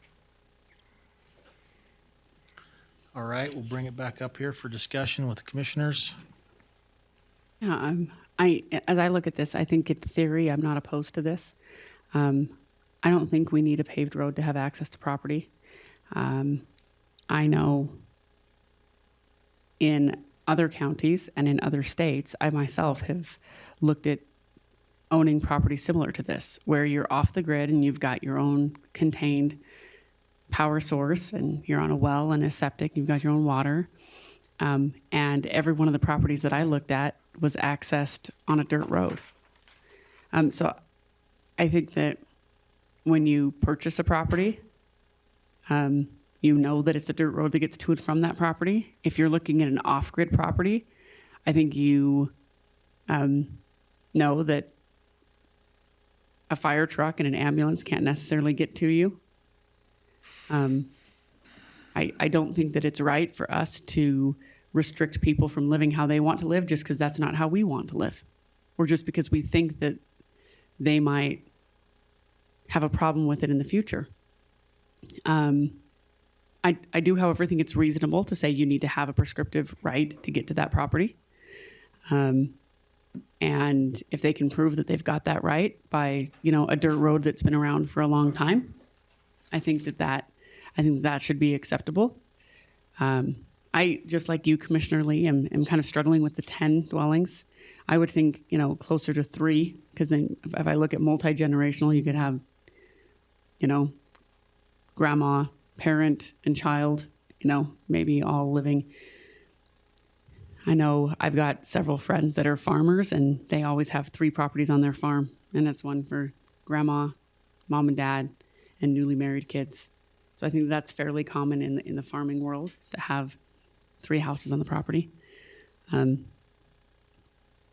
All right, we'll bring it back up here for discussion with the commissioners. Yeah, as I look at this, I think in theory, I'm not opposed to this. I don't think we need a paved road to have access to property. I know in other counties and in other states, I myself have looked at owning property similar to this, where you're off the grid and you've got your own contained power source and you're on a well and a septic, you've got your own water. And every one of the properties that I looked at was accessed on a dirt road. So I think that when you purchase a property, you know that it's a dirt road that gets to and from that property. If you're looking at an off-grid property, I think you know that a fire truck and an ambulance can't necessarily get to you. I don't think that it's right for us to restrict people from living how they want to live just because that's not how we want to live, or just because we think that they might have a problem with it in the future. I do, however, think it's reasonable to say you need to have a prescriptive right to get to that property. And if they can prove that they've got that right by, a dirt road that's been around for a long time, I think that should be acceptable. I, just like you, Commissioner Lee, am kind of struggling with the 10 dwellings. I would think, closer to 3, because then if I look at multi-generational, you could have, grandma, parent, and child, maybe all living. I know I've got several friends that are farmers, and they always have 3 properties on their farm, and that's one for grandma, mom and dad, and newly married kids. So I think that's fairly common in the farming world to have 3 houses on the property.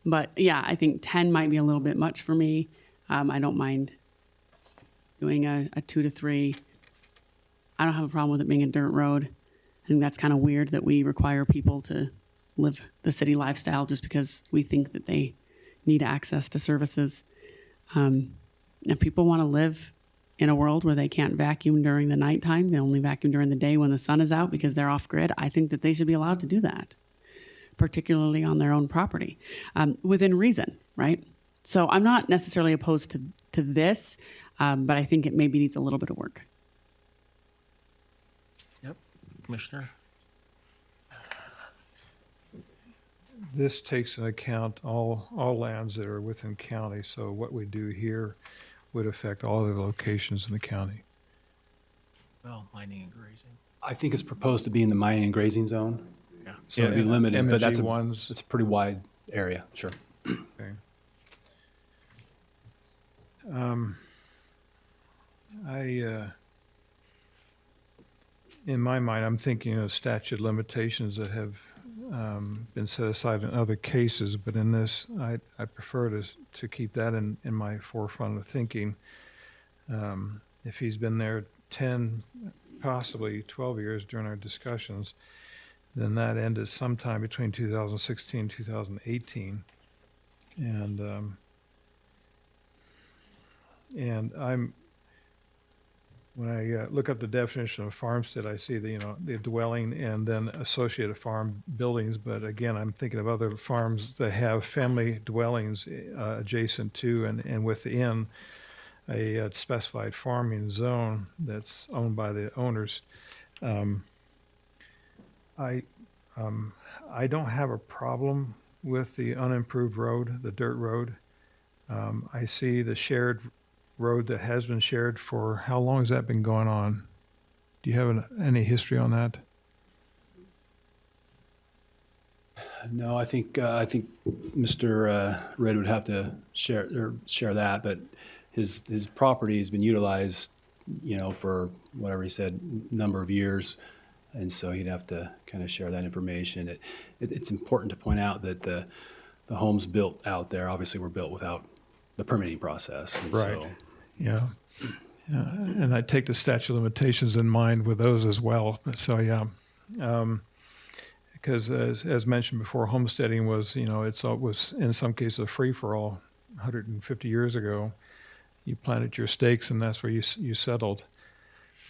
But yeah, I think 10 might be a little bit much for me. I don't mind doing a 2 to 3. I don't have a problem with it being a dirt road. I think that's kind of weird that we require people to live the city lifestyle just because we think that they need access to services. If people want to live in a world where they can't vacuum during the nighttime, they only vacuum during the day when the sun is out because they're off grid, I think that they should be allowed to do that, particularly on their own property, within reason, right? So I'm not necessarily opposed to this, but I think it maybe needs a little bit of work. Yep, Commissioner. This takes into account all lands that are within county, so what we do here would affect all the locations in the county. Well, mining and grazing. I think it's proposed to be in the mining and grazing zone. So it'd be Yeah, limited, but that's M&G ones. it's a pretty wide area, sure. Okay. In my mind, I'm thinking of statute of limitations that have been set aside in other cases, but in this, I prefer to keep that in my forefront of thinking. If he's been there 10, possibly 12 years during our discussions, then that ended sometime between 2016 and 2018. And when I look up the definition of farmstead, I see the dwelling and then associated farm buildings. But again, I'm thinking of other farms that have family dwellings adjacent to and within a specified farming zone that's owned by the owners. I don't have a problem with the unimproved road, the dirt road. I see the shared road that has been shared for, how long has that been going on? Do you have any history on that? No, I think Mr. Red would have to share that, but his property has been utilized, for whatever he said, number of years, and so he'd have to kind of share that information. It's important to point out that the homes built out there obviously were built without the permitting process. And Right. So, Yeah. And I take the statute of limitations in mind with those as well. So, yeah. Because as mentioned before, homesteading was, it was in some cases a free-for-all 150 years ago. You planted your stakes and that's where you settled.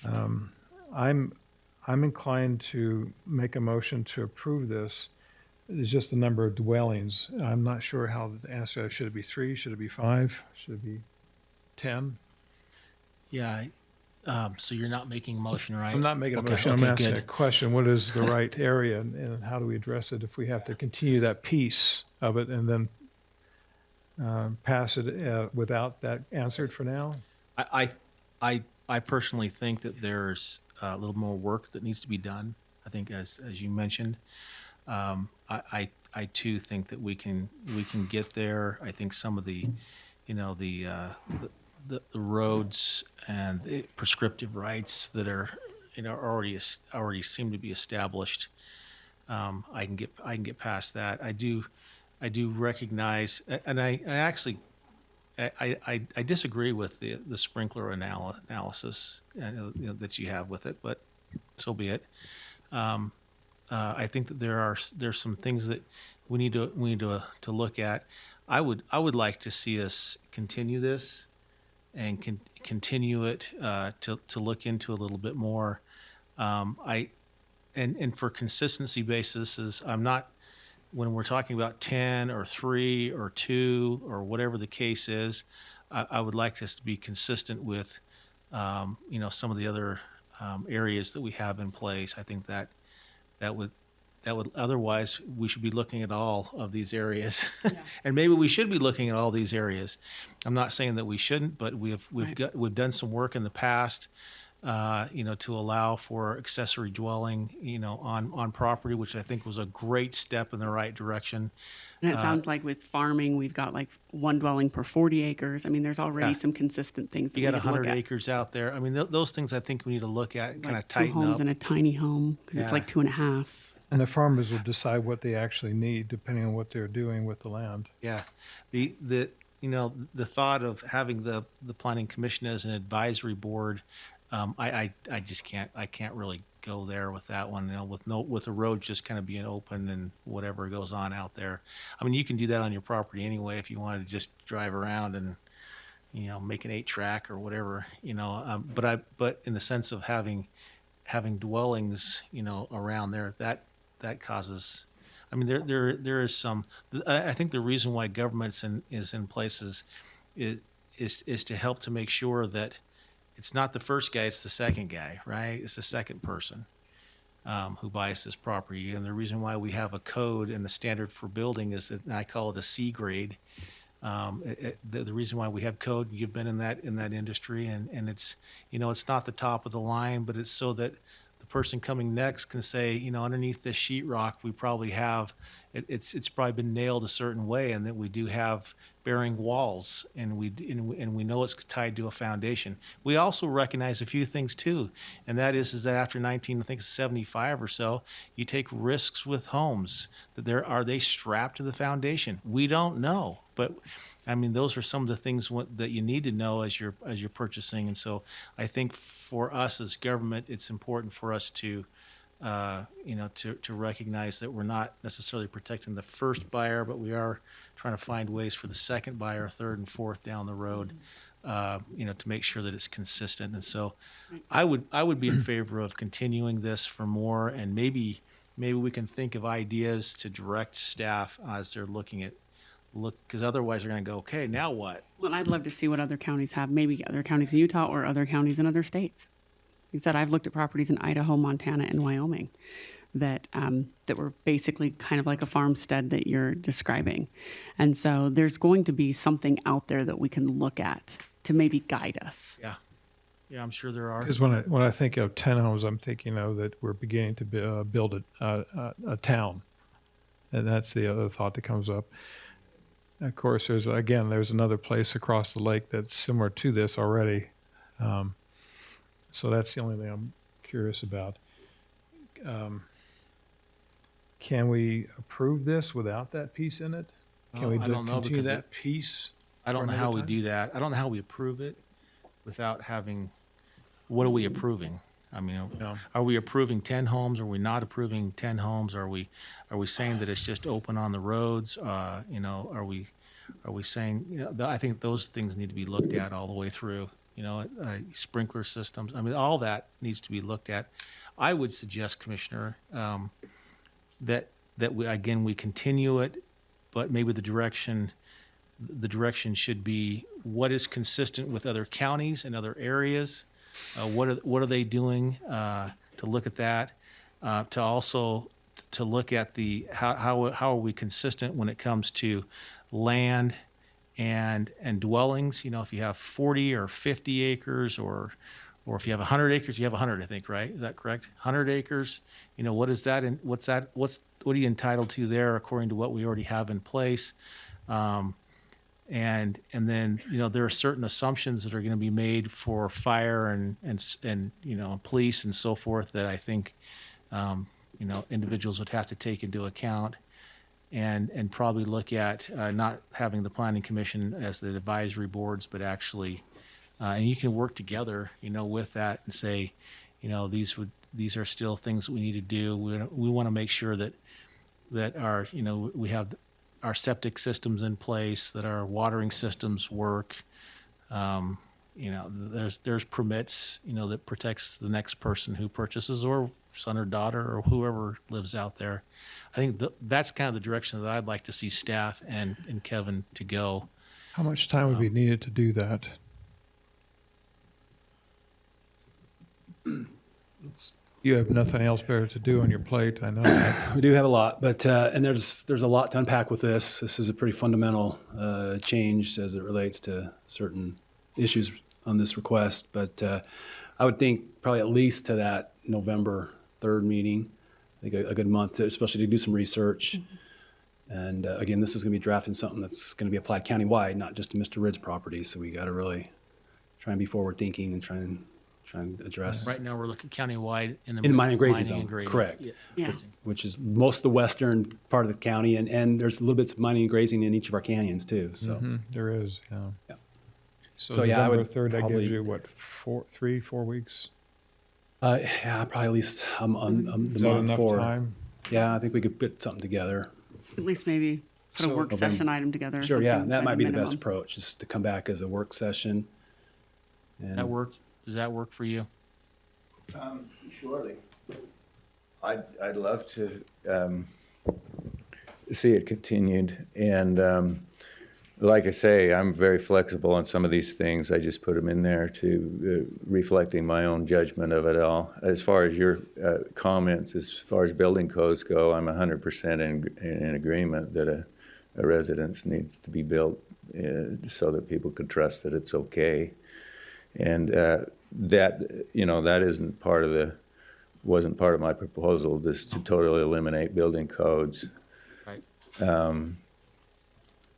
I'm inclined to make a motion to approve this. It's just the number of dwellings. I'm not sure how the answer, should it be 3? Should it be 5? Should it be 10? Yeah, so you're not making a motion, right? I'm not making a Okay, motion. I'm okay, asking good. a question. What is the right area and how do we address it if we have to continue that piece of it and then pass it without that answered for now? I personally think that there's a little more work that needs to be done. I think as you mentioned, I too think that we can get there. I think some of the roads and the prescriptive rights that are already seem to be established. I can get past that. I do recognize, and I actually disagree with the sprinkler analysis that you have with it, but so be it. I think that there's some things that we need to look at. I would like to see us continue this and continue it to look into a little bit more. And for consistency basis, I'm not, when we're talking about 10 or 3 or 2 or whatever the case is, I would like us to be consistent with some of the other areas that we have in place. I think that would otherwise we should be looking at all of these areas. And maybe we should be looking at all these areas. I'm not saying that we shouldn't, but we've done some work in the past to allow for accessory dwelling on property, which I think was a great step in the right direction. And it sounds like with farming, we've got like one dwelling per 40 acres. I mean, there's already some consistent things that You we got need to look 100 at. acres out there. I mean, those things I think we need to look at, kind Like of 2 tighten homes up. and a tiny home, because it's Yeah. like 2.5. And the farmers will decide what they actually need depending on what they're doing with the land. Yeah, the thought of having the planning commission as an advisory board, I just can't really go there with that one. With the road just kind of being open and whatever goes on out there. I mean, you can do that on your property anyway if you wanted to just drive around and make an 8-track or whatever. But in the sense of having dwellings around there, that causes. I mean, there is some. I think the reason why government is in places is to help to make sure that it's not the first guy, it's the second guy, right? It's the second person who buys this property. And the reason why we have a code and the standard for building is that, and I call it a C grade. The reason why we have code, you've been in that industry, and it's it's not the top of the line, but it's so that the person coming next can say, you know, underneath this sheetrock, we probably have, it's probably been nailed a certain way, and that we do have bearing walls, and we know it's tied to a foundation. We also recognize a few things too, and that is that after 1975 or so, you take risks with homes. That are they strapped to the foundation? We don't know, but I mean, those are some of the things that you need to know as you're purchasing. And so I think for us as government, it's important for us to, to recognize that we're not necessarily protecting the first buyer, but we are trying to find ways for the second buyer, third and fourth down the road, to make sure that it's consistent. And so I would be in favor of continuing this for more, and maybe we can think of ideas to direct staff as they're looking, because otherwise they're going to go, okay, now what? Well, I'd love to see what other counties have, maybe other counties in Utah or other counties in other states. Like I said, I've looked at properties in Idaho, Montana, and Wyoming that were basically kind of like a farmstead that you're describing. And so there's going to be something out there that we can look at to maybe guide us. Yeah. Yeah, I'm sure there are. Because when I think of 10 homes, I'm thinking, that we're beginning to build a town. And that's the other thought that comes up. Of course, there's another place across the lake that's similar to this already. So that's the only thing I'm curious about. Can we approve this without that piece in it? Can we I don't know, continue because that piece? I don't for know how we another do that. I don't know how we approve it without having, what are we approving? I mean, are we approving 10 homes? Are we not approving 10 homes? Are we saying that it's just open on the roads? Are we saying, I think those things need to be looked at all the way through, sprinkler systems. I mean, all that needs to be looked at. I would suggest, Commissioner, that we continue it, but maybe the direction should be what is consistent with other counties and other areas. What are they doing to look at that? To also to look at the how are we consistent when it comes to land and dwellings? If you have 40 or 50 acres, or if you have 100 acres, you have 100. I think, right? Is that correct? 100 acres. What is that? And what are you entitled to there according to what we already have in place? And then there are certain assumptions that are going to be made for fire and police and so forth that I think individuals would have to take into account, and probably look at not having the planning commission as the advisory boards, but actually and you can work together with that and say these are still things that we need to do. We want to make sure that our we have our septic systems in place, that our watering systems work. There's permits, that protects the next person who purchases, or son or daughter or whoever lives out there. I think that's kind of the direction that I'd like to see staff and Kevin to go. How much time would be needed to do that? You have nothing else better to do on your plate, I know that. We do have a lot, but and there's a lot to unpack with this. This is a pretty fundamental change as it relates to certain issues on this request. But I would think probably at least to that November 3rd meeting, I think a good month, especially to do some research. And again, this is going to be drafting something that's going to be applied countywide, not just to Mr. Ridd's property. So we got to really try and be forward thinking and try and address. Right now, we're looking countywide in the In the mining and grazing zone, and grazing. correct. Yeah. Which is most of the western part of the county, and there's a little bits of mining and grazing in each of our canyons too. So There is, yeah. Yeah. So So, yeah, I November would 3rd, that probably- gives you, what, 4 weeks? yeah, probably at least the Is month that enough forward. time? Yeah, I think we could put something together. At least maybe put a So work November- session item together. or Sure, yeah, something that by might be the best minimum. approach, is to come back as a work session. Does that work? Does that work for you? Surely. I'd love to see it continued. And like I say, I'm very flexible on some of these things. I just put them in there to reflecting my own judgment of it all. As far as your comments, as far as building codes go, I'm 100% in agreement that a residence needs to be built so that people can trust that it's okay. And that isn't part of wasn't part of my proposal, just to totally eliminate building codes. Right.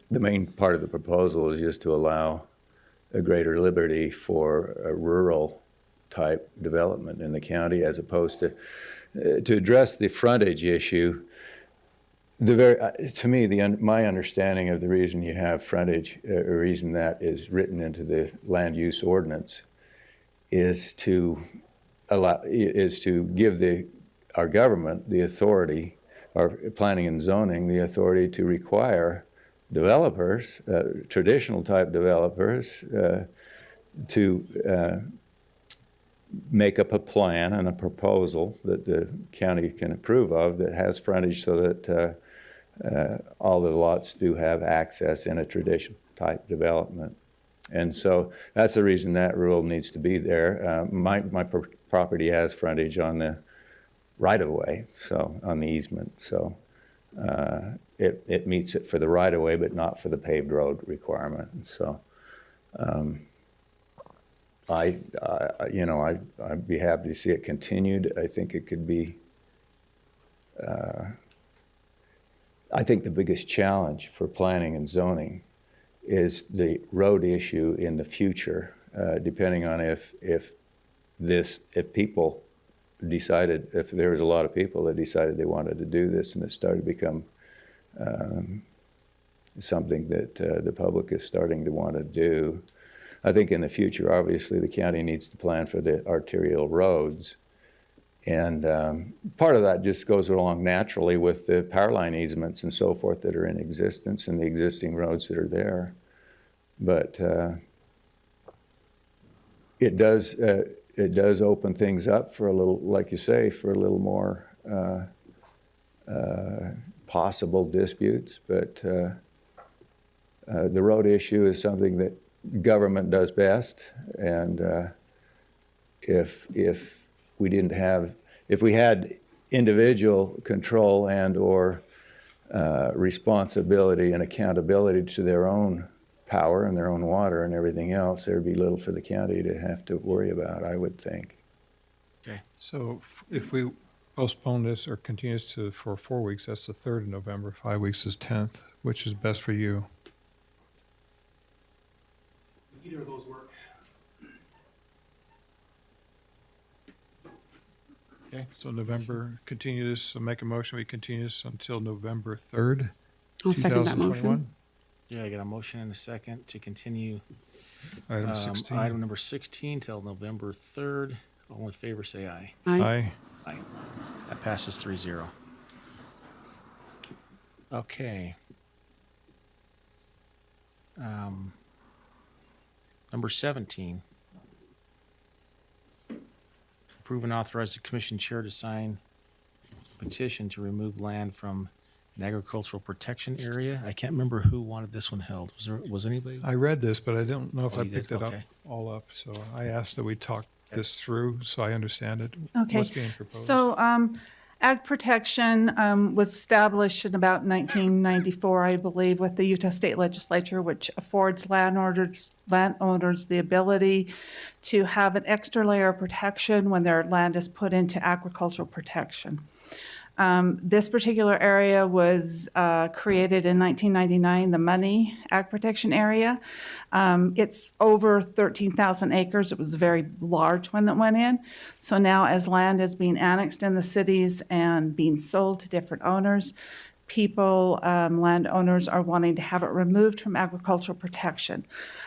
The main part of the proposal is just to allow a greater liberty for a rural type development in the county, as opposed to address the frontage issue. To me, my understanding of the reason you have frontage, a reason that is written into the land use ordinance, is to give our government the authority, our planning and zoning, the authority to require developers, traditional type developers, to make up a plan and a proposal that the county can approve of that has frontage, so that all the lots do have access in a traditional type development. And so that's the reason that rule needs to be there. My property has frontage on the right-of-way, so on the easement. So it meets it for the right-of-way, but not for the paved road requirement. So I'd be happy to see it continued. I think it could be. I think the biggest challenge for planning and zoning is the road issue in the future, depending on if people decided, if there was a lot of people that decided they wanted to do this, and it started to become something that the public is starting to want to do. I think in the future, obviously, the county needs to plan for the arterial roads. And part of that just goes along naturally with the power line easements and so forth that are in existence and the existing roads that are there. But it does open things up for a little, like you say, for a little more possible disputes. But the road issue is something that government does best. And if we had individual control and or responsibility and accountability to their own power and their own water and everything else, there'd be little for the county to have to worry about, I would think. Okay. So if we postpone this or continue this for 4 weeks, that's the 3rd of November, 5 weeks is 10th. Which is best for you? Either of those work. Okay, so November, continue this, so make a motion, we continue this until November 3rd, I'll second that 2021. motion. Yeah, I got a motion and a second to continue Item 16. item number 16 till November 3rd. All in favor, say aye. Aye. Aye. That passes 3-0. Okay. Number 17. Approve and authorize the commission chair to sign petition to remove land from an agricultural protection area. I can't remember who wanted this one held. Was anybody? I read this, but I don't know if Oh, I you did? picked it up Okay. all up, so I asked that we talk this through so I understand it. Okay. What's being proposed? So, ag protection was established in about 1994, I believe, with the Utah State Legislature, which affords landowners the ability to have an extra layer of protection when their land is put into agricultural protection. This particular area was created in 1999, the Money Ag Protection Area. It's over 13,000 acres. It was a very large one that went in. So now as land is being annexed in the cities and being sold to different owners, landowners are wanting to have it removed from agricultural protection.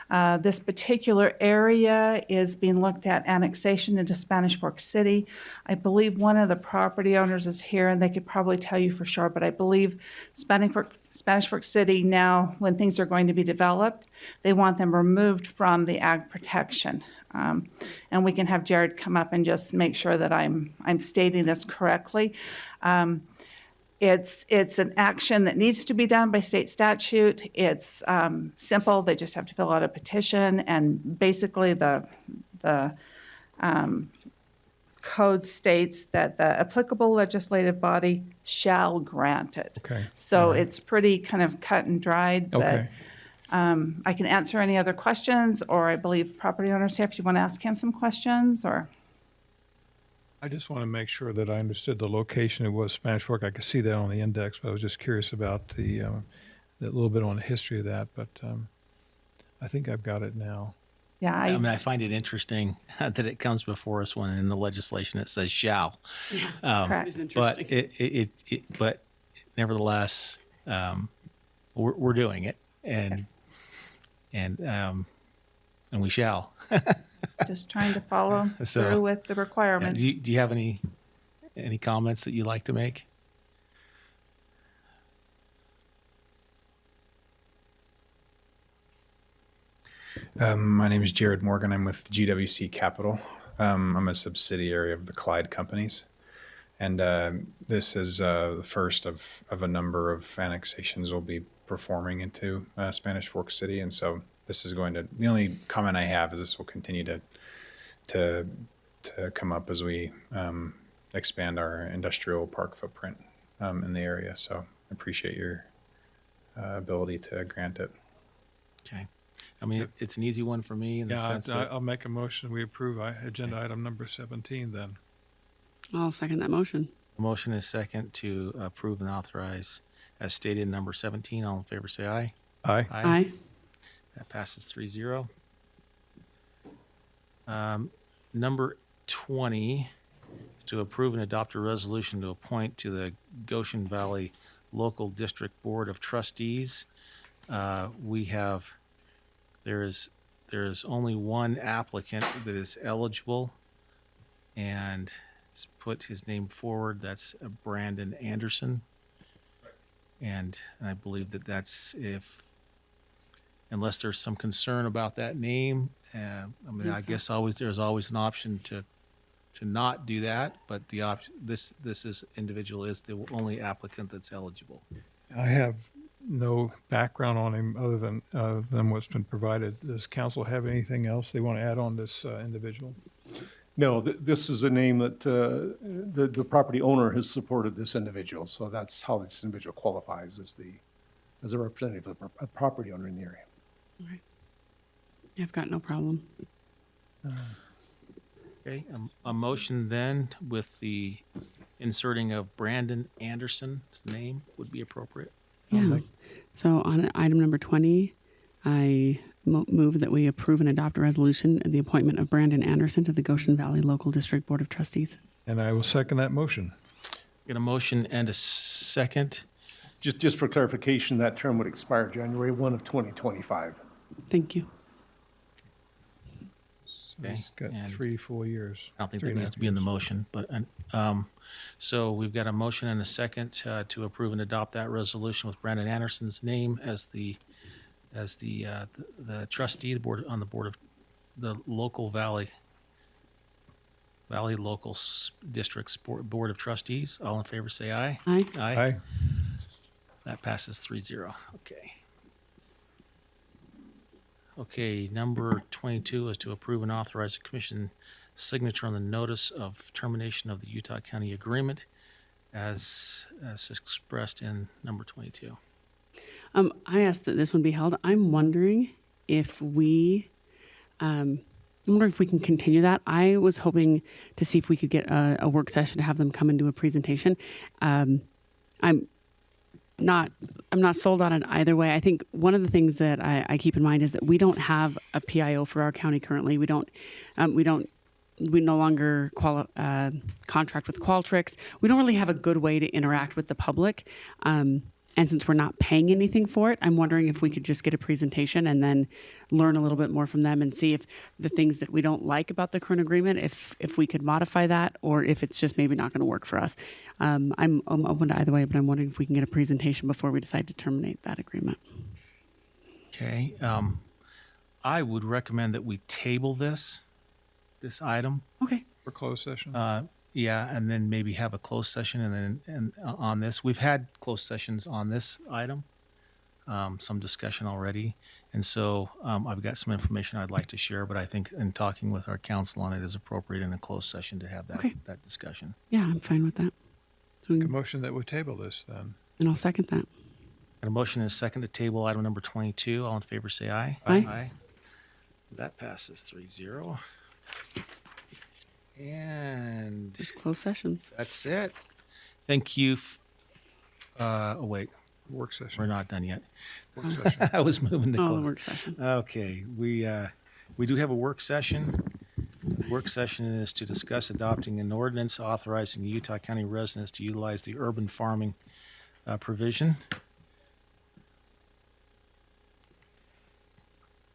This particular area is being looked at annexation into Spanish Fork City. I believe one of the property owners is here, and they could probably tell you for sure, but I believe Spanish Fork City now, when things are going to be developed, they want them removed from the ag protection. And we can have Jared come up and just make sure that I'm stating this correctly. It's an action that needs to be done by state statute. It's simple. They just have to fill out a petition, and basically the code states that the applicable legislative body shall grant it. Okay. So it's pretty kind of cut and dried, but Okay. I can answer any other questions, or I believe property owners here, if you want to ask him some questions, or. I just want to make sure that I understood the location. It was Spanish Fork. I could see that on the index, but I was just curious about the little bit on the history of that. But I think I've got it now. Yeah, I mean, I find it interesting that it comes before us when in the legislation it says shall. correct. It's But interesting. but nevertheless, we're doing it, and we shall. Just trying to follow So, through with the Do requirements. you have any comments that you'd like to make? My name is Jared Morgan. I'm with GWC Capital. I'm a subsidiary of the Clyde Companies. And this is the first of a number of annexations we'll be performing into Spanish Fork City. And so this is going to, the only comment I have is this will continue to come up as we expand our industrial park footprint in the area. So I appreciate your ability to grant it. Okay. I mean, it's an easy one for me in the Yeah, sense that I'll make a motion. We approve agenda item number 17 then. I'll second that motion. the motion is second to approve and authorize as stated in number 17. All in favor, say aye. Aye. Aye. That passes 3-0. Number 20 is to approve and adopt a resolution to appoint to the Goshen Valley Local District Board of Trustees. There is only one applicant that is eligible, and it's put his name forward. That's Brandon Anderson. And I believe that's unless there's some concern about that name. I mean, I guess there's always an option to not do that, but the option, this individual is the only applicant that's eligible. I have no background on him other than what's been provided. Does council have anything else they want to add on this individual? No, this is a name that the property owner has supported this individual, so that's how this individual qualifies as a representative of a property owner in the area. Right. I've got no problem. Okay, a motion then with the inserting of Brandon Anderson's name would be appropriate. Yeah. So on item number 20, I move that we approve and adopt a resolution of the appointment of Brandon Anderson to the Goshen Valley Local District Board of Trustees. And I will second that motion. Get a motion and a second. Just for clarification, that term would expire January 1 of 2025. Thank you. So Okay, it's got and 3 full years. I don't think Three that and a needs half to be in the years. motion, but, so we've got a motion and a second to approve and adopt that resolution with Brandon Anderson's name as the trustee, the board of the local Valley Local Districts Board of Trustees. All in favor, say aye. Aye. Aye. That passes 3-0. Okay. Okay, number 22 is to approve and authorize the commission signature on the notice of termination of the Utah County agreement as expressed in number 22. I asked that this one be held. I'm wondering if we can continue that. I was hoping to see if we could get a work session to have them come and do a presentation. I'm not sold on it either way. I think one of the things that I keep in mind is that we don't have a PIO for our county currently. We no longer contract with Qualtrics. We don't really have a good way to interact with the public. And since we're not paying anything for it, I'm wondering if we could just get a presentation and then learn a little bit more from them and see if the things that we don't like about the current agreement, if we could modify that, or if it's just maybe not going to work for us. I'm open to either way, but I'm wondering if we can get a presentation before we decide to terminate that agreement. Okay. I would recommend that we table this item. Okay. For closed session? Yeah, and then maybe have a closed session and on this. We've had closed sessions on this item, some discussion already. And so I've got some information I'd like to share, but I think in talking with our council on it is appropriate in a closed session to have that discussion. Yeah, I'm fine with that. So Make a motion that we table this then. and I'll second that. Got a motion and a second to table item number 22. All in favor, say aye. Aye. That passes 3-0. And Just closed sessions. that's it. Thank you. Oh, wait, Work session. we're not done yet. Work session. I was moving to Oh, close. the work session. Okay, we do have a work session. The work session is to discuss adopting an ordinance authorizing Utah County residents to utilize the urban farming provision.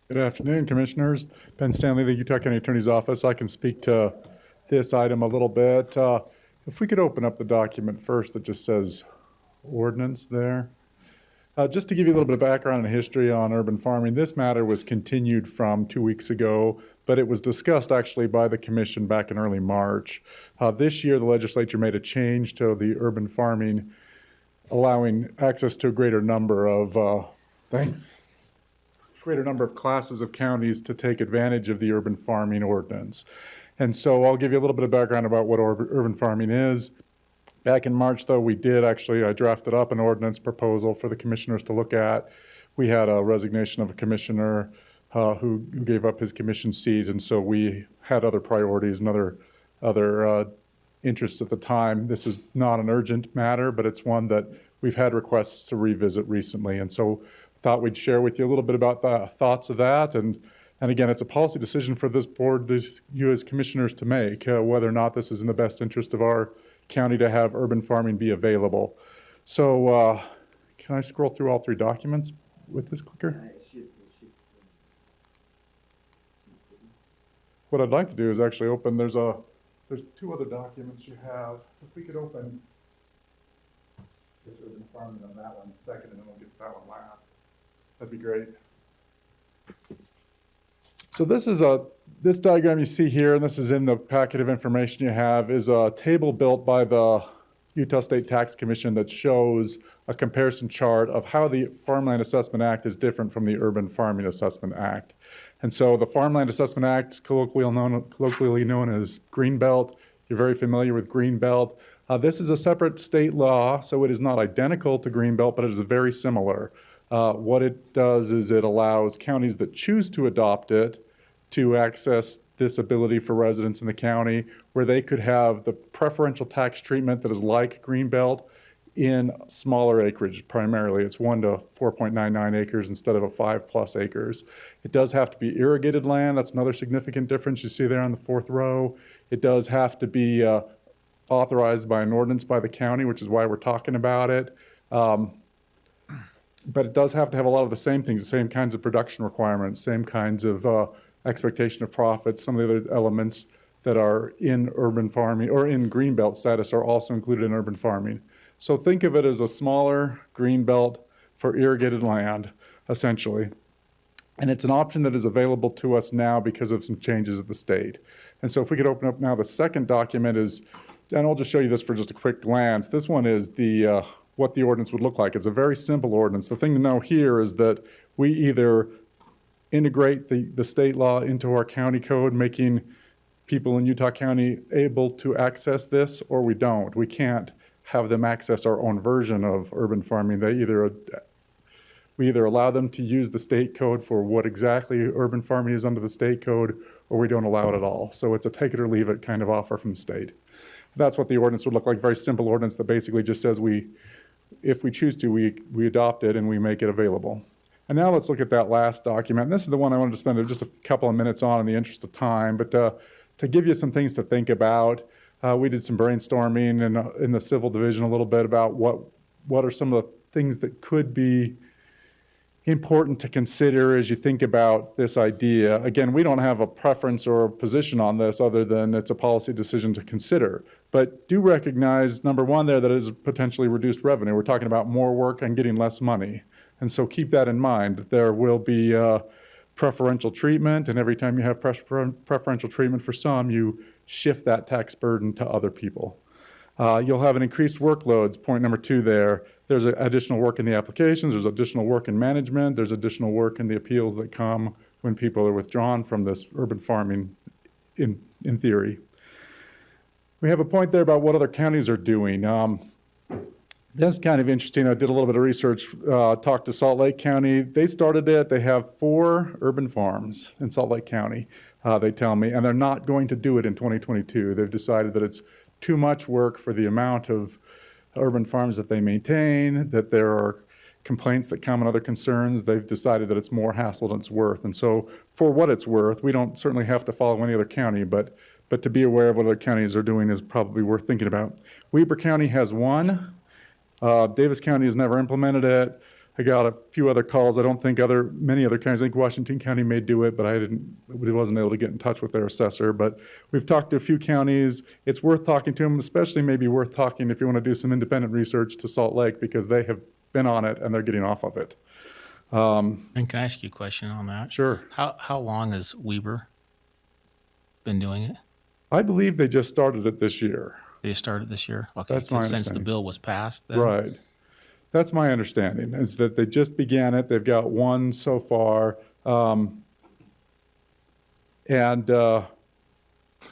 Good afternoon, Commissioners. Ben Stanley, the Utah County Attorney's Office. I can speak to this item a little bit. If we could open up the document first that just says ordinance there. Just to give you a little bit of background and history on urban farming, this matter was continued from 2 weeks ago, but it was discussed actually by the Commission back in early March. This year, the legislature made a change to the urban farming, allowing access to a greater number of, greater number of classes of counties to take advantage of the urban farming ordinance. And so I'll give you a little bit of background about what urban farming is. Back in March, though, I drafted up an ordinance proposal for the commissioners to look at. We had a resignation of a commissioner who gave up his commission seat, and so we had other priorities and other interests at the time. This is not an urgent matter, but it's one that we've had requests to revisit recently, and so thought we'd share with you a little bit about the thoughts of that. And again, it's a policy decision for this board, you as commissioners, to make, whether or not this is in the best interest of our county to have urban farming be available. So can I scroll through all three documents with this clicker? What I'd like to do is actually open, there's two other documents you have. If we could open this urban farming on that one second, and then we'll get to that one last. That'd be great. So this diagram you see here, and this is in the packet of information you have, is a table built by the Utah State Tax Commission that shows a comparison chart of how the Farmland Assessment Act is different from the Urban Farming Assessment Act. And so the Farmland Assessment Act, colloquially known as Greenbelt, you're very familiar with Greenbelt. This is a separate state law, so it is not identical to Greenbelt, but it is very similar. What it does is it allows counties that choose to adopt it to access this ability for residents in the county, where they could have the preferential tax treatment that is like Greenbelt in smaller acreage primarily. It's 1 to 4.99 acres instead of a 5+ acres. It does have to be irrigated land. That's another significant difference you see there on the fourth row. It does have to be authorized by an ordinance by the county, which is why we're talking about it. But it does have to have a lot of the same things, the same kinds of production requirements, same kinds of expectation of profits. Some of the other elements that are in urban farming or in Greenbelt status are also included in urban farming. So think of it as a smaller Greenbelt for irrigated land, essentially. And it's an option that is available to us now because of some changes at the state. And so if we could open up now, the second document is, and I'll just show you this for just a quick glance. This one is the what the ordinance would look like. It's a very simple ordinance. The thing to know here is that we either integrate the state law into our county code, making people in Utah County able to access this, or we don't. We can't have them access our own version of urban farming. We either allow them to use the state code for what exactly urban farming is under the state code, or we don't allow it at all. So it's a take it or leave it kind of offer from the state. That's what the ordinance would look like. Very simple ordinance that basically just says if we choose to, we adopt it and we make it available. And now let's look at that last document. And this is the one I wanted to spend just a couple of minutes on in the interest of time, but to give you some things to think about. We did some brainstorming in the civil division a little bit about what are some of the things that could be important to consider as you think about this idea. Again, we don't have a preference or a position on this other than it's a policy decision to consider. But do recognize, number one there, that it is potentially reduced revenue. We're talking about more work and getting less money. And so keep that in mind, that there will be preferential treatment, and every time you have preferential treatment for some, you shift that tax burden to other people. You'll have an increased workloads, point number 2 there. There's additional work in the applications, there's additional work in management, there's additional work in the appeals that come when people are withdrawn from this urban farming in theory. We have a point there about what other counties are doing. That's kind of interesting. I did a little bit of research, talked to Salt Lake County. They started it. They have 4 urban farms in Salt Lake County. they tell me, and they're not going to do it in 2022. They've decided that it's too much work for the amount of urban farms that they maintain, that there are complaints that come and other concerns. They've decided that it's more hassle than it's worth. And so for what it's worth, we don't certainly have to follow any other county, but to be aware of what other counties are doing is probably worth thinking about. Weber County has one. Davis County has never implemented it. I got a few other calls. I don't think many other counties. I think Washington County may do it, but I wasn't able to get in touch with their assessor. But we've talked to a few counties. It's worth talking to them, especially maybe worth talking if you want to do some independent research to Salt Lake, because they have been on it and they're getting off of it. And can I ask you a question on that? Sure. How long has Weber been doing it? I believe they just started it this year. They started this year? Okay. That's my Since the understanding. bill was passed then? Right. That's my understanding, is that they just began it. They've got one so far. And yeah,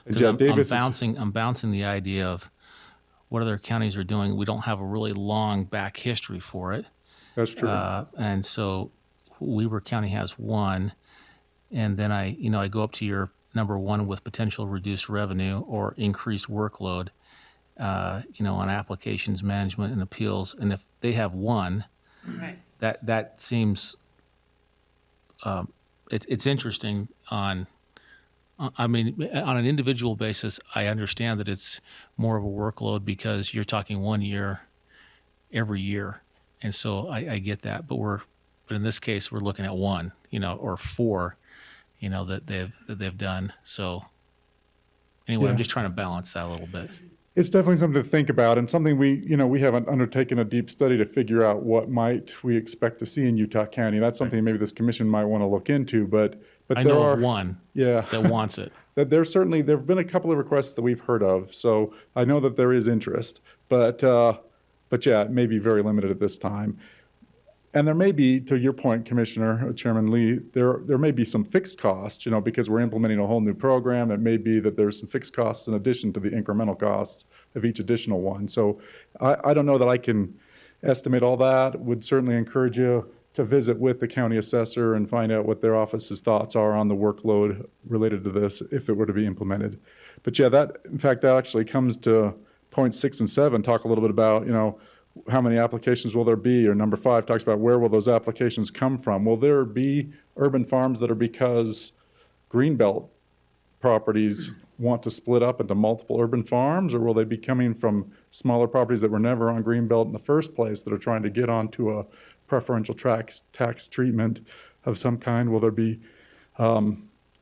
Davis. I'm bouncing the idea of what other counties are doing. We don't have a really long back history for it. That's true. And so Weber County has one. And then I go up to your number one with potential reduced revenue or increased workload, on applications management and appeals. And if they have one, Right. that seems, it's interesting on an individual basis. I understand that it's more of a workload because you're talking 1 year every year. And so I get that, but in this case, we're looking at one, or four, that they've done. So anyway, I'm Yeah. just trying to balance that a little bit. It's definitely something to think about, and something we haven't undertaken a deep study to figure out what might we expect to see in Utah County. That's something maybe this commission might want to look into, but I there know are of one yeah that wants it. that there have been a couple of requests that we've heard of, so I know that there is interest, but yeah, it may be very limited at this time. And there may be, to your point, Commissioner, Chairman Lee, there may be some fixed costs, because we're implementing a whole new program. It may be that there's some fixed costs in addition to the incremental costs of each additional one. So I don't know that I can estimate all that. Would certainly encourage you to visit with the county assessor and find out what their office's thoughts are on the workload related to this if it were to be implemented. But yeah, that actually comes to points 6 and 7, talk a little bit about, how many applications will there be? Or number 5 talks about where will those applications come from? Will there be urban farms that are because Greenbelt properties want to split up into multiple urban farms? Or will they be coming from smaller properties that were never on Greenbelt in the first place that are trying to get onto a preferential tax treatment of some kind? Will there be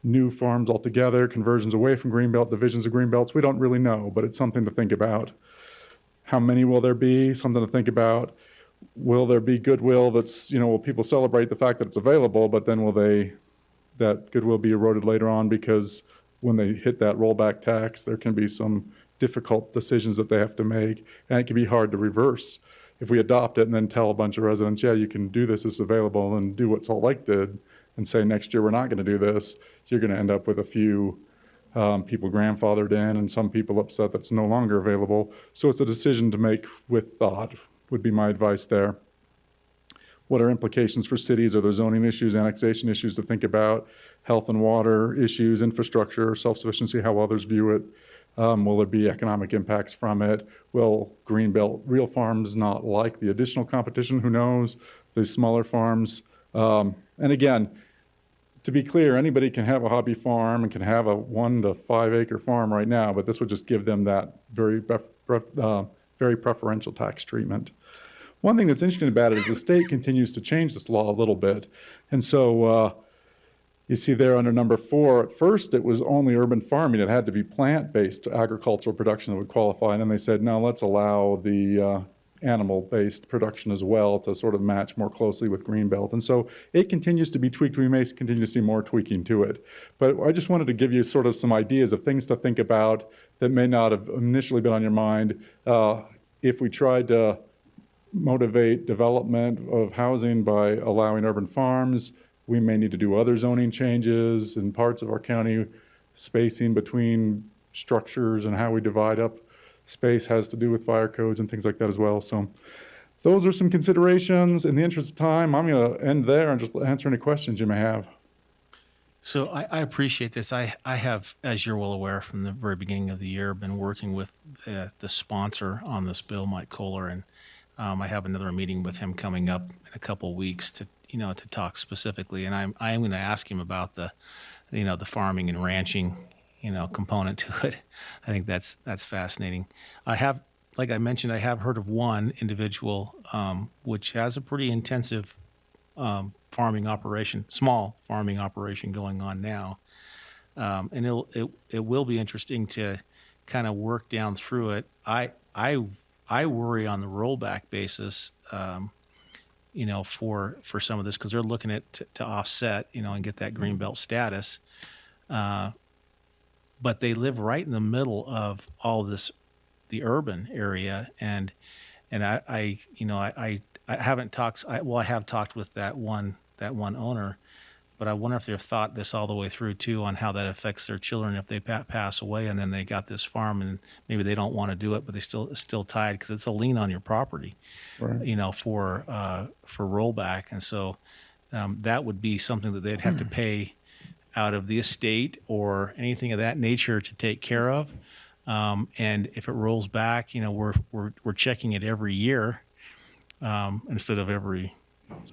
new farms altogether, conversions away from Greenbelt, divisions of Greenbelts? We don't really know, but it's something to think about. How many will there be? Something to think about. Will there be goodwill that's, will people celebrate the fact that it's available, but then will that goodwill be eroded later on because when they hit that rollback tax, there can be some difficult decisions that they have to make, and it can be hard to reverse. If we adopt it and then tell a bunch of residents, yeah, you can do this, it's available, and do what Salt Lake did, and say next year we're not going to do this, you're going to end up with a few people grandfathered in and some people upset that's no longer available. So it's a decision to make with thought, would be my advice there. What are implications for cities? Are there zoning issues, annexation issues to think about? Health and water issues, infrastructure, self-sufficiency, how others view it. Will there be economic impacts from it? Will Greenbelt real farms not like the additional competition? Who knows? The smaller farms. And again, to be clear, anybody can have a hobby farm and can have a 1 to 5 acre farm right now, but this would just give them that very preferential tax treatment. One thing that's interesting about it is the state continues to change this law a little bit. And so you see there under number 4, at first it was only urban farming. It had to be plant-based agricultural production that would qualify. And then they said, no, let's allow the animal-based production as well to sort of match more closely with Greenbelt. And so it continues to be tweaked. We may continue to see more tweaking to it. But I just wanted to give you sort of some ideas of things to think about that may not have initially been on your mind. If we tried to motivate development of housing by allowing urban farms, we may need to do other zoning changes in parts of our county. Spacing between structures and how we divide up space has to do with fire codes and things like that as well. So those are some considerations. In the interest of time, I'm going to end there and just answer any questions you may have. So I appreciate this. I have, as you're well aware, from the very beginning of the year, been working with the sponsor on this bill, Mike Kohler, and I have another meeting with him coming up in a couple weeks to to talk specifically. And I am going to ask him about the the farming and ranching component to it. I think that's fascinating. I have, like I mentioned, I have heard of one individual which has a pretty intensive farming operation, small farming operation going on now, and it will be interesting to kind of work down through it. I worry on the rollback basis, for some of this because they're looking at to offset, and get that greenbelt status, but they live right in the middle of all this, the urban area, and I haven't talked. I have talked with that one owner, but I wonder if they've thought this all the way through too on how that affects their children if they pass away and then they got this farm and maybe they don't want to do it, but they still tied because it's a lien on your property, Right. for rollback, and so that would be something that they'd have to pay out of the estate or anything of that nature to take care of. And if it rolls back, we're checking it every year instead of every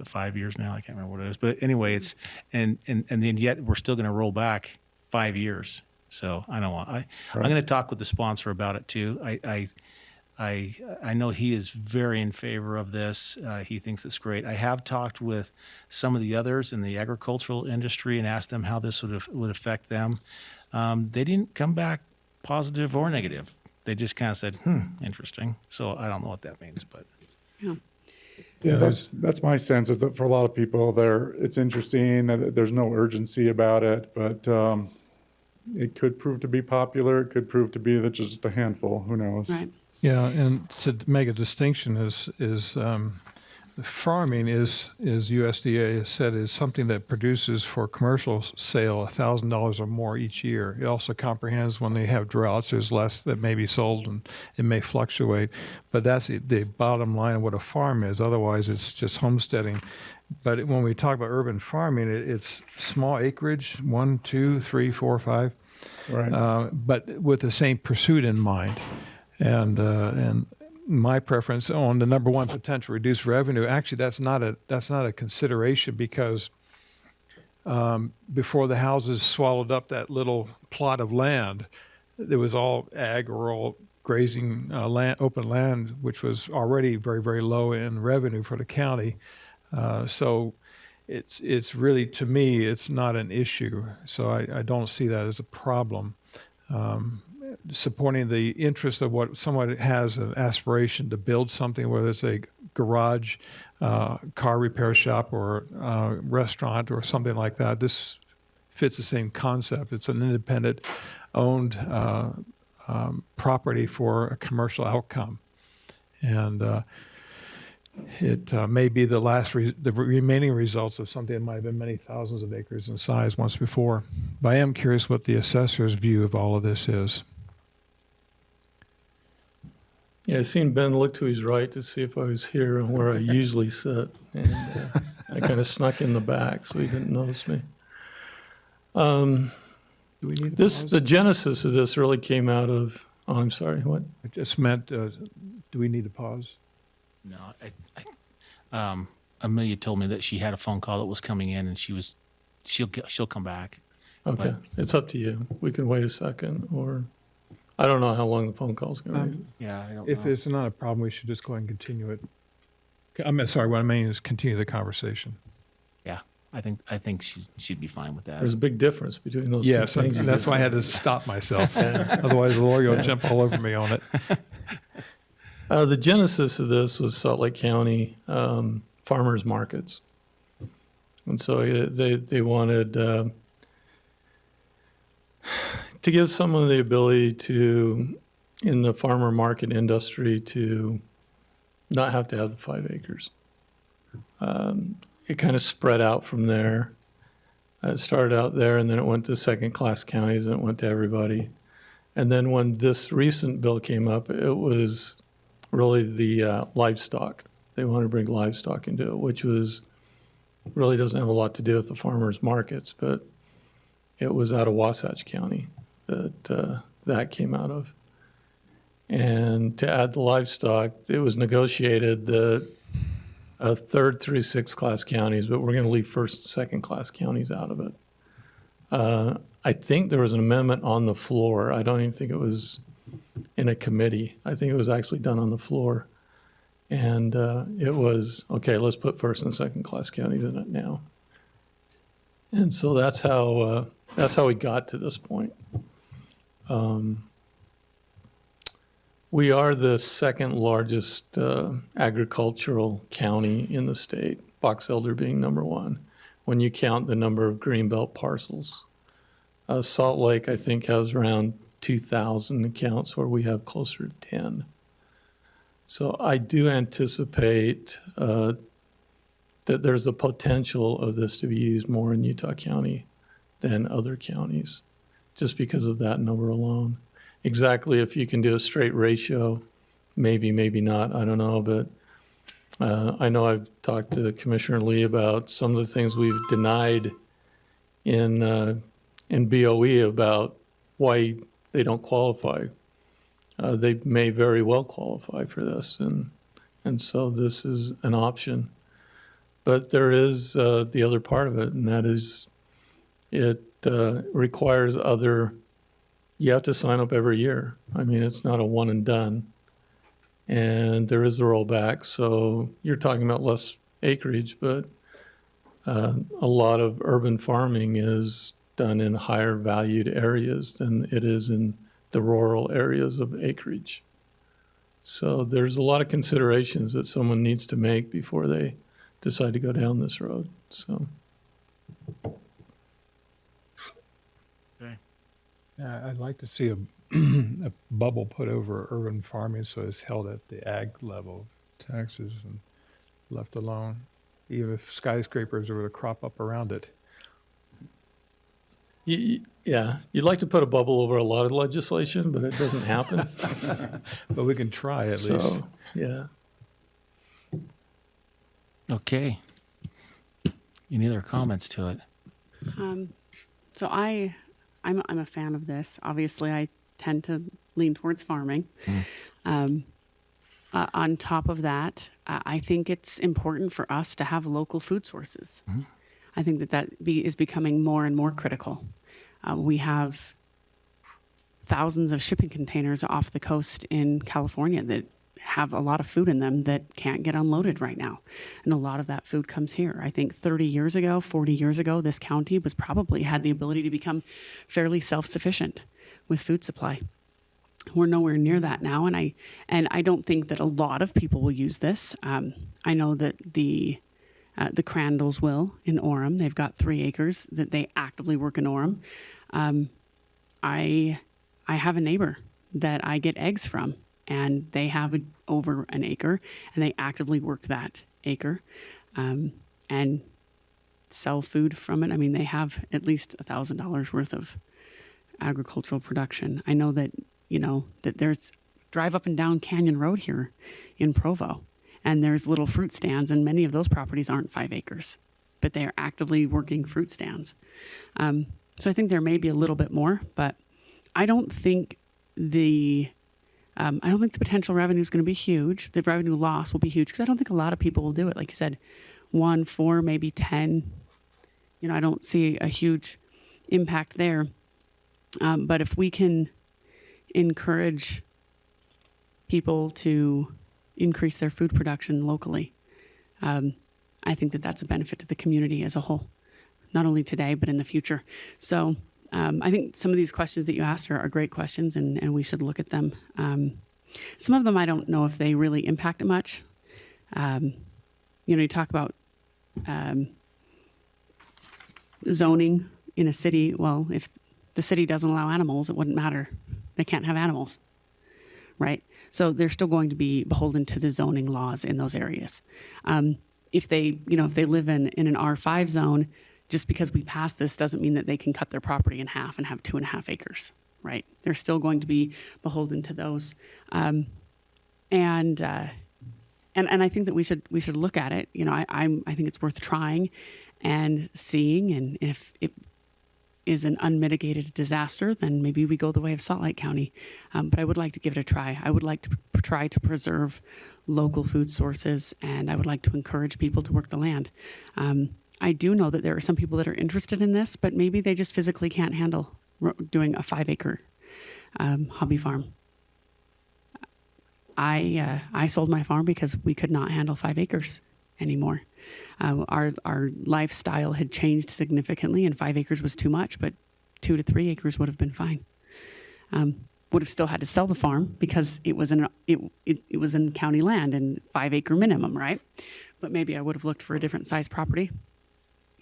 5 years now. I can't remember what it is, but anyway, it's and then yet we're still going to roll back 5 years. So I don't want. I'm going to talk with the sponsor about it too. I know he is very in favor of this. He thinks it's great. I have talked with some of the others in the agricultural industry and asked them how this would affect them. They didn't come back positive or negative. They just kind of said, interesting. So I don't know what that means, but. Yeah, that's my sense is that for a lot of people it's interesting. There's no urgency about it, but it could prove to be popular. It could prove to be that just a handful. Who knows? Right. Yeah, and to make a distinction is farming is USDA has said is something that produces for commercial sale $1,000 or more each year. It also comprehends when they have droughts, there's less that may be sold and it may fluctuate, but that's the bottom line of what a farm is. Otherwise, it's just homesteading. But when we talk about urban farming, it's small acreage, 1, 2, 3, 4, 5, Right. but with the same pursuit in mind. And my preference on the number one potential reduced revenue, actually that's not a consideration because before the houses swallowed up that little plot of land, there was all ag or all grazing land, open land, which was already very, very low in revenue for the county. So it's really, to me, it's not an issue. So I don't see that as a problem. Supporting the interest of what someone has an aspiration to build something, whether it's a garage, car repair shop, or restaurant or something like that. This fits the same concept. It's an independent owned property for a commercial outcome. And it may be the the remaining results of something that might have been many thousands of acres in size once before. But I am curious what the assessor's view of all of this is. Yeah, I seen Ben look to his right to see if I was here where I usually sit, and I kind of snuck in the back so he didn't notice me. Do we need to pause? The genesis of this really came out of. Oh, I'm sorry. What? I just meant, do we need to pause? No, Amelia told me that she had a phone call that was coming in, and she'll come back. Okay, it's up to you. We can wait a second, or I don't know how long the phone call's going to be. Yeah, I don't If know. it's not a problem, we should just go ahead and continue it. Sorry, what I mean is continue the conversation. Yeah, I think she'd be fine with that. There's a big difference between those Yes, two things. you that's just why I said. had to stop myself. Otherwise, the lawyer will jump all over me on it. The genesis of this was Salt Lake County farmers markets, and so they wanted to give someone the ability to, in the farmer market industry, to not have to have the 5 acres. It kind of spread out from there. It started out there, and then it went to second-class counties, and it went to everybody. And then when this recent bill came up, it was really the livestock. They wanted to bring livestock into it, which really doesn't have a lot to do with the farmers markets, but it was out of Wasatch County that that came out of. And to add the livestock, it was negotiated that third through sixth class counties, but we're going to leave first and second class counties out of it. I think there was an amendment on the floor. I don't even think it was in a committee. I think it was actually done on the floor. And it was, okay, let's put first and second class counties in it now. And so that's how we got to this point. We are the second largest agricultural county in the state, Box Elder being number one, when you count the number of greenbelt parcels. Salt Lake, I think, has around 2,000 accounts where we have closer to 10. So I do anticipate that there's the potential of this to be used more in Utah County than other counties, just because of that number alone. Exactly if you can do a straight ratio, maybe, maybe not, I don't know. But I know I've talked to Commissioner Lee about some of the things we've denied in BOE about why they don't qualify. They may very well qualify for this, and so this is an option. But there is the other part of it, and that is it requires other. You have to sign up every year. I mean, it's not a one and done. And there is a rollback. So you're talking about less acreage, but a lot of urban farming is done in higher valued areas than it is in the rural areas of acreage. So there's a lot of considerations that someone needs to make before they decide to go down this road. So. I'd like to see a bubble put over urban farming so it's held at the ag level of taxes and left alone, even if skyscrapers were to crop up around it. Yeah, you'd like to put a bubble over a lot of legislation, but it doesn't happen. But we can try at least. Yeah. Okay. Any other comments to it? So I'm a fan of this. Obviously, I tend to lean towards farming. On top of that, I think it's important for us to have local food sources. I think that is becoming more and more critical. We have thousands of shipping containers off the coast in California that have a lot of food in them that can't get unloaded right now. And a lot of that food comes here. I think 30 years ago, 40 years ago, this county was probably had the ability to become fairly self-sufficient with food supply. We're nowhere near that now. And I don't think that a lot of people will use this. I know that the Crandalls will in Orem. They've got 3 acres that they actively work in Orem. I have a neighbor that I get eggs from, and they have over an acre, and they actively work that acre and sell food from it. I mean, they have at least $1,000 worth of agricultural production. I know that, that there's drive up and down Canyon Road here in Provo, and there's little fruit stands, and many of those properties aren't 5 acres, but they are actively working fruit stands. So I think there may be a little bit more, but I don't think the potential revenue is going to be huge. The revenue loss will be huge because I don't think a lot of people will do it. Like you said, 1, 4, maybe 10. I don't see a huge impact there. But if we can encourage people to increase their food production locally, I think that that's a benefit to the community as a whole, not only today, but in the future. So I think some of these questions that you asked are great questions, and we should look at them. Some of them I don't know if they really impact it much. You talk about zoning in a city. Well, if the city doesn't allow animals, it wouldn't matter. They can't have animals, right? So they're still going to be beholden to the zoning laws in those areas. If they live in an R5 zone, just because we pass this doesn't mean that they can cut their property in half and have 2.5 acres, right? They're still going to be beholden to those. And I think that we should look at it. I think it's worth trying and seeing, and if is an unmitigated disaster, then maybe we go the way of Salt Lake County. But I would like to give it a try. I would like to try to preserve local food sources, and I would like to encourage people to work the land. I do know that there are some people that are interested in this, but maybe they just physically can't handle doing a 5-acre hobby farm. I sold my farm because we could not handle 5 acres anymore. Our lifestyle had changed significantly, and 5 acres was too much, but 2 to 3 acres would have been fine. Would have still had to sell the farm because it was in county land and 5-acre minimum, right? But maybe I would have looked for a different size property.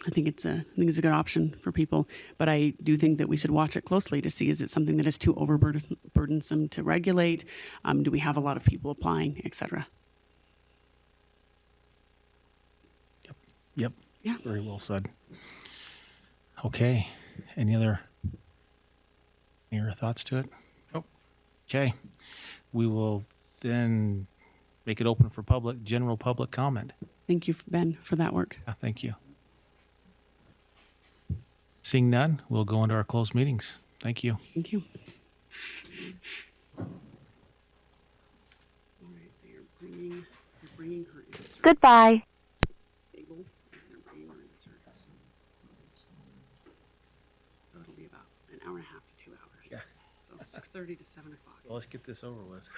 I think it's a good option for people, but I do think that we should watch it closely to see, is it something that is too burdensome to regulate? Do we have a lot of people applying, et cetera? Yep. Yeah. Very well said. Okay. Any other thoughts to it? Nope. Okay. We will then make it open for general public comment. Thank you, Ben, for that work. Thank you. Seeing none, we'll go into our closed meetings. Thank you. Thank you. Goodbye. So it'll be about an hour and a half to 2 hours. Yeah. So 6:30 to 7 o'clock. Well, let's get this over with.